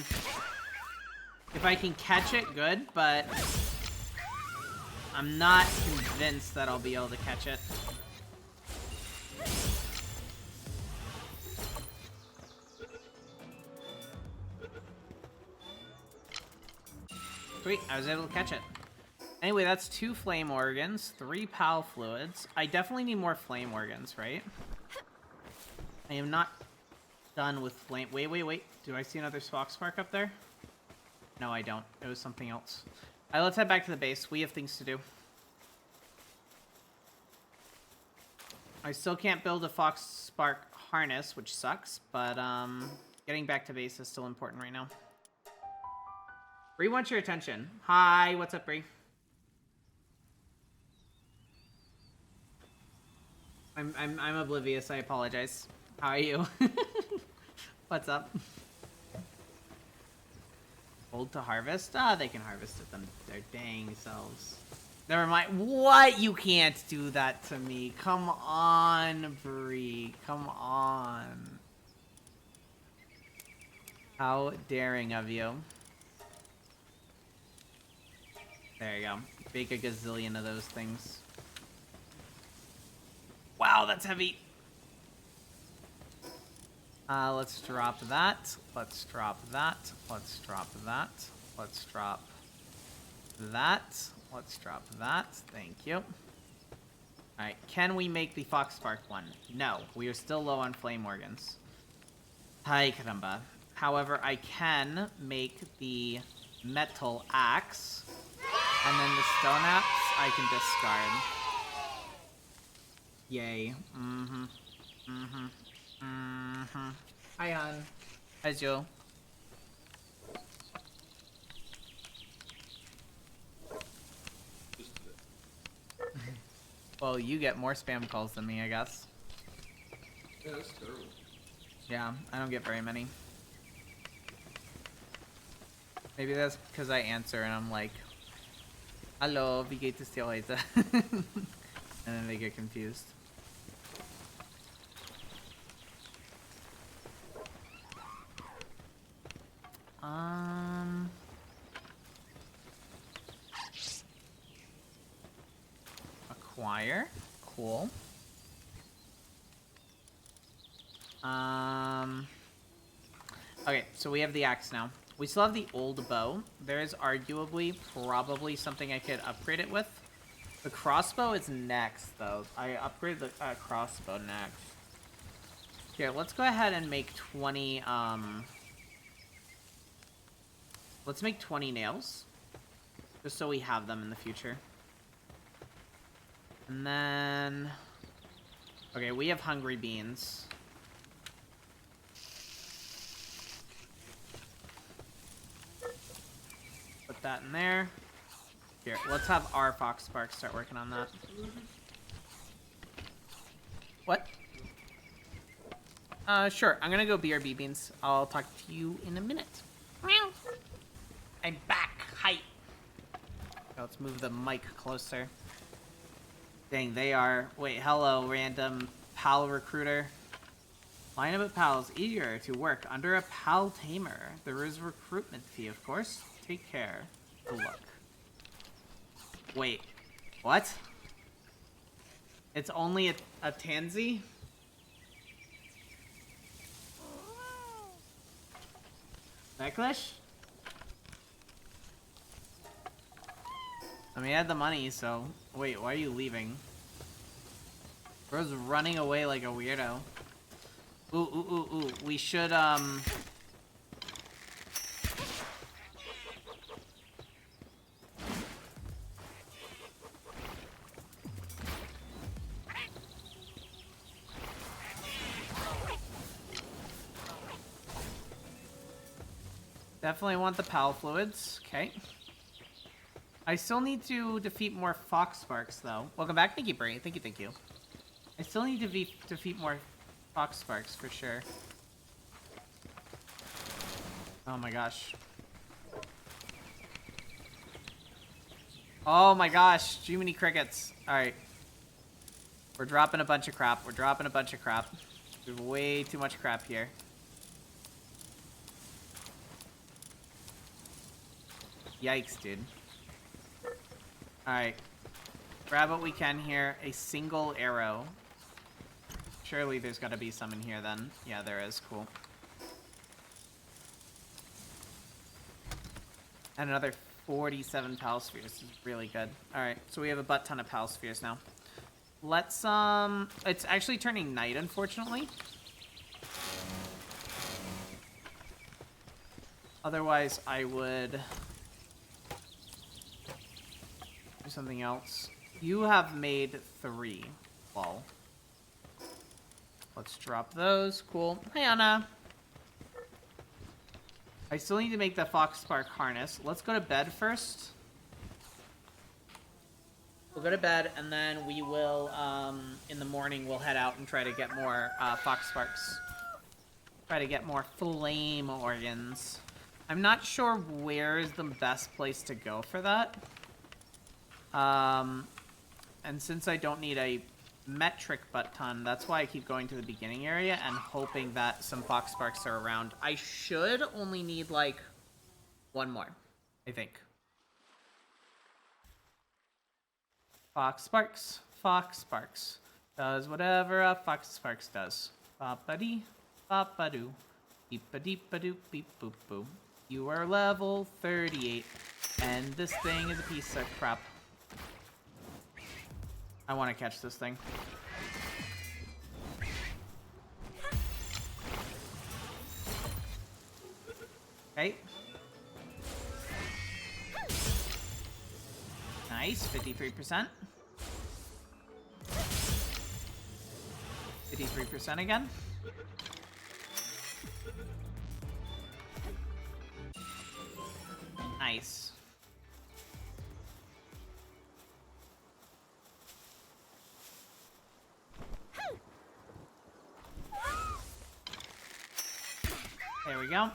If I can catch it, good, but I'm not convinced that I'll be able to catch it. Sweet, I was able to catch it. Anyway, that's 2 flame organs, 3 PAL fluids. I definitely need more flame organs, right? I am not done with flame. Wait. Do I see another fox spark up there? No, I don't. It was something else. Alright, let's head back to the base. We have things to do. I still can't build a Fox Spark harness, which sucks, but getting back to base is still important right now. Bree wants your attention. Hi, what's up, Bree? I'm oblivious. I apologize. How are you? What's up? Old to harvest? Ah, they can harvest it them their dang selves. Never mind. What? You can't do that to me. Come on, Bree. Come on. How daring of you. There you go. Bake a gazillion of those things. Wow, that's heavy. Let's drop that. Let's drop that. Let's drop that. Let's drop that. Let's drop that. Thank you. Alright, can we make the Fox Spark one? No, we are still low on flame organs. Ay caramba. However, I can make the metal axe. And then the stone axe I can discard. Yay. Mm-hmm. Mm-hmm. Mm-hmm. Hi, hon. Hi, Joe. Well, you get more spam calls than me, I guess. Yeah, that's terrible. Yeah, I don't get very many. Maybe that's because I answer and I'm like, hello, wie geht es dir heute? And then they get confused. Acquire. Cool. Okay, so we have the axe now. We still have the old bow. There is arguably probably something I could upgrade it with. The crossbow is next, though. I upgrade the crossbow next. Here, let's go ahead and make 20, let's make 20 nails. Just so we have them in the future. And then... Okay, we have hungry beans. Put that in there. Here, let's have our Fox Spark start working on that. What? Sure. I'm gonna go BRB beans. I'll talk to you in a minute. I'm back. Hi. Let's move the mic closer. Dang, they are... Wait, hello, random PAL recruiter. Line up with pals eager to work under a PAL tamer. There is a recruitment fee, of course. Take care. Good luck. Wait, what? It's only a tansy? Necklace? I mean, I had the money, so... Wait, why are you leaving? Bro's running away like a weirdo. Ooh, ooh, ooh, ooh. We should, Definitely want the PAL fluids. Okay. I still need to defeat more Fox Sparks, though. Welcome back. Thank you, Brie. Thank you, thank you. I still need to defeat more Fox Sparks, for sure. Oh my gosh. Oh my gosh. Too many crickets. Alright. We're dropping a bunch of crap. We're dropping a bunch of crap. We have way too much crap here. Yikes, dude. Alright. Grab what we can here. A single arrow. Surely there's got to be some in here then. Yeah, there is. Cool. And another 47 PAL spheres. This is really good. Alright, so we have a butt ton of PAL spheres now. Let's, it's actually turning night, unfortunately. Otherwise, I would something else. You have made 3. Lol. Let's drop those. Cool. Hey, Anna. I still need to make the fox spark harness. Let's go to bed first. We'll go to bed, and then we will, in the morning, we'll head out and try to get more fox sparks. Try to get more flame organs. I'm not sure where is the best place to go for that. And since I don't need a metric butt ton, that's why I keep going to the beginning area and hoping that some fox sparks are around. I should only need, like, 1 more, I think. Fox sparks. Fox sparks. Does whatever a fox sparks does. Bop-a-dee, bop-a-doo. Beep-a-deep-a-doop, beep-boop-boo. You are level 38, and this thing is a piece of crap. I want to catch this thing. Okay. Nice, 53%. 53% again. Nice. There we go.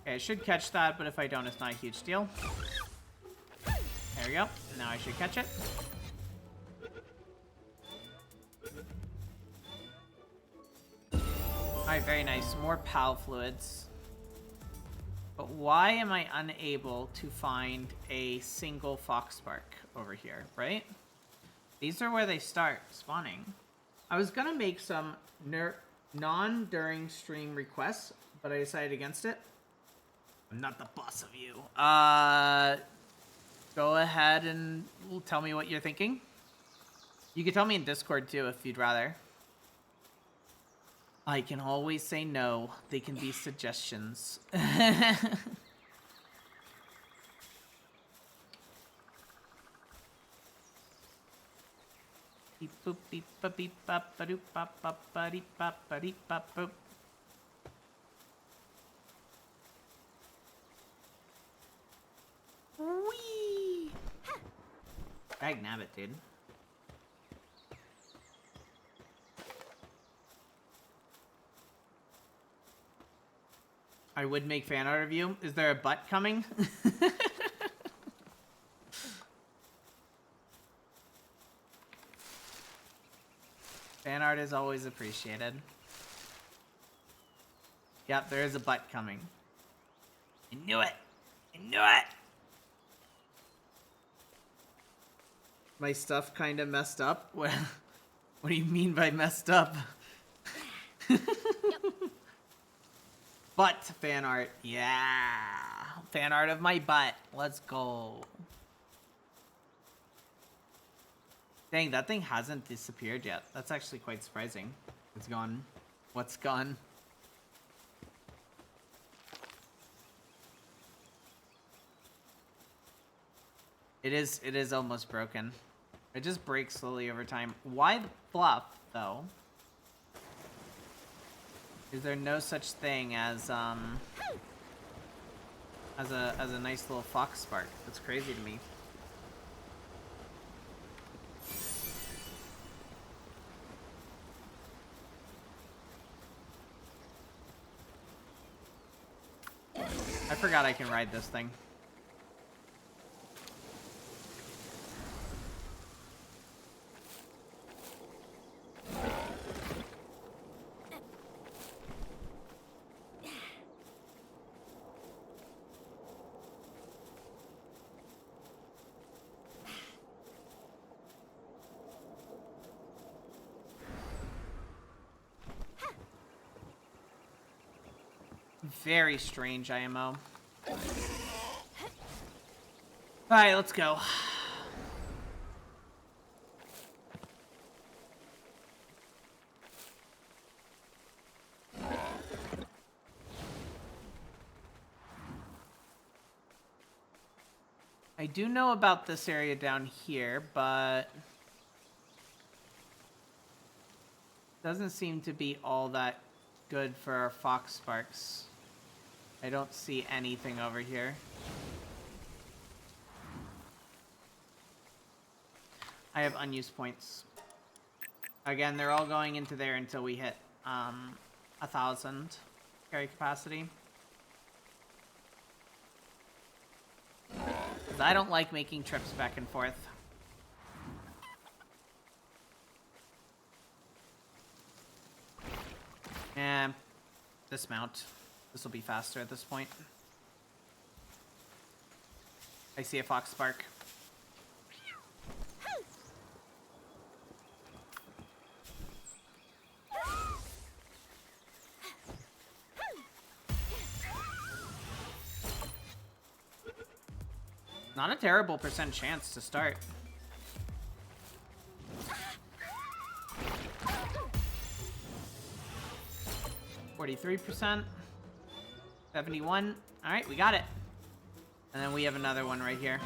Okay, I should catch that, but if I don't, it's not a huge deal. There we go. Now I should catch it. Alright, very nice. More PAL fluids. But why am I unable to find a single fox spark over here, right? These are where they start spawning. I was gonna make some non-during stream requests, but I decided against it. I'm not the boss of you. Go ahead and tell me what you're thinking. You can tell me in Discord too if you'd rather. I can always say no. They can be suggestions. Beep boop beep ba beep bop ba doop bop bop ba deep bop ba deep bop boop. Whee! Dag nabbit, dude. I would make fan art of you. Is there a butt coming? Fan art is always appreciated. Yep, there is a butt coming. I knew it! I knew it! My stuff kind of messed up? What do you mean by messed up? Yep. Butt fan art. Yeah. Fan art of my butt. Let's go. Dang, that thing hasn't disappeared yet. That's actually quite surprising. It's gone. What's gone? It is almost broken. It just breaks slowly over time. Why the fluff, though? Is there no such thing as a nice little fox spark? That's crazy to me. I forgot I can ride this thing. Very strange IMO. Alright, let's go. I do know about this area down here, but doesn't seem to be all that good for our fox sparks. I don't see anything over here. I have unused points. Again, they're all going into there until we hit 1,000 carry capacity. 'Cause I don't like making trips back and forth. And dismount. This will be faster at this point. I see a fox spark. Not a terrible % chance to start. %, 71. All right, we got it. And then we have another one right here.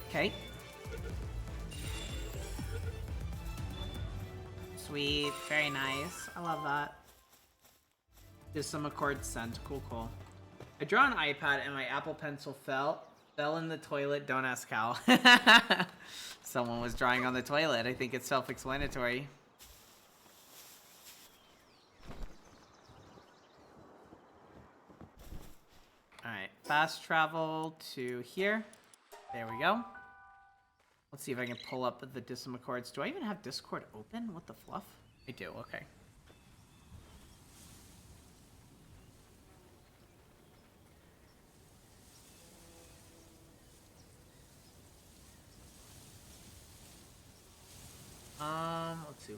Okay. Sweet, very nice. I love that. Just some Accord sent. Cool, cool. I draw an iPad and my Apple Pencil fell in the toilet. Don't ask how. Someone was drawing on the toilet. I think it's self-explanatory. Alright, fast travel to here. There we go. Let's see if I can pull up the Accords. Do I even have Discord open? What the fluff? I do, okay. Let's see.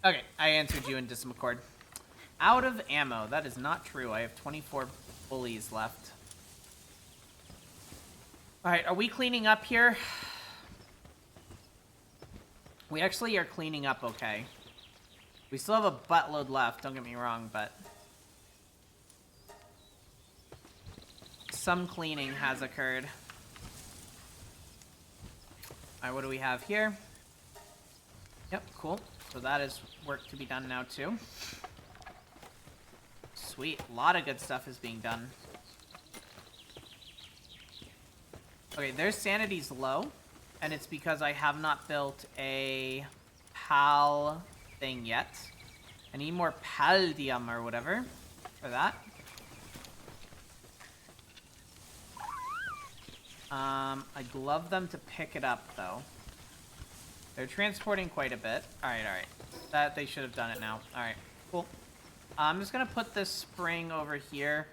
Okay, I answered you in Accord. Out of ammo. That is not true. I have 24 bullies left. Alright, are we cleaning up here? We actually are cleaning up okay. We still have a buttload left, don't get me wrong, but some cleaning has occurred. Alright, what do we have here? Yep, cool. So that is work to be done now, too. Sweet. A lot of good stuff is being done. Okay, their sanity's low, and it's because I have not built a PAL thing yet. I need more Paldium or whatever for that. I'd love them to pick it up, though. They're transporting quite a bit. Alright. That, they should have done it now. Alright, cool. I'm just gonna put this spring over here,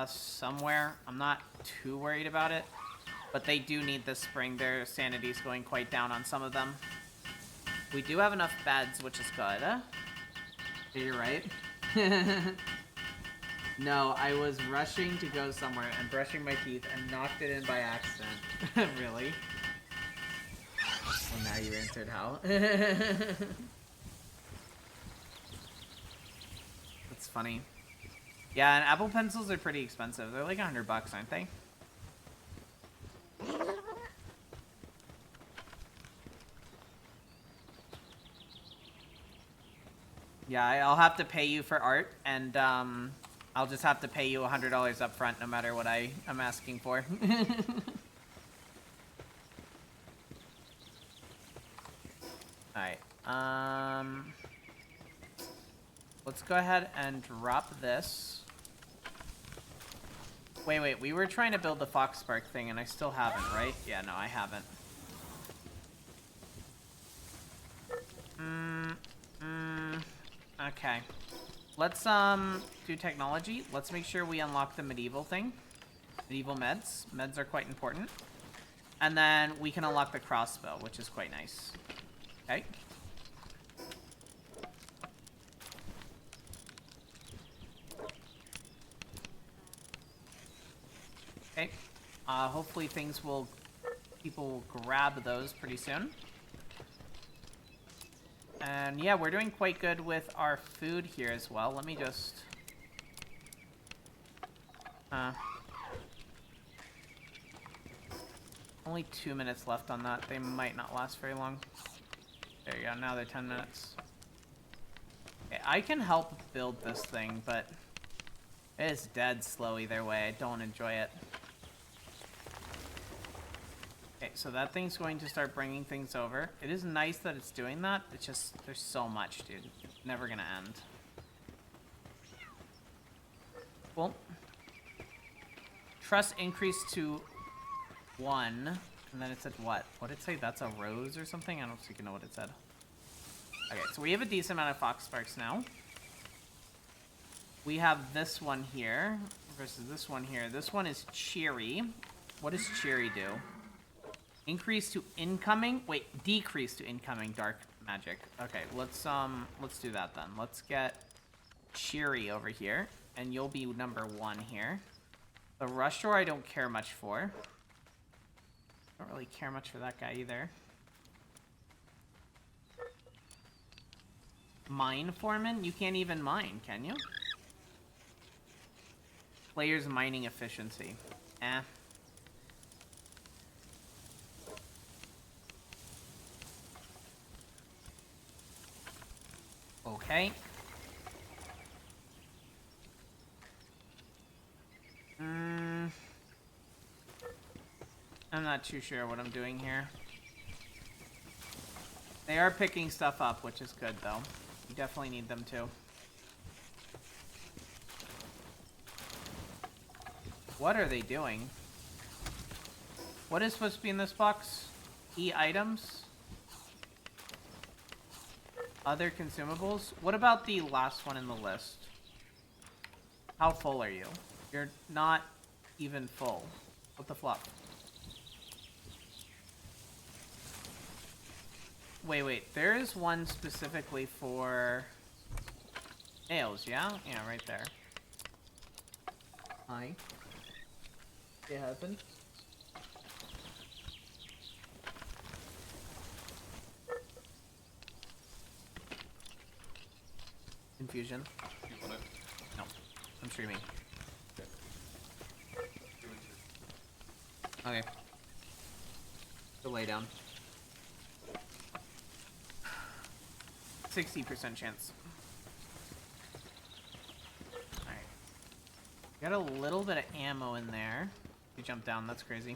somewhere. I'm not too worried about it. But they do need this spring. Their sanity's going quite down on some of them. We do have enough beds, which is good. You're right. No, I was rushing to go somewhere and brushing my teeth and knocked it in by accident. Really? Well, now you answered how. That's funny. Yeah, and Apple Pencils are pretty expensive. They're like $100, aren't they? Yeah, I'll have to pay you for art, and I'll just have to pay you $100 up front no matter what I'm asking for. Alright, let's go ahead and drop this. Wait, we were trying to build the Fox Spark thing, and I still haven't, right? Yeah, no, I haven't. Okay. Let's do technology. Let's make sure we unlock the medieval thing. Medieval meds. Meds are quite important. And then we can unlock the crossbow, which is quite nice. Okay. Okay. Hopefully people will grab those pretty soon. And yeah, we're doing quite good with our food here as well. Let me just... only 2 minutes left on that. They might not last very long. There you go. Now they're 10 minutes. Okay, I can help build this thing, but it is dead slow either way. I don't enjoy it. Okay, so that thing's going to start bringing things over. It is nice that it's doing that. It's just, there's so much, dude. It's never gonna end. Cool. Trust increased to 1. And then it said what? What did it say? That's a rose or something? I don't think you know what it said. Okay, so we have a decent amount of fox sparks now. We have this one here versus this one here. This one is cheery. What does cheery do? Increase to incoming. Wait, decrease to incoming dark magic. Okay, let's do that then. Let's get cheery over here, and you'll be number 1 here. The rush drawer I don't care much for. Don't really care much for that guy either. Mine foreman? You can't even mine, can you? Player's mining efficiency. Eh. Okay. I'm not too sure what I'm doing here. They are picking stuff up, which is good, though. You definitely need them to. What are they doing? What is supposed to be in this box? E-items? Other consumables? What about the last one in the list? How full are you? You're not even full. What the fluff? Wait. There is one specifically for nails, yeah? Yeah, right there. Hi. It happened. Confusion. You want it? No. I'm streaming. Okay. Do it. Okay. Delay down. 60% chance. Alright. Got a little bit of ammo in there. You jump down, that's crazy.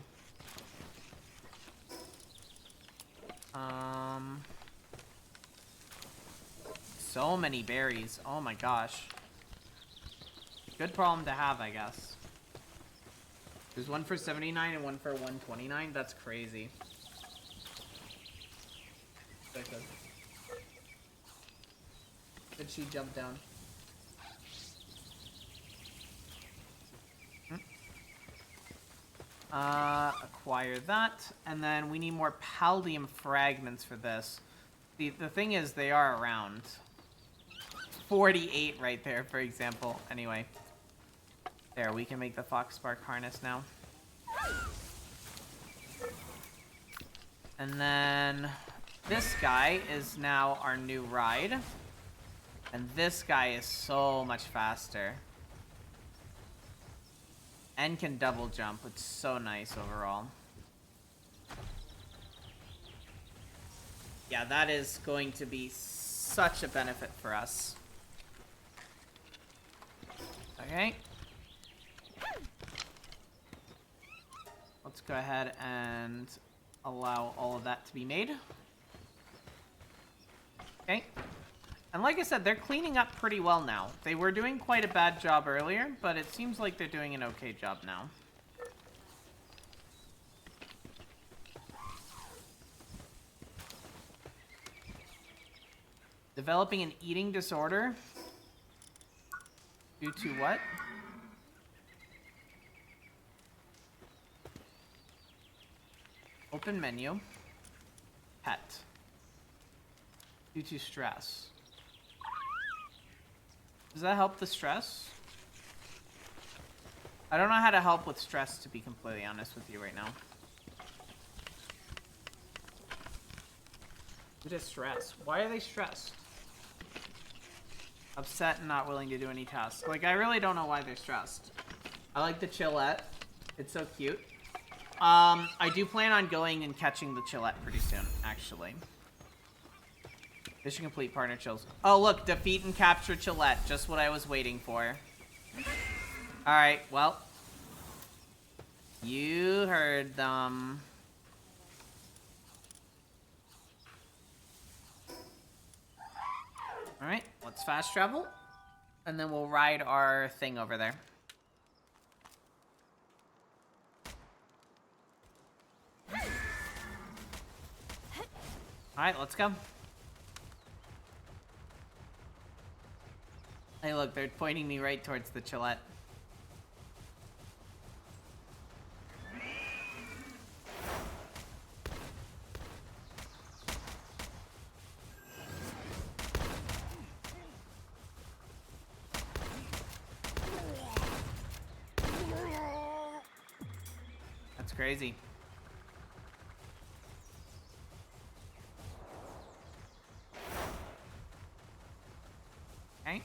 So many berries. Oh my gosh. Good problem to have, I guess. There's one for 79 and one for 129. That's crazy. Did she jump down? Acquire that, and then we need more paldium fragments for this. The thing is, they are around 48 right there, for example. Anyway, there, we can make the fox spark harness now. And then this guy is now our new ride. And this guy is so much faster. And can double jump. It's so nice overall. Yeah, that is going to be such a benefit for us. Okay. Let's go ahead and allow all of that to be made. Okay. And like I said, they're cleaning up pretty well now. They were doing quite a bad job earlier, but it seems like they're doing an okay job now. Developing an eating disorder? Due to what? Open menu. Pet. Due to stress. Does that help the stress? I don't know how to help with stress, to be completely honest with you right now. Due to stress. Why are they stressed? Upset and not willing to do any tasks. Like, I really don't know why they're stressed. I like the chillette. It's so cute. I do plan on going and catching the chillette pretty soon, actually. Mission complete, partner chills. Oh, look, defeat and capture chillette. Just what I was waiting for. Alright, well. You heard them. Alright, let's fast travel. And then we'll ride our thing over there. Alright, let's go. Hey, look, they're pointing me right towards the chillette. That's crazy. Okay.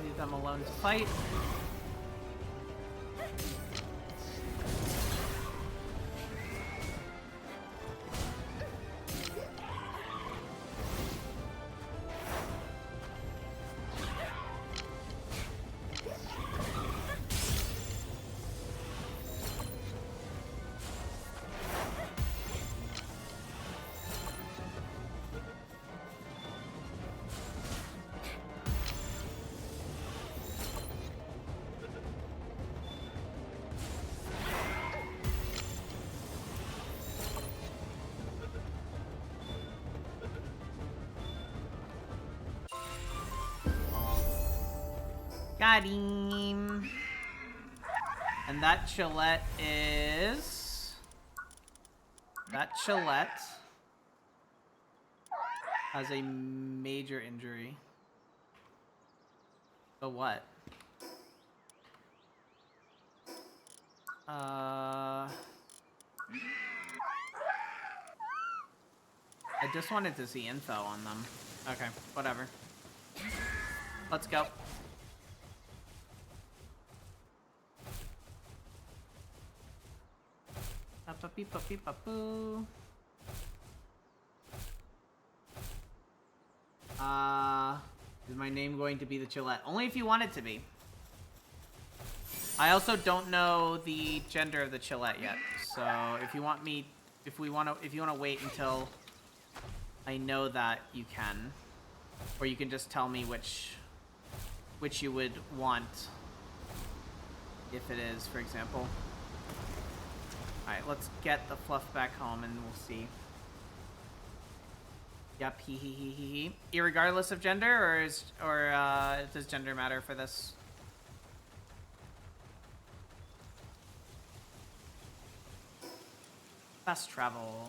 Leave them alone to fight. Got him. And that chillette is... That chillette has a major injury. So what? I just wanted to see info on them. Okay, whatever. Let's go. Ba-beep-ba-beep-ba-boo. Is my name going to be the Chillette? Only if you want it to be. I also don't know the gender of the Chillette yet. So if you want me, if you want to wait until I know that, you can. Or you can just tell me which you would want. If it is, for example. Alright, let's get the fluff back home and we'll see. Yep, he. Irregardless of gender, or does gender matter for this? Fast travel.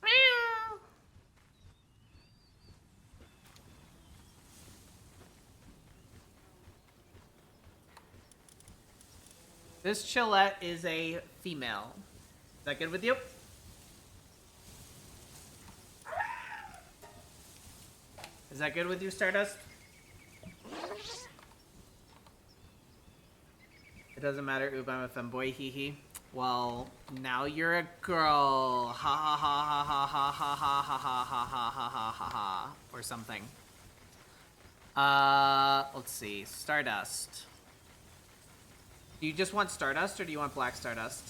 Meow. This Chillette is a female. Is that good with you? Is that good with you, Stardust? It doesn't matter, Oob, I'm a femboy, hee hee. Well, now you're a girl. Ha ha ha ha ha ha ha ha ha ha ha ha ha ha, or something. Let's see. Stardust. Do you just want Stardust, or do you want Black Stardust?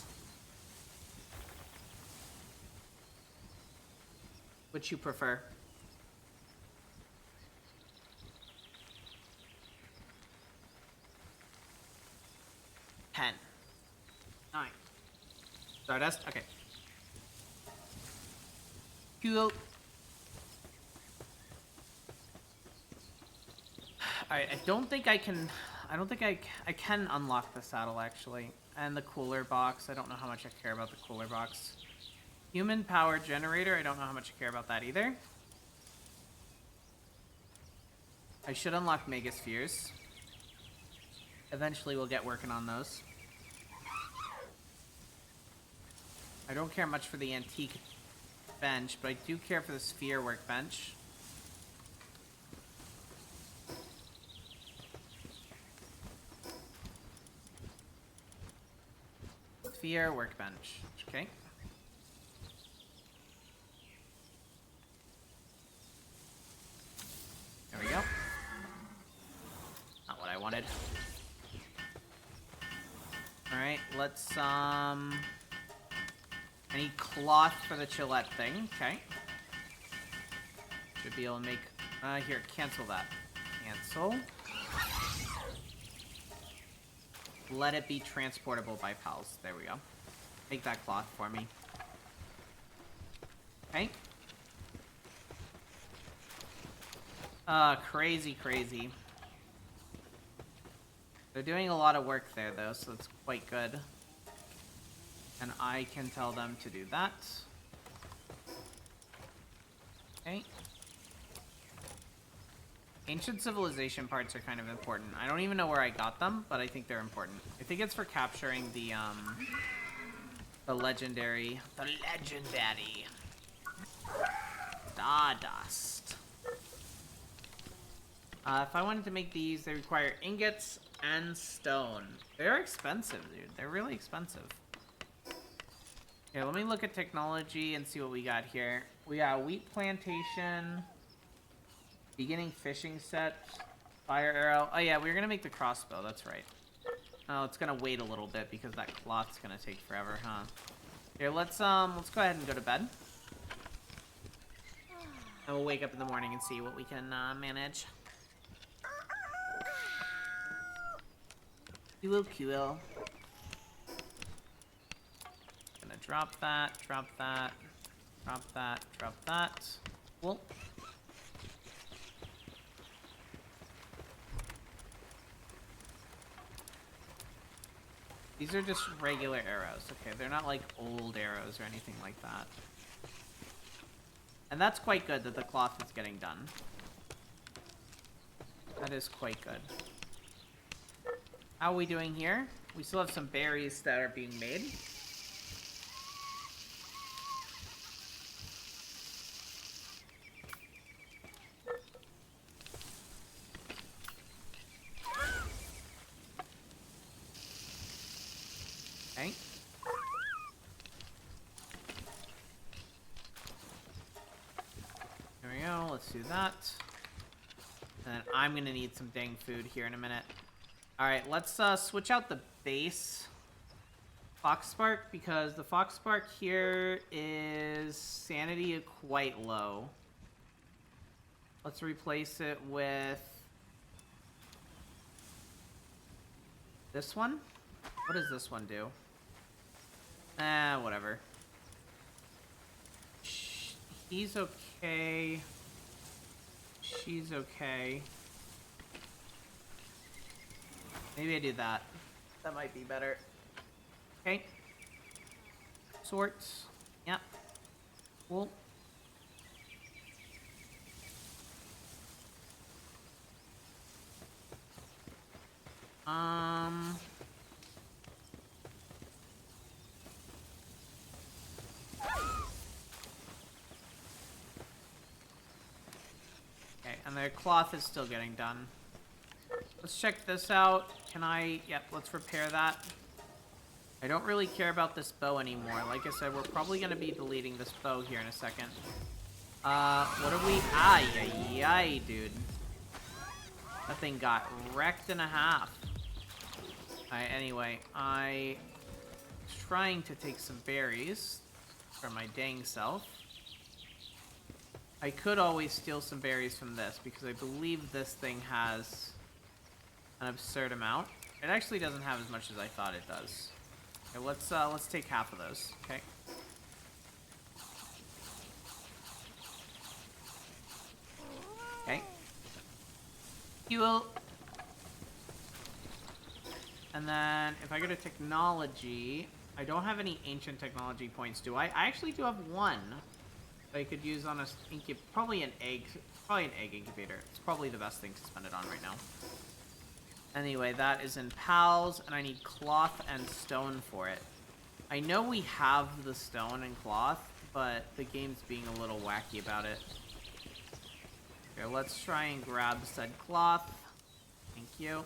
Which you prefer? 10. 9. Stardust? Okay. Cool. Alright, I don't think I can unlock the saddle, actually. And the cooler box. I don't know how much I care about the cooler box. Human power generator. I don't know how much I care about that either. I should unlock Megaspheres. Eventually we'll get working on those. I don't care much for the antique bench, but I do care for the sphere workbench. Sphere workbench. Okay. There we go. Not what I wanted. Alright, let's, I need cloth for the Chillette thing. Okay. Should be able to make, here, cancel that. Cancel. Let it be transportable by pals. There we go. Make that cloth for me. Okay. Crazy, crazy. They're doing a lot of work there, though, so it's quite good. And I can tell them to do that. Okay. Ancient civilization parts are kind of important. I don't even know where I got them, but I think they're important. I think it's for capturing the legendary... The legendary... Stardust. If I wanted to make these, they require ingots and stone. They're expensive, dude. They're really expensive. Here, let me look at technology and see what we got here. We got a wheat plantation, beginning fishing set, fire arrow. Oh yeah, we were gonna make the crossbow. That's right. Oh, it's gonna wait a little bit because that cloth's gonna take forever, huh? Here, let's go ahead and go to bed. And we'll wake up in the morning and see what we can manage. Cool. Gonna drop that, drop that, drop that, drop that. Cool. These are just regular arrows. Okay, they're not like old arrows or anything like that. And that's quite good that the cloth is getting done. That is quite good. How are we doing here? We still have some berries that are being made. Okay. There we go. Let's do that. And then I'm gonna need some dang food here in a minute. Alright, let's switch out the base Foxspark, because the Foxspark here is sanity quite low. Let's replace it with this one. What does this one do? Whatever. He's okay. She's okay. Maybe I do that. That might be better. Okay. Sorts. Yep. Cool. Okay, and their cloth is still getting done. Let's check this out. Can I... Yep, let's repair that. I don't really care about this bow anymore. Like I said, we're probably going to be deleting this bow here in a second. What are we... Ay, dude. That thing got wrecked in a half. Alright, anyway, I was trying to take some berries for my dang self. I could always steal some berries from this because I believe this thing has an absurd amount. It actually doesn't have as much as I thought it does. Okay, let's take half of those. Okay. Okay. Fuel. And then if I go to technology, I don't have any ancient technology points, do I? I actually do have one that I could use on a probably an egg incubator. It's probably the best thing to spend it on right now. Anyway, that is in PALs, and I need cloth and stone for it. I know we have the stone and cloth, but the game's being a little wacky about it. Okay, let's try and grab said cloth. Thank you.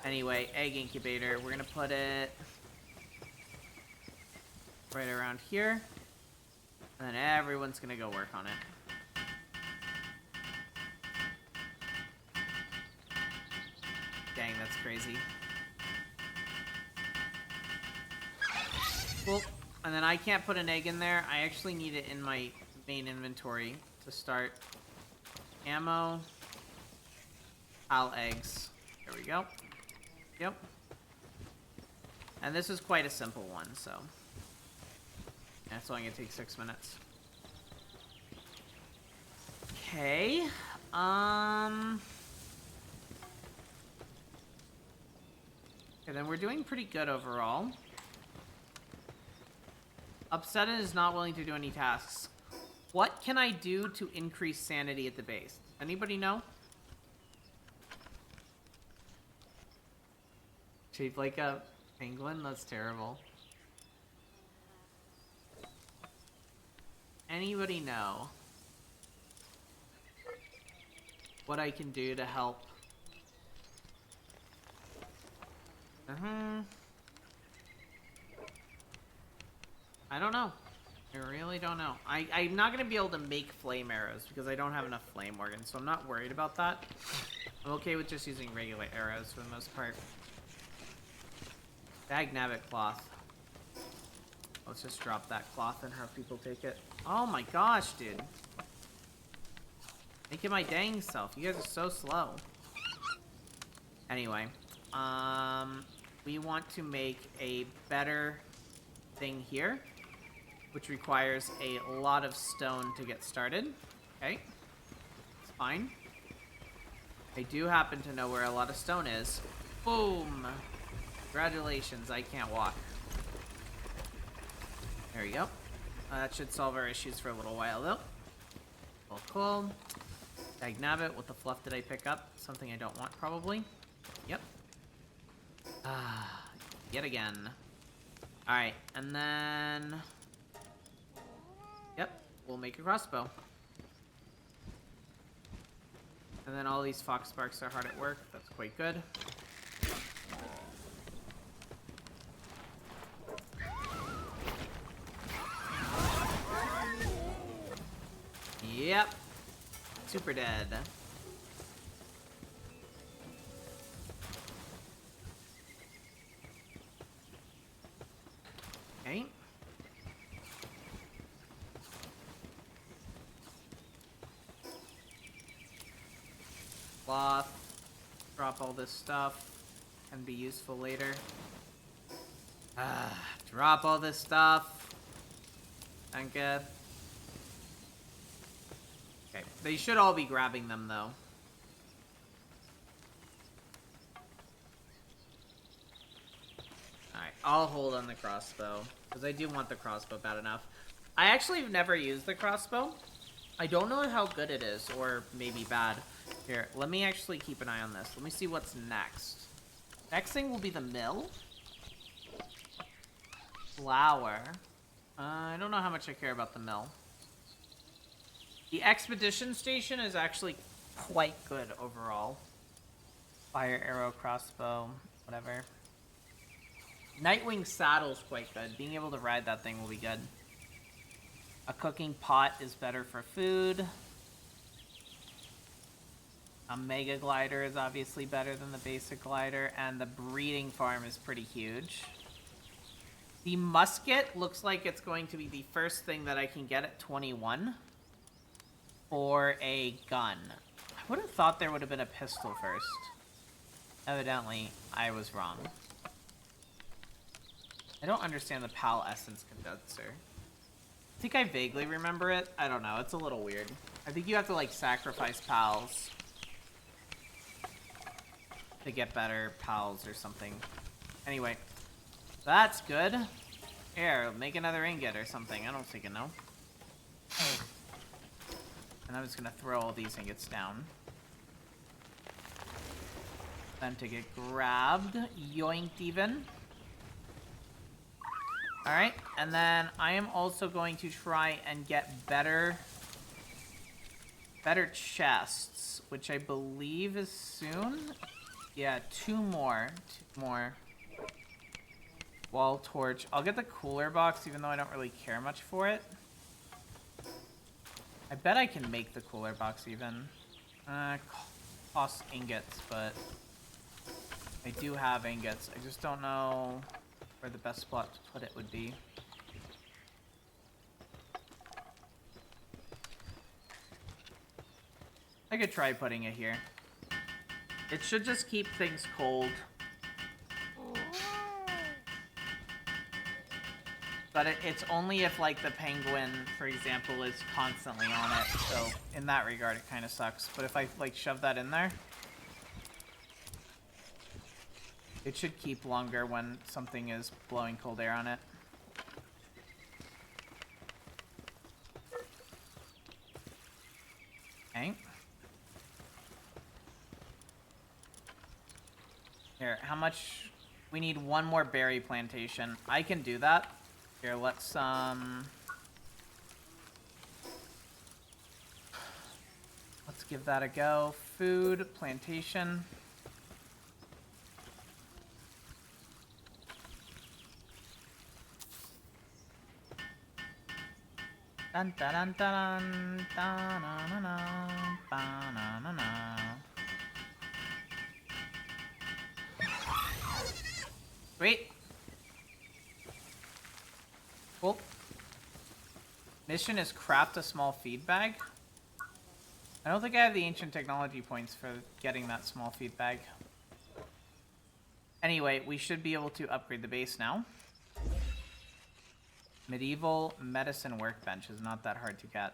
Anyway, egg incubator. We're gonna put it right around here. And then everyone's gonna go work on it. Dang, that's crazy. Cool. And then I can't put an egg in there. I actually need it in my main inventory to start. Ammo. PAL eggs. There we go. Yep. And this is quite a simple one, so. That's only gonna take 6 minutes. Okay. Okay, then we're doing pretty good overall. Upset is not willing to do any tasks. What can I do to increase sanity at the base? Anybody know? Shaped like a penguin? That's terrible. Anybody know what I can do to help? I don't know. I really don't know. I'm not going to be able to make flame arrows because I don't have enough flame organs, so I'm not worried about that. I'm okay with just using regular arrows for the most part. Dagnabbit cloth. Let's just drop that cloth and have people take it. Oh my gosh, dude. Make it my dang self. You guys are so slow. Anyway, we want to make a better thing here, which requires a lot of stone to get started. Okay, it's fine. I do happen to know where a lot of stone is. Boom! Congratulations, I can't walk. There we go. That should solve our issues for a little while, though. Cool, cool. Dagnabbit, what the fluff did I pick up? Something I don't want, probably. Yep. Yet again. Alright, and then... Yep, we'll make a crossbow. And then all these fox sparks are hard at work. That's quite good. Yep. Super dead. Okay. Cloth. Drop all this stuff. Can be useful later. Drop all this stuff. Thank you. Okay, they should all be grabbing them, though. Alright, I'll hold on the crossbow, because I do want the crossbow bad enough. I actually have never used the crossbow. I don't know how good it is, or maybe bad. Here, let me actually keep an eye on this. Let me see what's next. Next thing will be the mill. Flour. I don't know how much I care about the mill. The expedition station is actually quite good overall. Fire arrow, crossbow, whatever. Nightwing saddle's quite good. Being able to ride that thing will be good. A cooking pot is better for food. A mega glider is obviously better than the basic glider, and the breeding farm is pretty huge. The musket looks like it's going to be the first thing that I can get at 21 for a gun. I would have thought there would have been a pistol first. Evidently, I was wrong. I don't understand the PAL essence condenser. I think I vaguely remember it. I don't know. It's a little weird. I think you have to, like, sacrifice PALs to get better PALs or something. Anyway, that's good. Here, make another ingot or something. I don't think I know. And I'm just gonna throw all these ingots down. Then to get grabbed. Yoinked even. Alright, and then I am also going to try and get better chests, which I believe is soon. Yeah, two more. Wall torch. I'll get the cooler box, even though I don't really care much for it. I bet I can make the cooler box even. Costs ingots, but I do have ingots. I just don't know where the best spot to put it would be. I could try putting it here. It should just keep things cold. But it's only if, like, the penguin, for example, is constantly on it. So, in that regard, it kind of sucks. But if I, like, shove that in there, it should keep longer when something is blowing cold air on it. Okay. Here, how much? We need one more berry plantation. I can do that. Here, let's give that a go. Food, plantation. Dun dun dun dun dun dun dun dun dun dun. Sweet. Cool. Mission is craft a small feed bag. I don't think I have the ancient technology points for getting that small feed bag. Anyway, we should be able to upgrade the base now. Medieval medicine workbench is not that hard to get.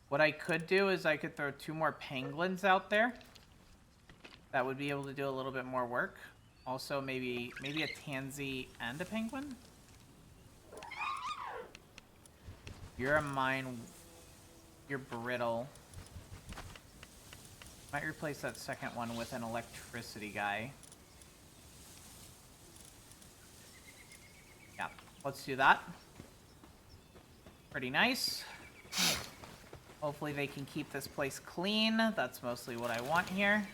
What I could do is I could throw 2 more penguins out there. That would be able to do a little bit more work. Also, maybe a tansy and a penguin? You're a mine. You're brittle. Might replace that second one with an electricity guy. Yeah, let's do that. Pretty nice. Hopefully they can keep this place clean. That's mostly what I want here.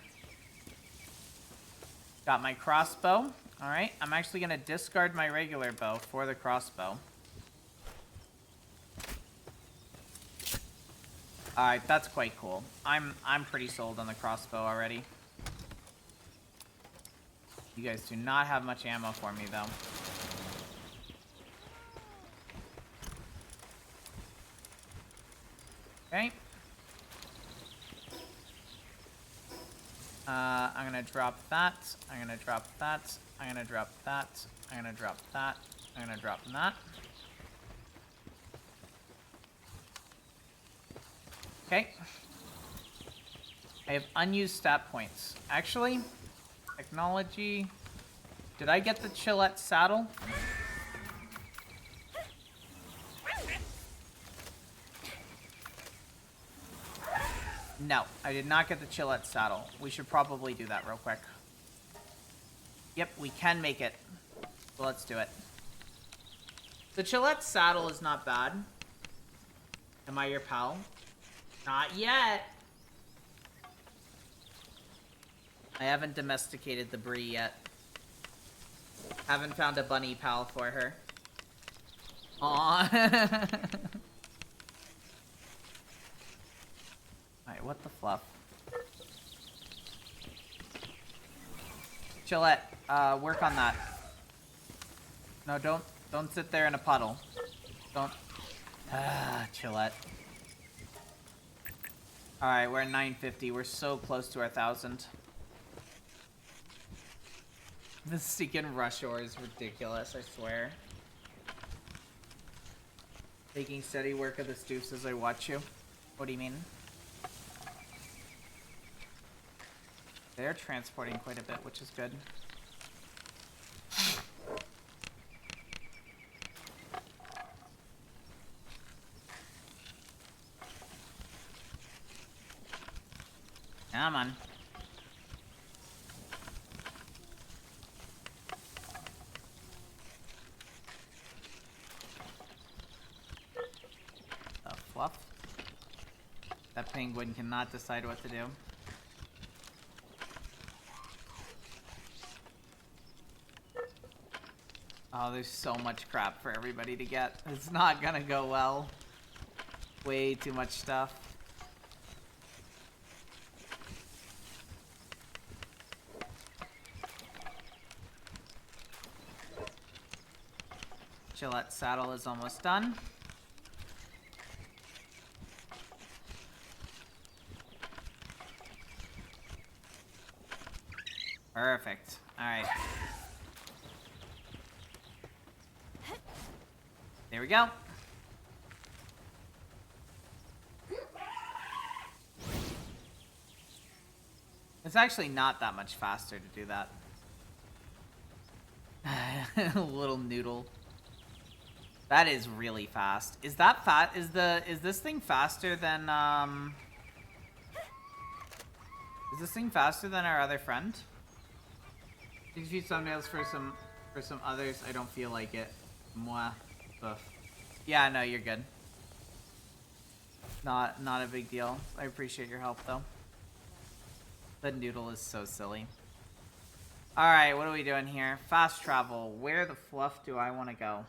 Got my crossbow. Alright, I'm actually going to discard my regular bow for the crossbow. Alright, that's quite cool. I'm pretty sold on the crossbow already. You guys do not have much ammo for me, though. Okay. I'm gonna drop that. I'm gonna drop that. I'm gonna drop that. I'm gonna drop that. I'm gonna drop that. Okay. I have unused stat points. Actually, technology. Did I get the Chillette saddle? No, I did not get the Chillette saddle. We should probably do that real quick. Yep, we can make it. So let's do it. The Chillette saddle is not bad. Am I your pal? Not yet. I haven't domesticated the Brie yet. Haven't found a bunny pal for her. Aww. Alright, what the fluff? Chillette, work on that. No, don't sit there in a puddle. Don't. Chillette. Alright, we're at 950. We're so close to our 1,000. The stinking rush hour is ridiculous, I swear. Taking steady work of the stoofs as I watch you. What do you mean? They're transporting quite a bit, which is good. Come on. The fluff. That penguin cannot decide what to do. Oh, there's so much crap for everybody to get. It's not gonna go well. Way too much stuff. Gillette saddle is almost done. Perfect. Alright. There we go. It's actually not that much faster to do that. Little noodle. That is really fast. Is that fat? Is this thing faster than Is this thing faster than our other friend? Did you feed thumbnails for some others? I don't feel like it. Mwah. Ugh. Yeah, no, you're good. Not a big deal. I appreciate your help though. The noodle is so silly. Alright, what are we doing here? Fast travel. Where the fluff do I want to go?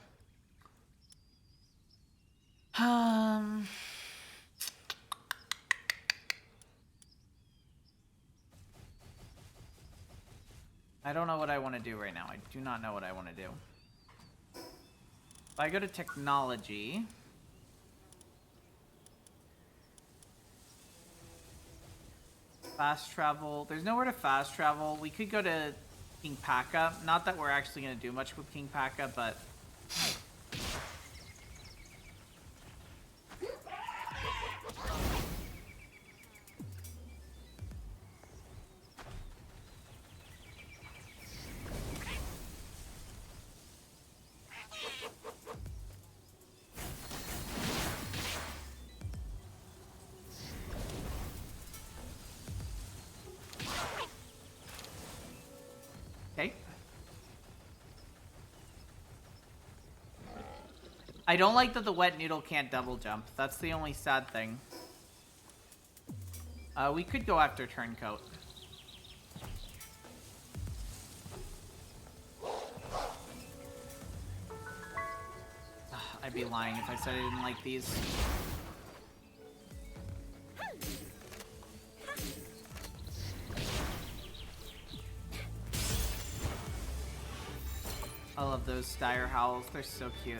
I don't know what I want to do right now. I do not know what I want to do. If I go to technology... Fast travel. There's nowhere to fast travel. We could go to King Paka. Not that we're actually going to do much with King Paka, but... Okay. I don't like that the wet noodle can't double jump. That's the only sad thing. We could go after Turncoat. I'd be lying if I said I didn't like these. I love those dire howls. They're so cute.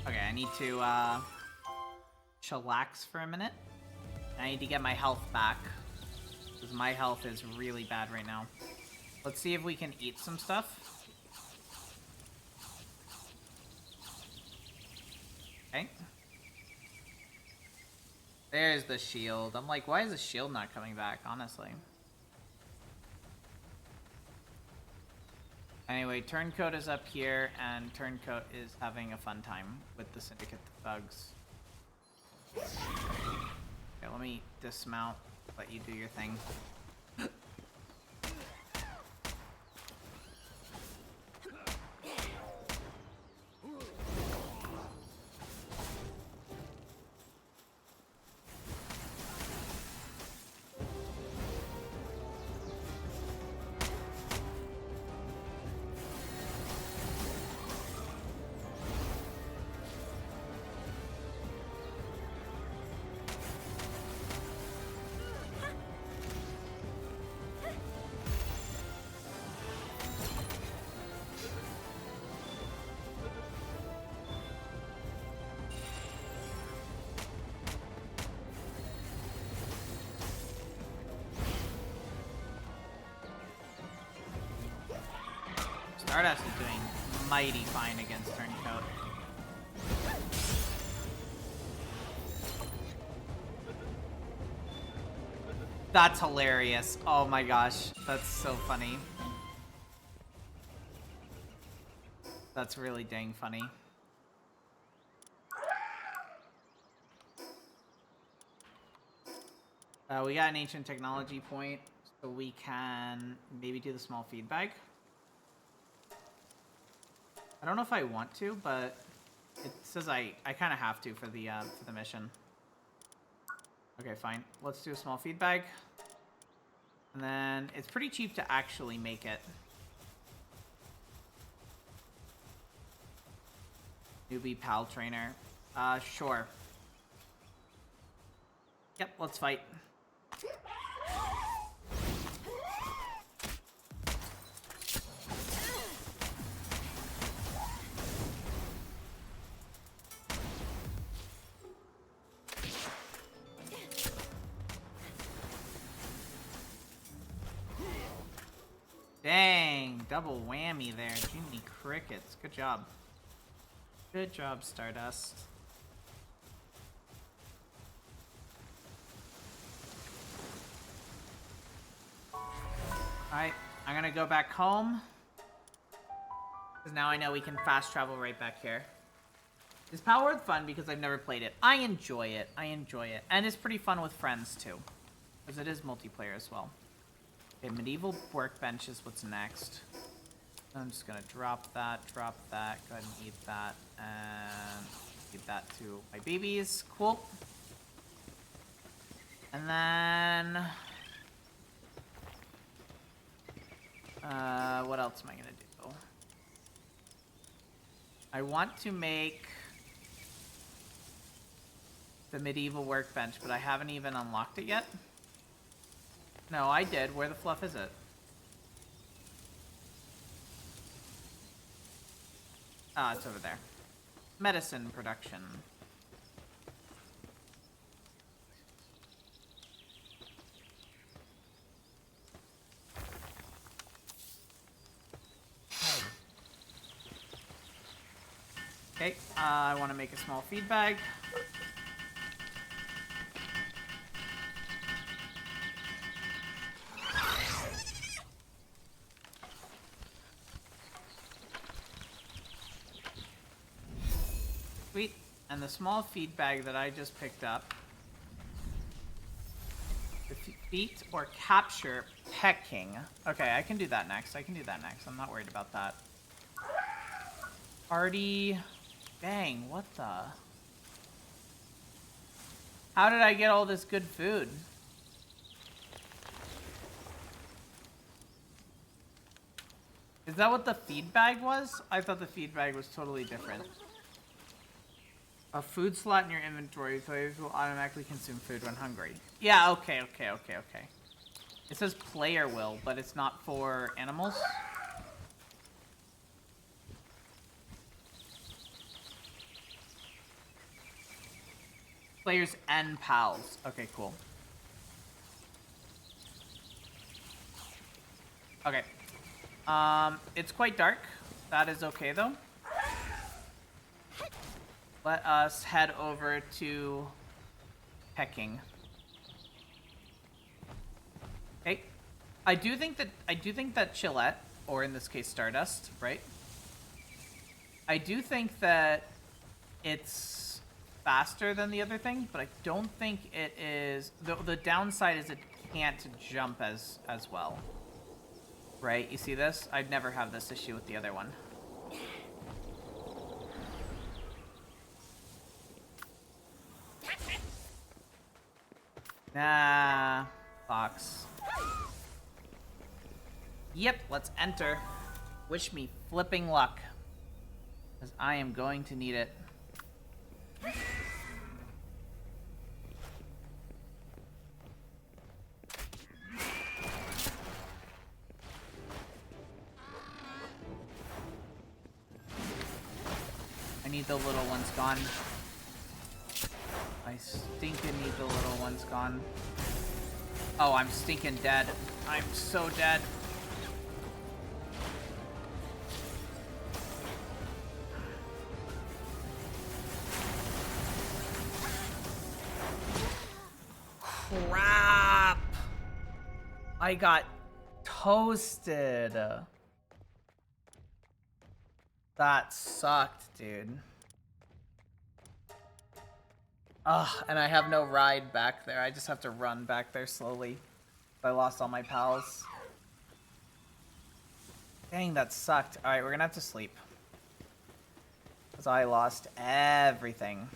Okay, I need to chillax for a minute. I need to get my health back, because my health is really bad right now. Let's see if we can eat some stuff. Okay. There's the shield. I'm like, why is the shield not coming back, honestly? Anyway, Turncoat is up here, and Turncoat is having a fun time with the Syndicate thugs. Okay, let me dismount, let you do your thing. Stardust is doing mighty fine against Turncoat. That's hilarious. Oh my gosh. That's so funny. That's really dang funny. We got an ancient technology point, so we can maybe do the small feed bag. I don't know if I want to, but it says I kind of have to for the mission. Okay, fine. Let's do a small feed bag. And then it's pretty cheap to actually make it. Newbie pal trainer. Sure. Yep, let's fight. Dang, double whammy there. Jiminy crickets. Good job. Good job, Stardust. Alright, I'm gonna go back home. Because now I know we can fast travel right back here. Is PalWorld fun? Because I've never played it. I enjoy it. I enjoy it. And it's pretty fun with friends, too. Because it is multiplayer as well. Okay, medieval workbench is what's next. I'm just gonna drop that, go ahead and eat that, and feed that to my babies. Cool. And then... what else am I gonna do? I want to make the medieval workbench, but I haven't even unlocked it yet. No, I did. Where the fluff is it? Ah, it's over there. Medicine production. Okay, I want to make a small feed bag. Sweet. And the small feed bag that I just picked up. Defeat or capture pecking. Okay, I can do that next. I'm not worried about that. Party. Dang, what the? How did I get all this good food? Is that what the feed bag was? I thought the feed bag was totally different. A food slot in your inventory, players will automatically consume food when hungry. Yeah, okay. It says player will, but it's not for animals. Players and pals. Okay, cool. Okay. It's quite dark. That is okay, though. Let us head over to pecking. Okay. I do think that Chillette, or in this case Stardust, right? I do think that it's faster than the other thing, but I don't think it is. The downside is it can't jump as well. Right? You see this? I'd never have this issue with the other one. Nah, Fox. Yep, let's enter. Wish me flipping luck. Because I am going to need it. I need the little ones gone. I stinking need the little ones gone. Oh, I'm stinking dead. I'm so dead. I got toasted. That sucked, dude. Ugh, and I have no ride back there. I just have to run back there slowly. I lost all my pals. Dang, that sucked. Alright, we're gonna have to sleep. Because I lost everything.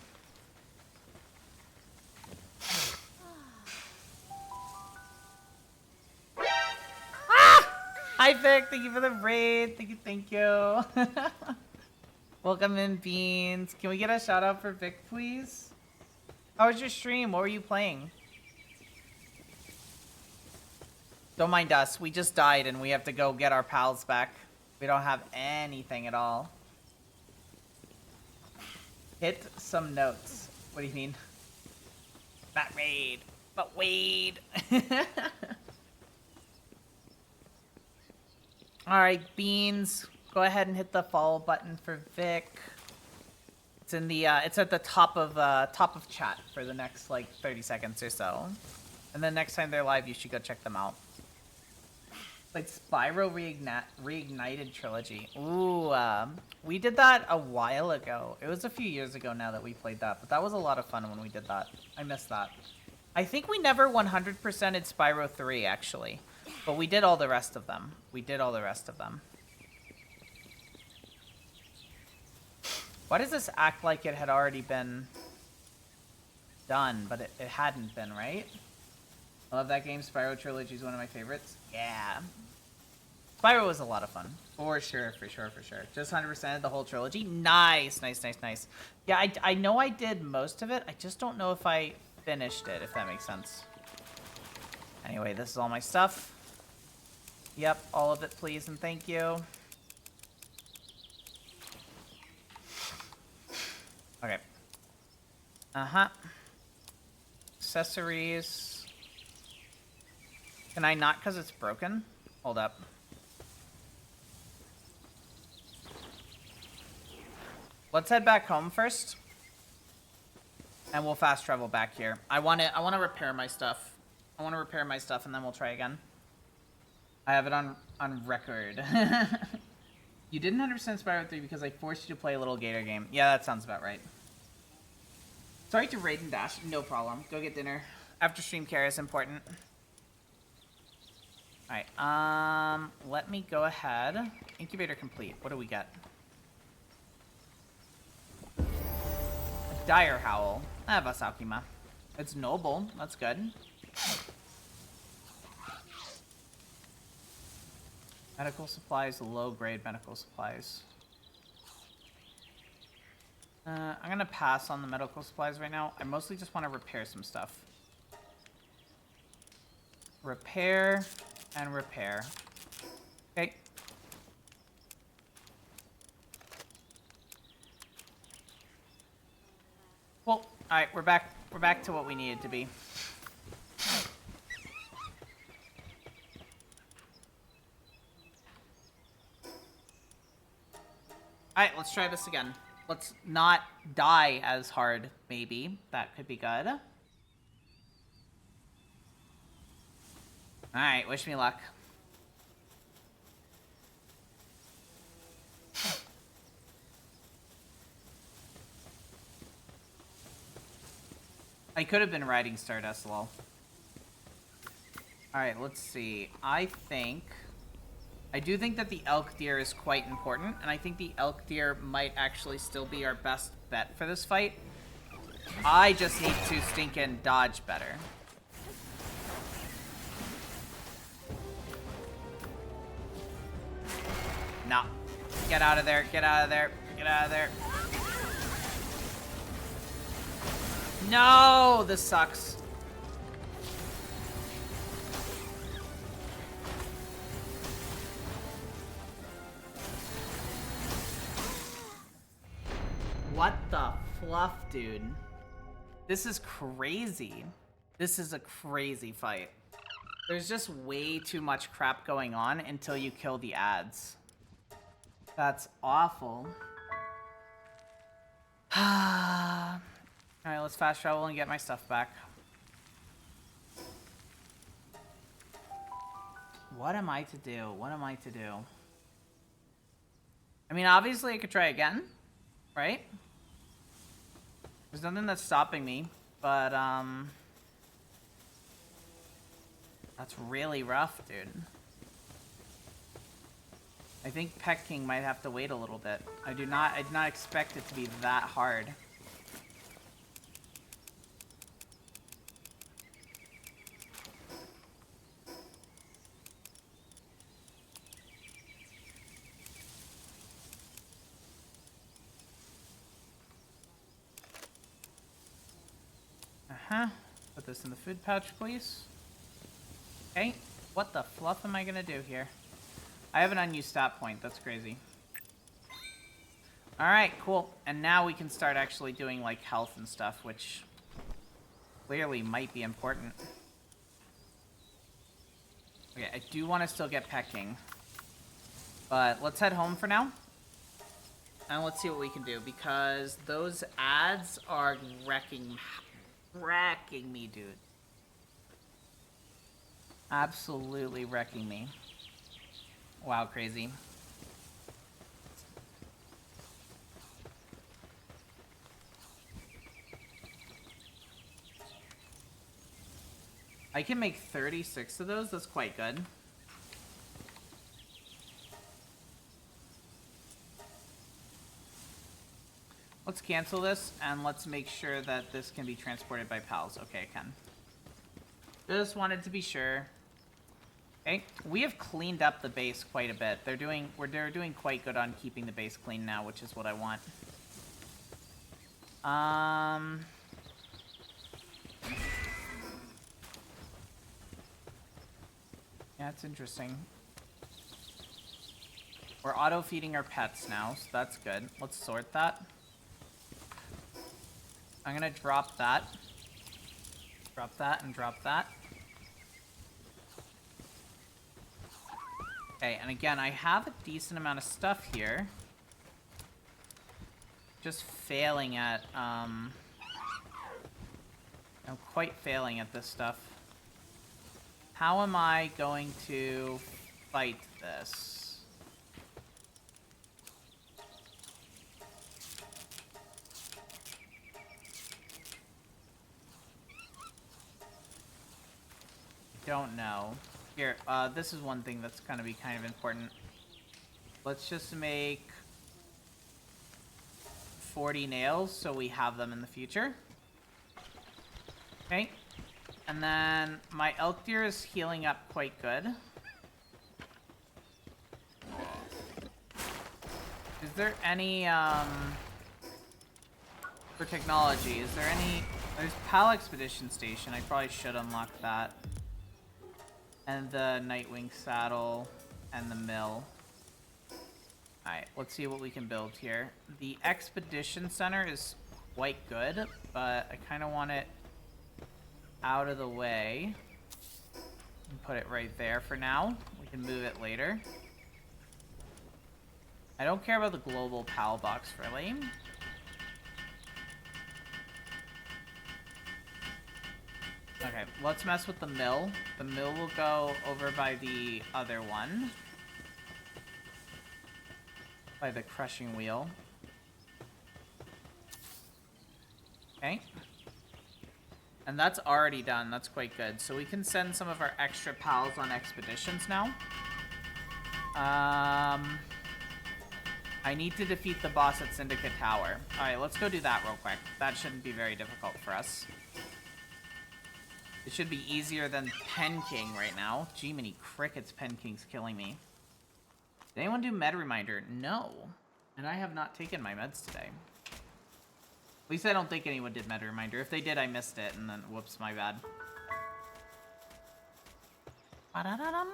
Hi, Vic. Thank you for the raid. Thank you. Welcome in, Beans. Can we get a shout out for Vic, please? How was your stream? What were you playing? Don't mind us. We just died and we have to go get our pals back. We don't have anything at all. Hit some notes. What do you mean? Not raid, but Wade. Alright, Beans. Go ahead and hit the follow button for Vic. It's in the it's at the top of chat for the next like 30 seconds or so. And then next time they're live, you should go check them out. Like Spyro Reignited Trilogy. Ooh, we did that a while ago. It was a few years ago now that we played that, but that was a lot of fun when we did that. I missed that. I think we never 100%'ed Spyro 3, actually. But we did all the rest of them. Why does this act like it had already been done, but it hadn't been, right? I love that game. Spyro Trilogy is one of my favorites. Yeah. Spyro was a lot of fun. For sure. Just 100% the whole trilogy. Nice. Yeah, I know I did most of it. I just don't know if I finished it, if that makes sense. Anyway, this is all my stuff. Yep, all of it, please, and thank you. Okay. Accessories. Can I not because it's broken? Hold up. Let's head back home first. And we'll fast travel back here. I want to repair my stuff. And then we'll try again. I have it on record. You didn't 100% Spyro 3 because I forced you to play a little gator game. Yeah, that sounds about right. Sorry to raid and dash. No problem. Go get dinner. After stream care is important. Alright, let me go ahead. Incubator complete. What do we get? A dire howl. I have a Sakima. It's noble. That's good. Medical supplies, low-grade medical supplies. I'm gonna pass on the medical supplies right now. I mostly just want to repair some stuff. Repair and repair. Okay. Well, alright, we're back to what we needed to be. Alright, let's try this again. Let's not die as hard, maybe. That could be good. Alright, wish me luck. I could have been riding Stardust, lol. Alright, let's see. I do think that the elk deer is quite important, and I think the elk deer might actually still be our best bet for this fight. I just need to stinkin' dodge better. No. Get out of there, get out of there, get out of there. No! This sucks. What the fluff, dude? This is crazy. This is a crazy fight. There's just way too much crap going on until you kill the ads. That's awful. Alright, let's fast travel and get my stuff back. What am I to do? What am I to do? I mean, obviously I could try again, right? There's nothing that's stopping me, but, that's really rough, dude. I think pecking might have to wait a little bit. I did not expect it to be that hard. Uh-huh. Put this in the food pouch, please. Okay. What the fluff am I gonna do here? I have an unused stat point. That's crazy. Alright, cool. And now we can start actually doing, like, health and stuff, which clearly might be important. Okay, I do want to still get pecking. But let's head home for now. And let's see what we can do, because those ads are wrecking me, dude. Absolutely wrecking me. Wow, crazy. I can make 36 of those. That's quite good. Let's cancel this, and let's make sure that this can be transported by pals. Okay, it can. Just wanted to be sure. Okay, we have cleaned up the base quite a bit. They're doing quite good on keeping the base clean now, which is what I want. Yeah, it's interesting. We're auto-feeding our pets now, so that's good. Let's sort that. I'm gonna drop that. Drop that and drop that. Okay, and again, I have a decent amount of stuff here. Just failing at, I'm quite failing at this stuff. How am I going to fight this? Don't know. Here, this is one thing that's gonna be kind of important. Let's just make 40 nails so we have them in the future. Okay. And then my elk deer is healing up quite good. Is there any, for technology, is there any... There's PAL Expedition Station. I probably should unlock that. And the Nightwing saddle and the mill. Alright, let's see what we can build here. The Expedition Center is quite good, but I kind of want it out of the way. And put it right there for now. We can move it later. I don't care about the global PAL box, really. Okay, let's mess with the mill. The mill will go over by the other one. By the crushing wheel. Okay. And that's already done. That's quite good. So we can send some of our extra pals on expeditions now. I need to defeat the boss at Syndicate Tower. Alright, let's go do that real quick. That shouldn't be very difficult for us. It should be easier than Pen King right now. Gee, many crickets, Pen King's killing me. Did anyone do med reminder? No. And I have not taken my meds today. At least I don't think anyone did med reminder. If they did, I missed it, and then whoops, my bad. Ba-da-da-dum.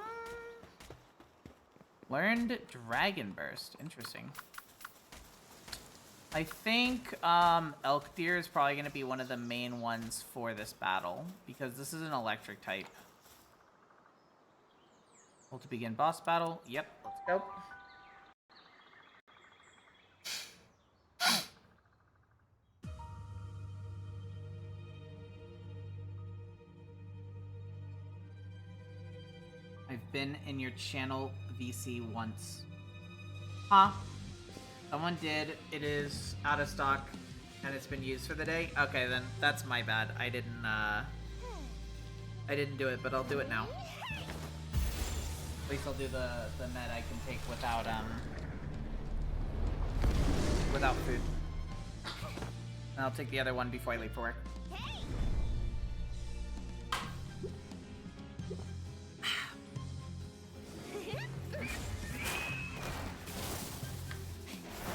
Learned Dragon Burst. Interesting. I think Elk Deer is probably going to be one of the main ones for this battle, because this is an electric type. Hold to begin boss battle. Yep, let's go. I've been in your channel VC once. Huh? Someone did. It is out of stock, and it's been used for the day. Okay, then that's my bad. I didn't do it, but I'll do it now. At least I'll do the med I can take without food. And I'll take the other one before I leave for work.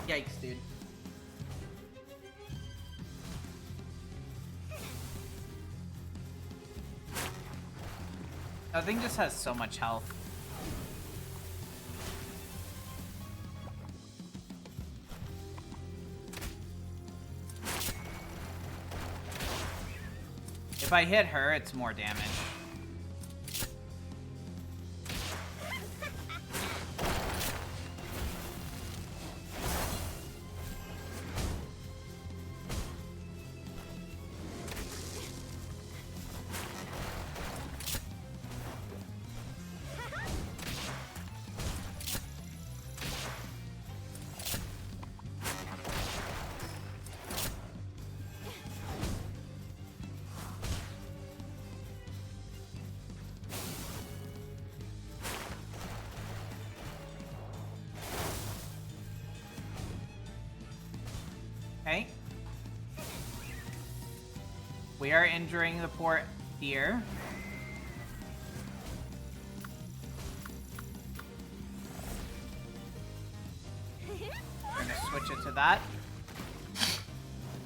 Yikes, dude. That thing just has so much health. If I hit her, it's more damage. Okay. We are injuring the poor deer. We're gonna switch it to that.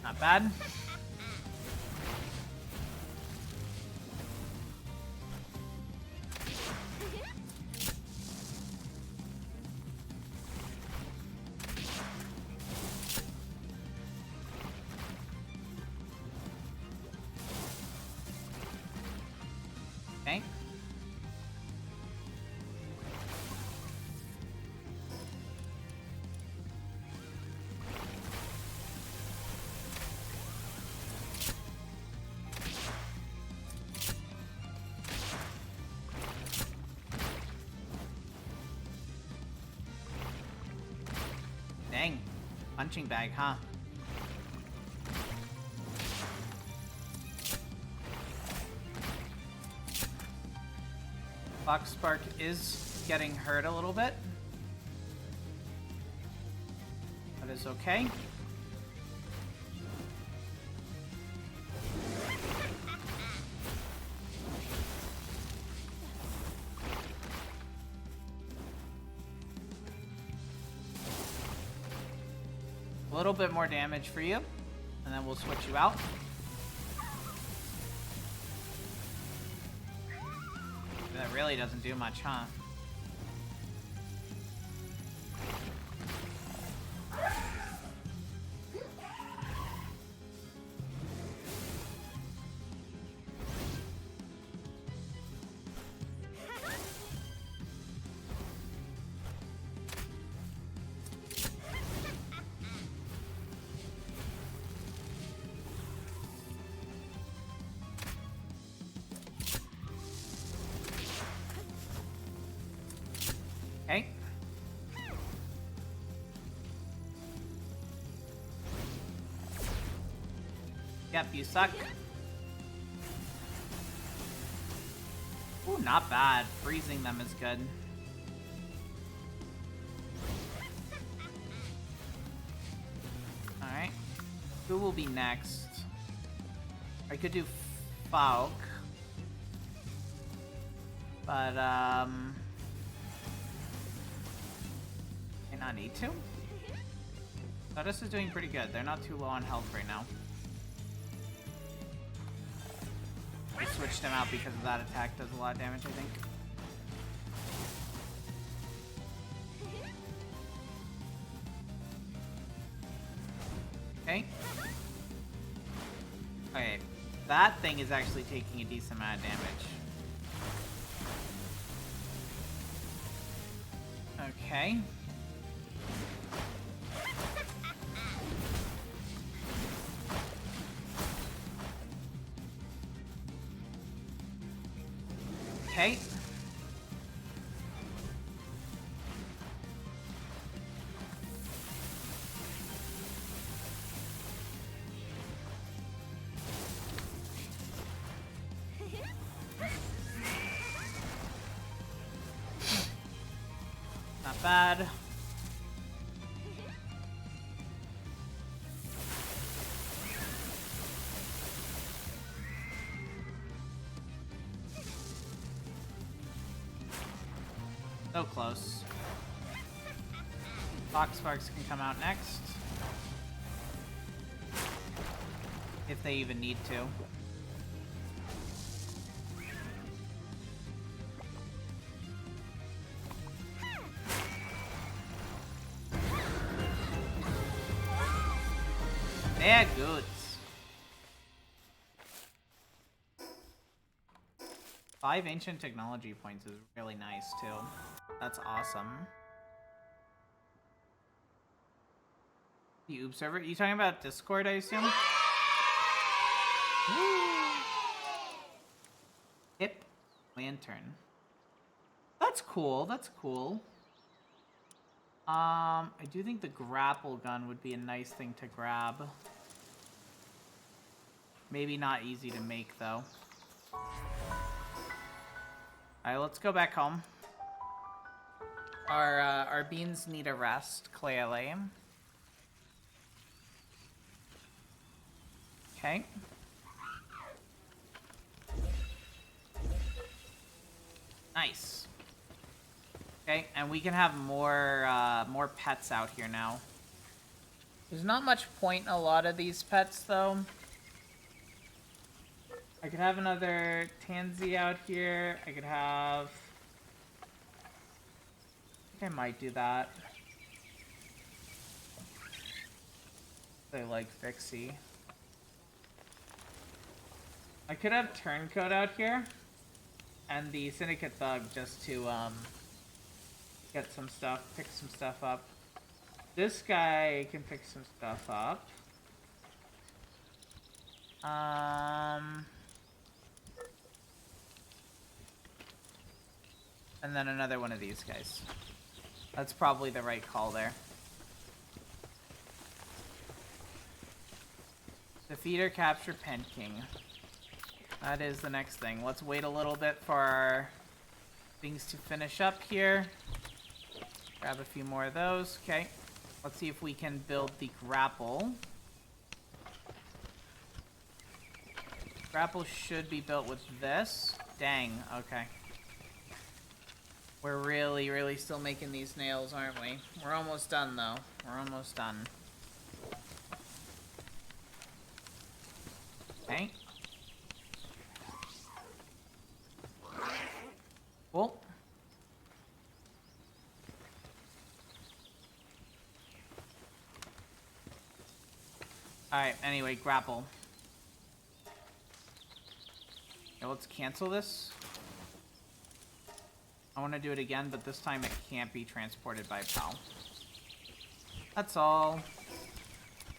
Not bad. Okay. Dang. Punching bag, huh? Fox Spark is getting hurt a little bit. That is okay. A little bit more damage for you, and then we'll switch you out. That really doesn't do much, huh? Okay. Yep, you suck. Ooh, not bad. Freezing them is good. Alright. Who will be next? I could do Falk. But, not need to. Vods is doing pretty good. They're not too low on health right now. I switched him out because of that attack does a lot of damage, I think. Okay. Okay. That thing is actually taking a decent amount of damage. Okay. Okay. Not bad. So close. Foxsparks can come out next. If they even need to. They're good. 5 ancient technology points is really nice too. That's awesome. The IzzyUbe server? You talking about Discord, I assume? Hip lantern. That's cool. That's cool. I do think the grapple gun would be a nice thing to grab. Maybe not easy to make though. Alright, let's go back home. Our beans need a rest, clearly. Okay. Nice. Okay, and we can have more pets out here now. There's not much point in a lot of these pets, though. I could have another tansy out here. I could have... I think I might do that. They like Vixie. I could have Turncoat out here. And the Syndicate Thug just to, get some stuff, pick some stuff up. This guy can pick some stuff up. And then another one of these guys. That's probably the right call there. Defeat or capture Pen King. That is the next thing. Let's wait a little bit for our things to finish up here. Grab a few more of those. Okay. Let's see if we can build the grapple. Grapple should be built with this. Dang. Okay. We're really, really still making these nails, aren't we? We're almost done, though. We're almost done. Okay. Cool. Alright, anyway, grapple. Okay, let's cancel this. I want to do it again, but this time it can't be transported by PAL. That's all.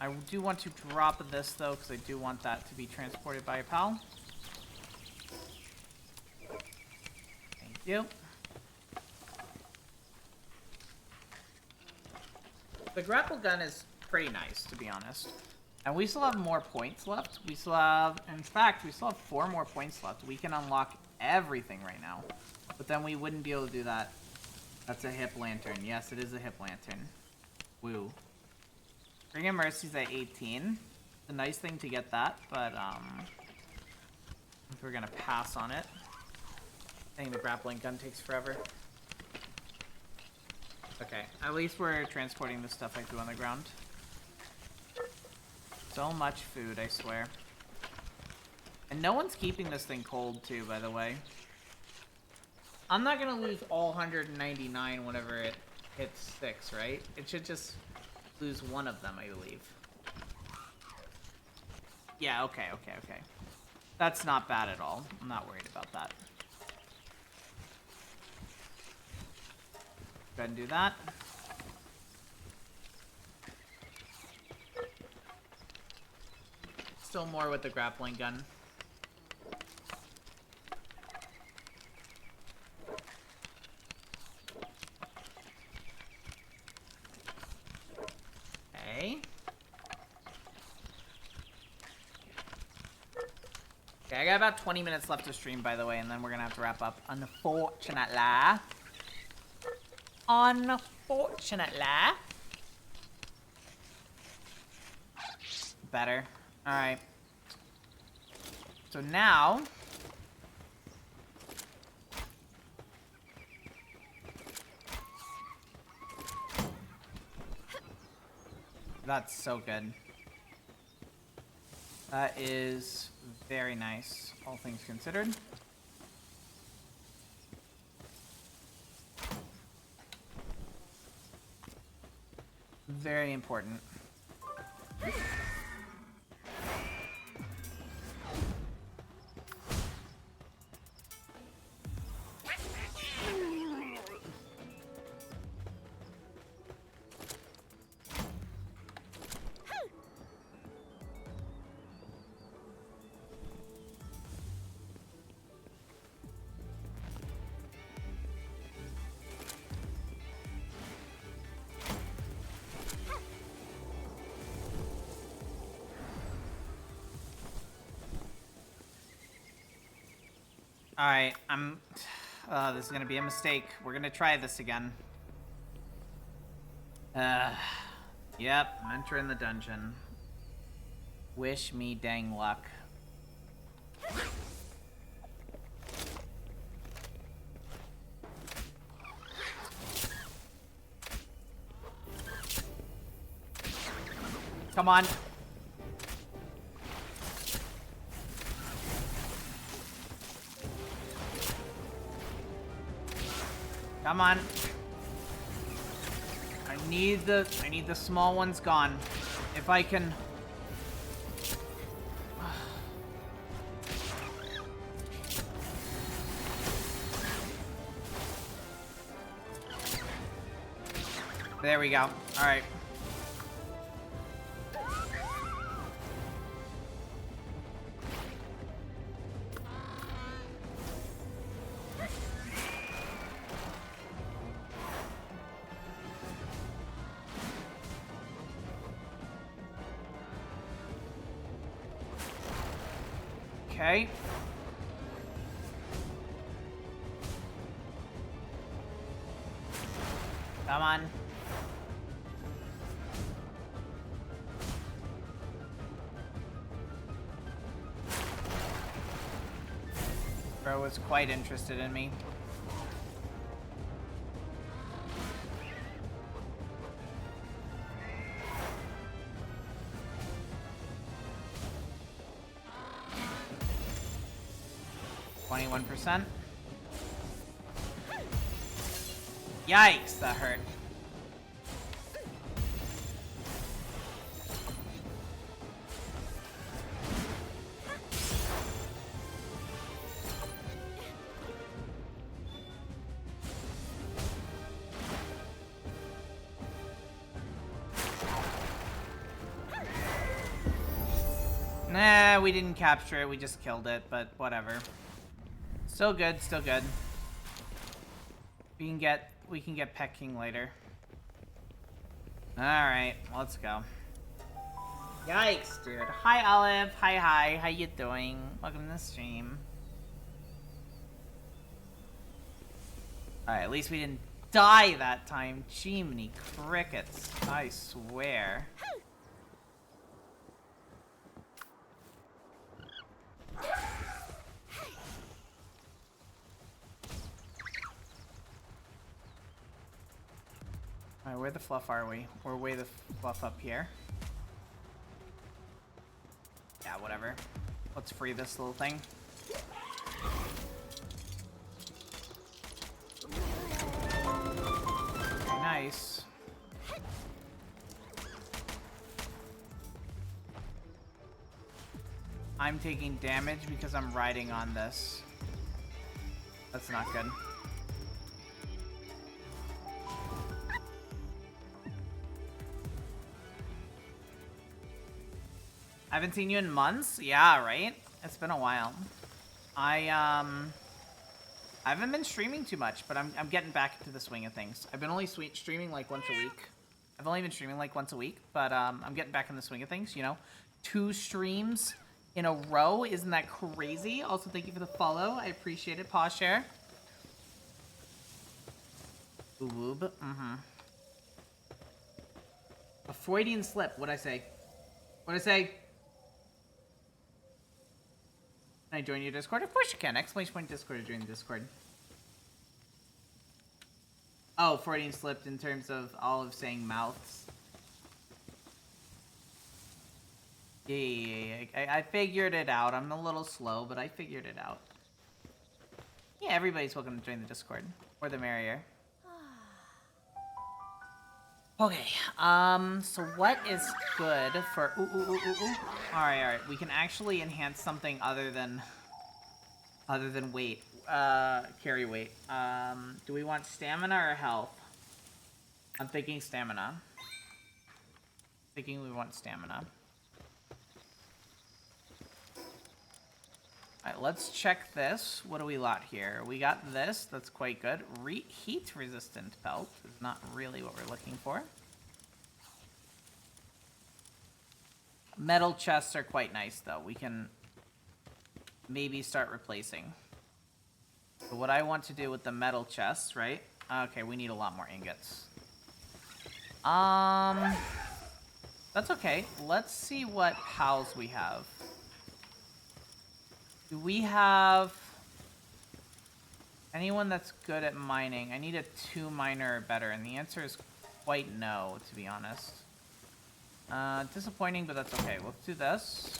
I do want to drop this, though, because I do want that to be transported by a PAL. Thank you. The grapple gun is pretty nice, to be honest. And we still have more points left. We still have, in fact, we still have 4 more points left. We can unlock everything right now. But then we wouldn't be able to do that. That's a hip lantern. Yes, it is a hip lantern. Woo. Ring of Mercy's at 18. It's a nice thing to get that, but I think we're gonna pass on it. I think the grappling gun takes forever. Okay, at least we're transporting the stuff I threw on the ground. So much food, I swear. And no one's keeping this thing cold, too, by the way. I'm not gonna lose all 199 whenever it hits 6, right? It should just lose one of them, I believe. Yeah, okay. That's not bad at all. I'm not worried about that. Go ahead and do that. Still more with the grappling gun. Okay, I got about 20 minutes left to stream, by the way, and then we're gonna have to wrap up, unfortunately. Unfortunately. Better. Alright. So now... That's so good. That is very nice, all things considered. Very important. Alright, this is gonna be a mistake. We're gonna try this again. Yep, I'm entering the dungeon. Wish me dang luck. Come on. Come on. I need the small ones gone. If I can. There we go. All right. Okay. Come on. Bro was quite interested in me. %. Yikes, that hurt. Nah, we didn't capture it, we just killed it, but whatever. Still good, still good. We can get Pet King later. Alright, let's go. Yikes, dude. Hi, Olive. Hi. How you doing? Welcome to the stream. Alright, at least we didn't die that time. Jiminy crickets. I swear. Alright, where the fluff are we? We're way the fluff up here. Yeah, whatever. Let's free this little thing. Okay, nice. I'm taking damage because I'm riding on this. That's not good. I haven't seen you in months? Yeah, right? It's been a while. I haven't been streaming too much, but I'm getting back into the swing of things. I've been only streaming like once a week. I've only been streaming like once a week, but I'm getting back in the swing of things, you know? 2 streams in a row, isn't that crazy? Also, thank you for the follow. I appreciate it, Paw Share. Woob. Mm-hmm. A Freudian slip. What'd I say? What'd I say? Can I join your Discord? Of course you can. Exclamation point Discord to join the Discord. Oh, Freudian slipped in terms of Olive saying mouths. Yeah. I figured it out. I'm a little slow, but I figured it out. Yeah, everybody's welcome to join the Discord. Or the merrier. Okay, so what is good for... Ooh. Alright. We can actually enhance something other than weight. Carry weight. Do we want stamina or health? I'm thinking stamina. Thinking we want stamina. Alright, let's check this. What do we got here? We got this. That's quite good. Heat-resistant belt is not really what we're looking for. Metal chests are quite nice, though. We can maybe start replacing. So what I want to do with the metal chests, right? Okay, we need a lot more ingots. That's okay. Let's see what pals we have. Do we have anyone that's good at mining? I need a 2 miner or better, and the answer is quite no, to be honest. Disappointing, but that's okay. Let's do this.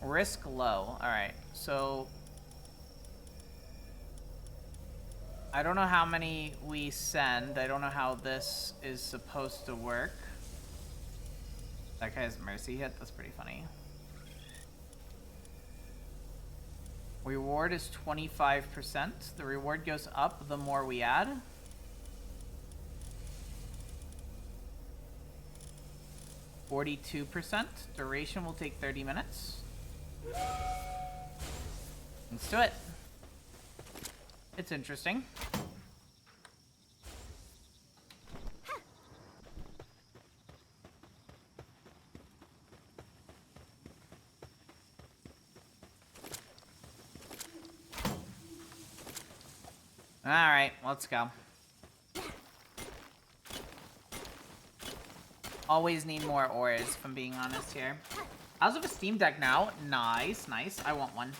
Risk low. Alright, so... I don't know how many we send. I don't know how this is supposed to work. That guy has mercy hit. That's pretty funny. Reward is 25%. The reward goes up the more we add. %. Duration will take 30 minutes. Let's do it. It's interesting. Alright, let's go. Always need more ores, if I'm being honest here. I also have a Steam Deck now. Nice. I want one.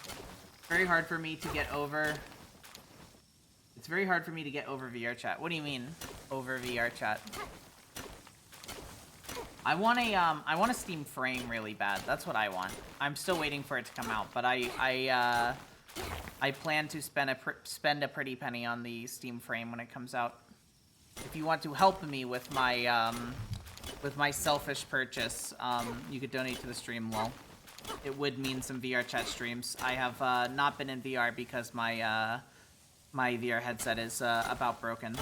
Very hard for me to get over... It's very hard for me to get over VR chat. What do you mean, over VR chat? I want a Steam frame really bad. That's what I want. I'm still waiting for it to come out, but I plan to spend a pretty penny on the Steam frame when it comes out. If you want to help me with my selfish purchase, you could donate to the stream, lol. It would mean some VR chat streams. I have not been in VR because my VR headset is about broken.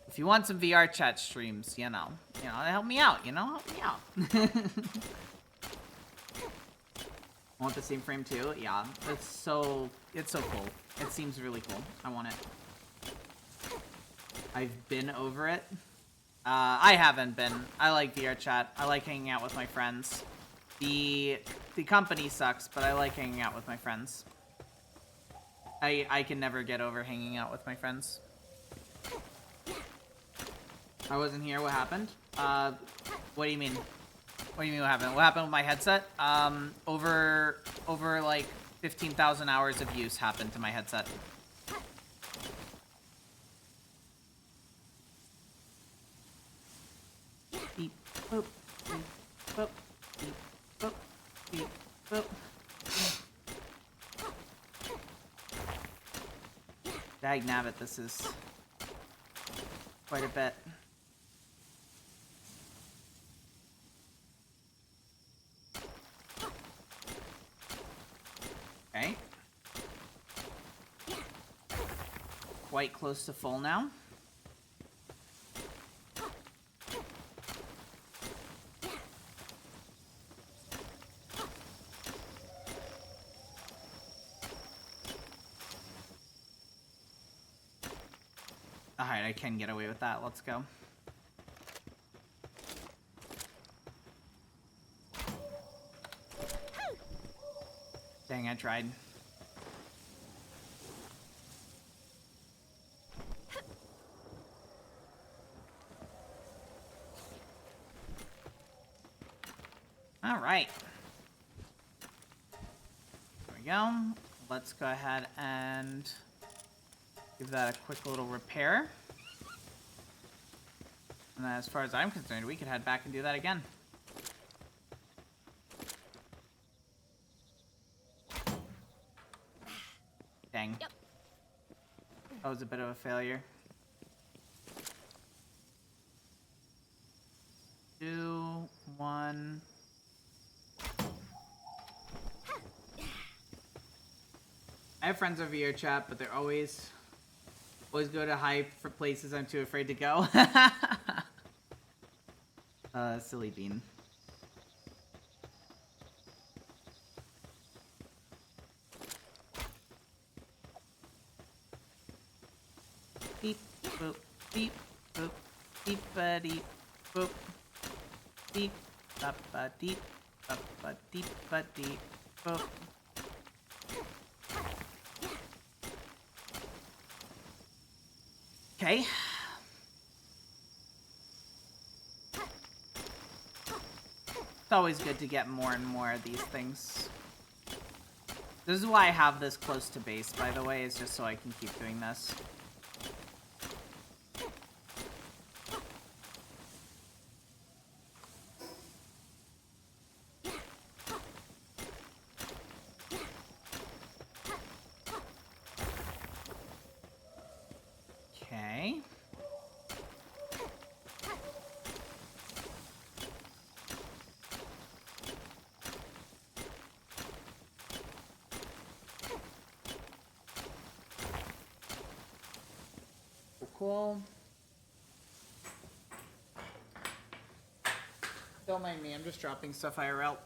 If you want some VR chat streams, you know, help me out, help me out. Want the same frame too? Yeah, it's so cool. It seems really cool. I want it. I've been over it. I haven't been. I like VR chat. I like hanging out with my friends. The company sucks, but I like hanging out with my friends. I can never get over hanging out with my friends. I wasn't here. What happened? What do you mean? What do you mean what happened? What happened with my headset? Over like 15,000 hours of use happened to my headset. Beep, boop, beep, boop, beep, boop, beep, boop. Dagnabbit, this is quite a bit. Okay. Quite close to full now. Alright, I can get away with that. Let's go. Dang, I tried. All right. There we go. Let's go ahead and give that a quick little repair. And as far as I'm concerned, we could head back and do that again. Dang. Yep. That was a bit of a failure. 2, 1. I have friends over here, chat, but they're always go to hype for places I'm too afraid to go. Silly bean. Beep, boop, beep, boop, beep, ba deep, boop, beep, ba ba deep, ba deep, boop. Okay. It's always good to get more and more of these things. This is why I have this close to base, by the way, is just so I can keep doing this. Okay. Cool. Don't mind me, I'm just dropping stuff IRL.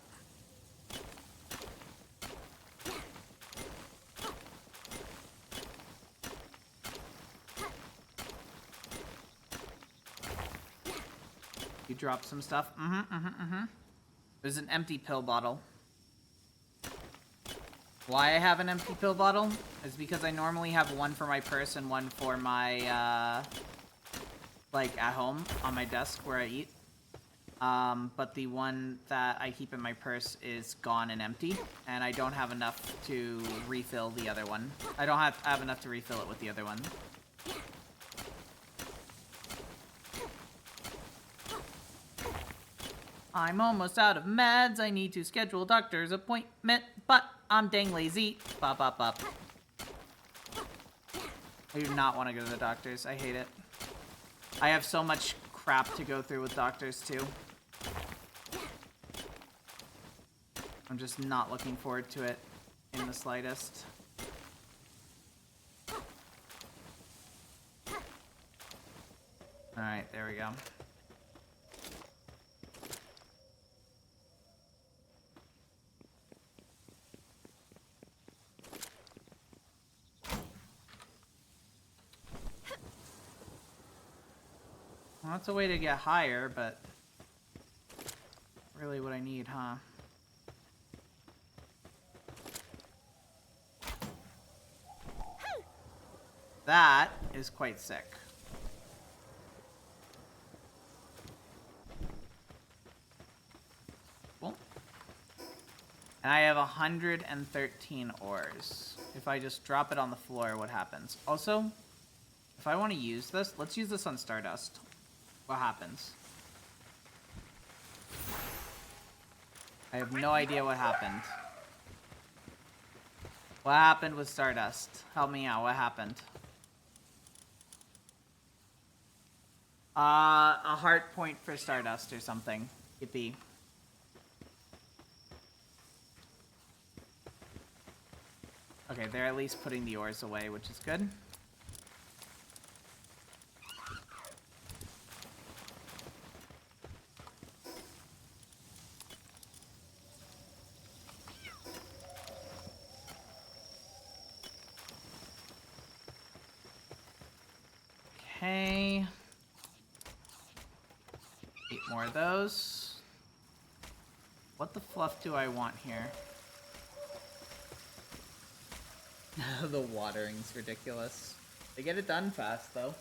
You dropped some stuff? There's an empty pill bottle. Why I have an empty pill bottle is because I normally have one for my purse and one for my, like, at home on my desk where I eat. But the one that I keep in my purse is gone and empty, and I don't have enough to refill the other one. I don't have enough to refill it with the other one. I'm almost out of meds. I need to schedule a doctor's appointment, but I'm dang lazy. Bop, bop, bop. I do not want to go to the doctors. I hate it. I have so much crap to go through with doctors, too. I'm just not looking forward to it in the slightest. Alright, there we go. Well, that's a way to get higher, but really what I need, huh? That is quite sick. Cool. And I have 113 ores. If I just drop it on the floor, what happens? Also, if I want to use this, let's use this on Stardust. What happens? I have no idea what happened. What happened with Stardust? Help me out. What happened? A heart point for Stardust or something. Yippee. Okay, they're at least putting the ores away, which is good. Okay. 8 more of those. What the fluff do I want here? The watering's ridiculous. They get it done fast, though.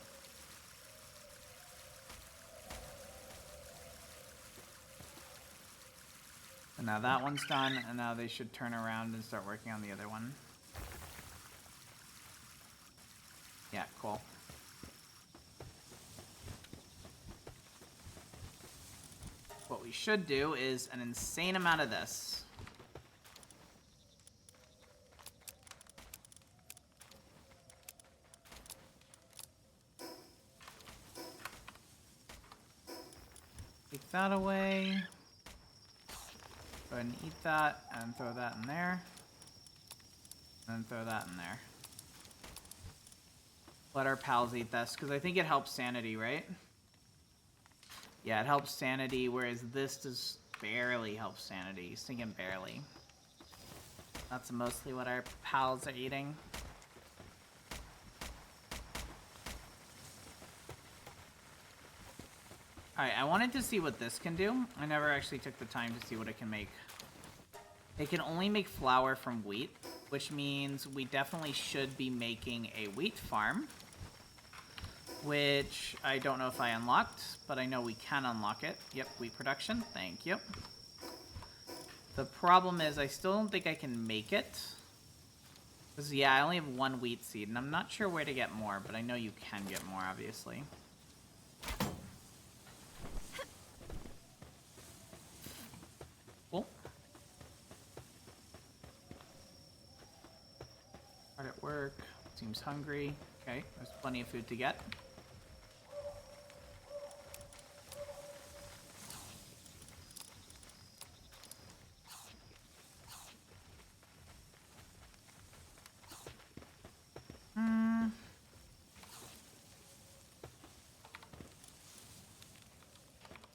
And now that one's done, and now they should turn around and start working on the other one. Yeah, cool. What we should do is an insane amount of this. Take that away. Go ahead and eat that, and throw that in there. And then throw that in there. Let our pals eat this, because I think it helps sanity, right? Yeah, it helps sanity, whereas this does barely help sanity. He's thinking barely. That's mostly what our pals are eating. Alright, I wanted to see what this can do. I never actually took the time to see what it can make. It can only make flour from wheat, which means we definitely should be making a wheat farm. Which I don't know if I unlocked, but I know we can unlock it. Yep, wheat production. Thank you. The problem is I still don't think I can make it. Because, yeah, I only have one wheat seed, and I'm not sure where to get more, but I know you can get more, obviously. Cool. Hard at work. Seems hungry. Okay, there's plenty of food to get.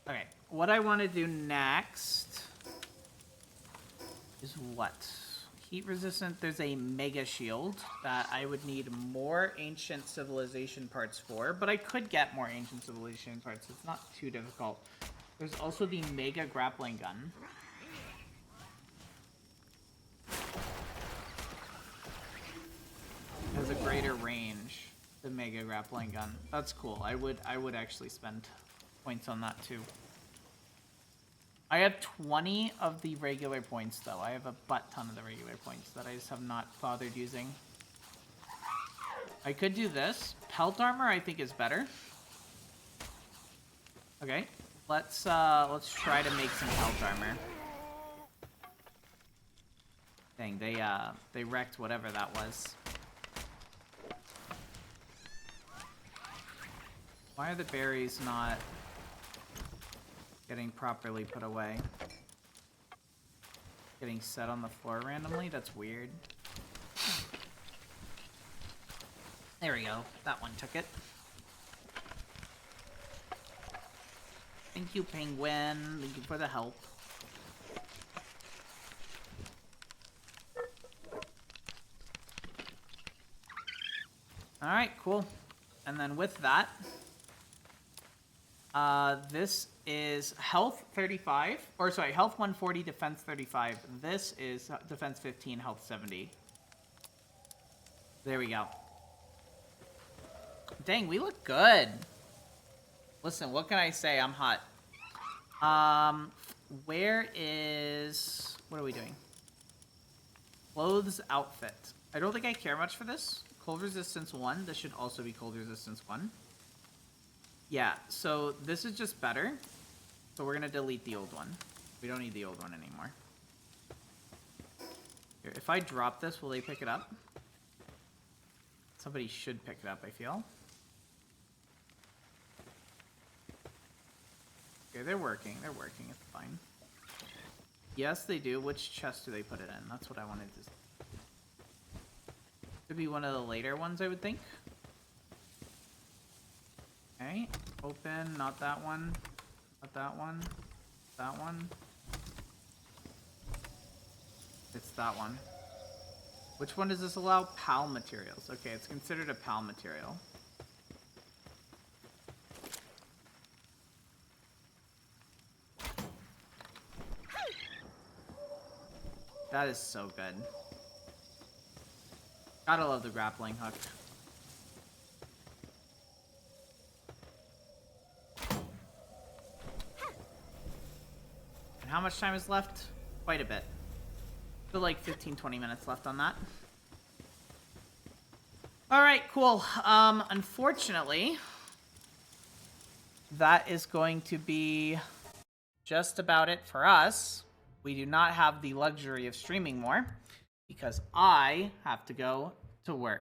Okay, what I want to do next is what? Heat resistant, there's a mega shield that I would need more ancient civilization parts for, but I could get more ancient civilization parts. It's not too difficult. There's also the mega grappling gun. Has a greater range, the mega grappling gun. That's cool. I would actually spend points on that too. I have 20 of the regular points, though. I have a butt ton of the regular points that I just have not bothered using. I could do this. Pelt armor, I think, is better. Okay, let's try to make some pelt armor. Dang, they wrecked whatever that was. Why are the berries not getting properly put away? Getting set on the floor randomly? That's weird. There we go. That one took it. Thank you, Penguin. Thank you for the help. Alright, cool. And then with that, this is health 35, or sorry, health 140, defense 35. This is defense 15, health 70. There we go. Dang, we look good. Listen, what can I say? I'm hot. Where is... What are we doing? Clothes outfit. I don't think I care much for this. Cold resistance 1. This should also be cold resistance 1. Yeah, so this is just better. So we're going to delete the old one. We don't need the old one anymore. Here, if I drop this, will they pick it up? Somebody should pick it up, I feel. Okay, they're working. They're working. It's fine. Yes, they do. Which chest do they put it in? That's what I wanted to see. Could be one of the later ones, I would think. Okay, open, not that one, not that one, that one. It's that one. Which one does this allow? PAL materials. Okay, it's considered a PAL material. That is so good. Gotta love the grappling hook. And how much time is left? quite a bit. So like 15, 20 minutes left on that. All right, cool. Unfortunately, that is going to be just about it for us. We do not have the luxury of streaming more because I have to go to work.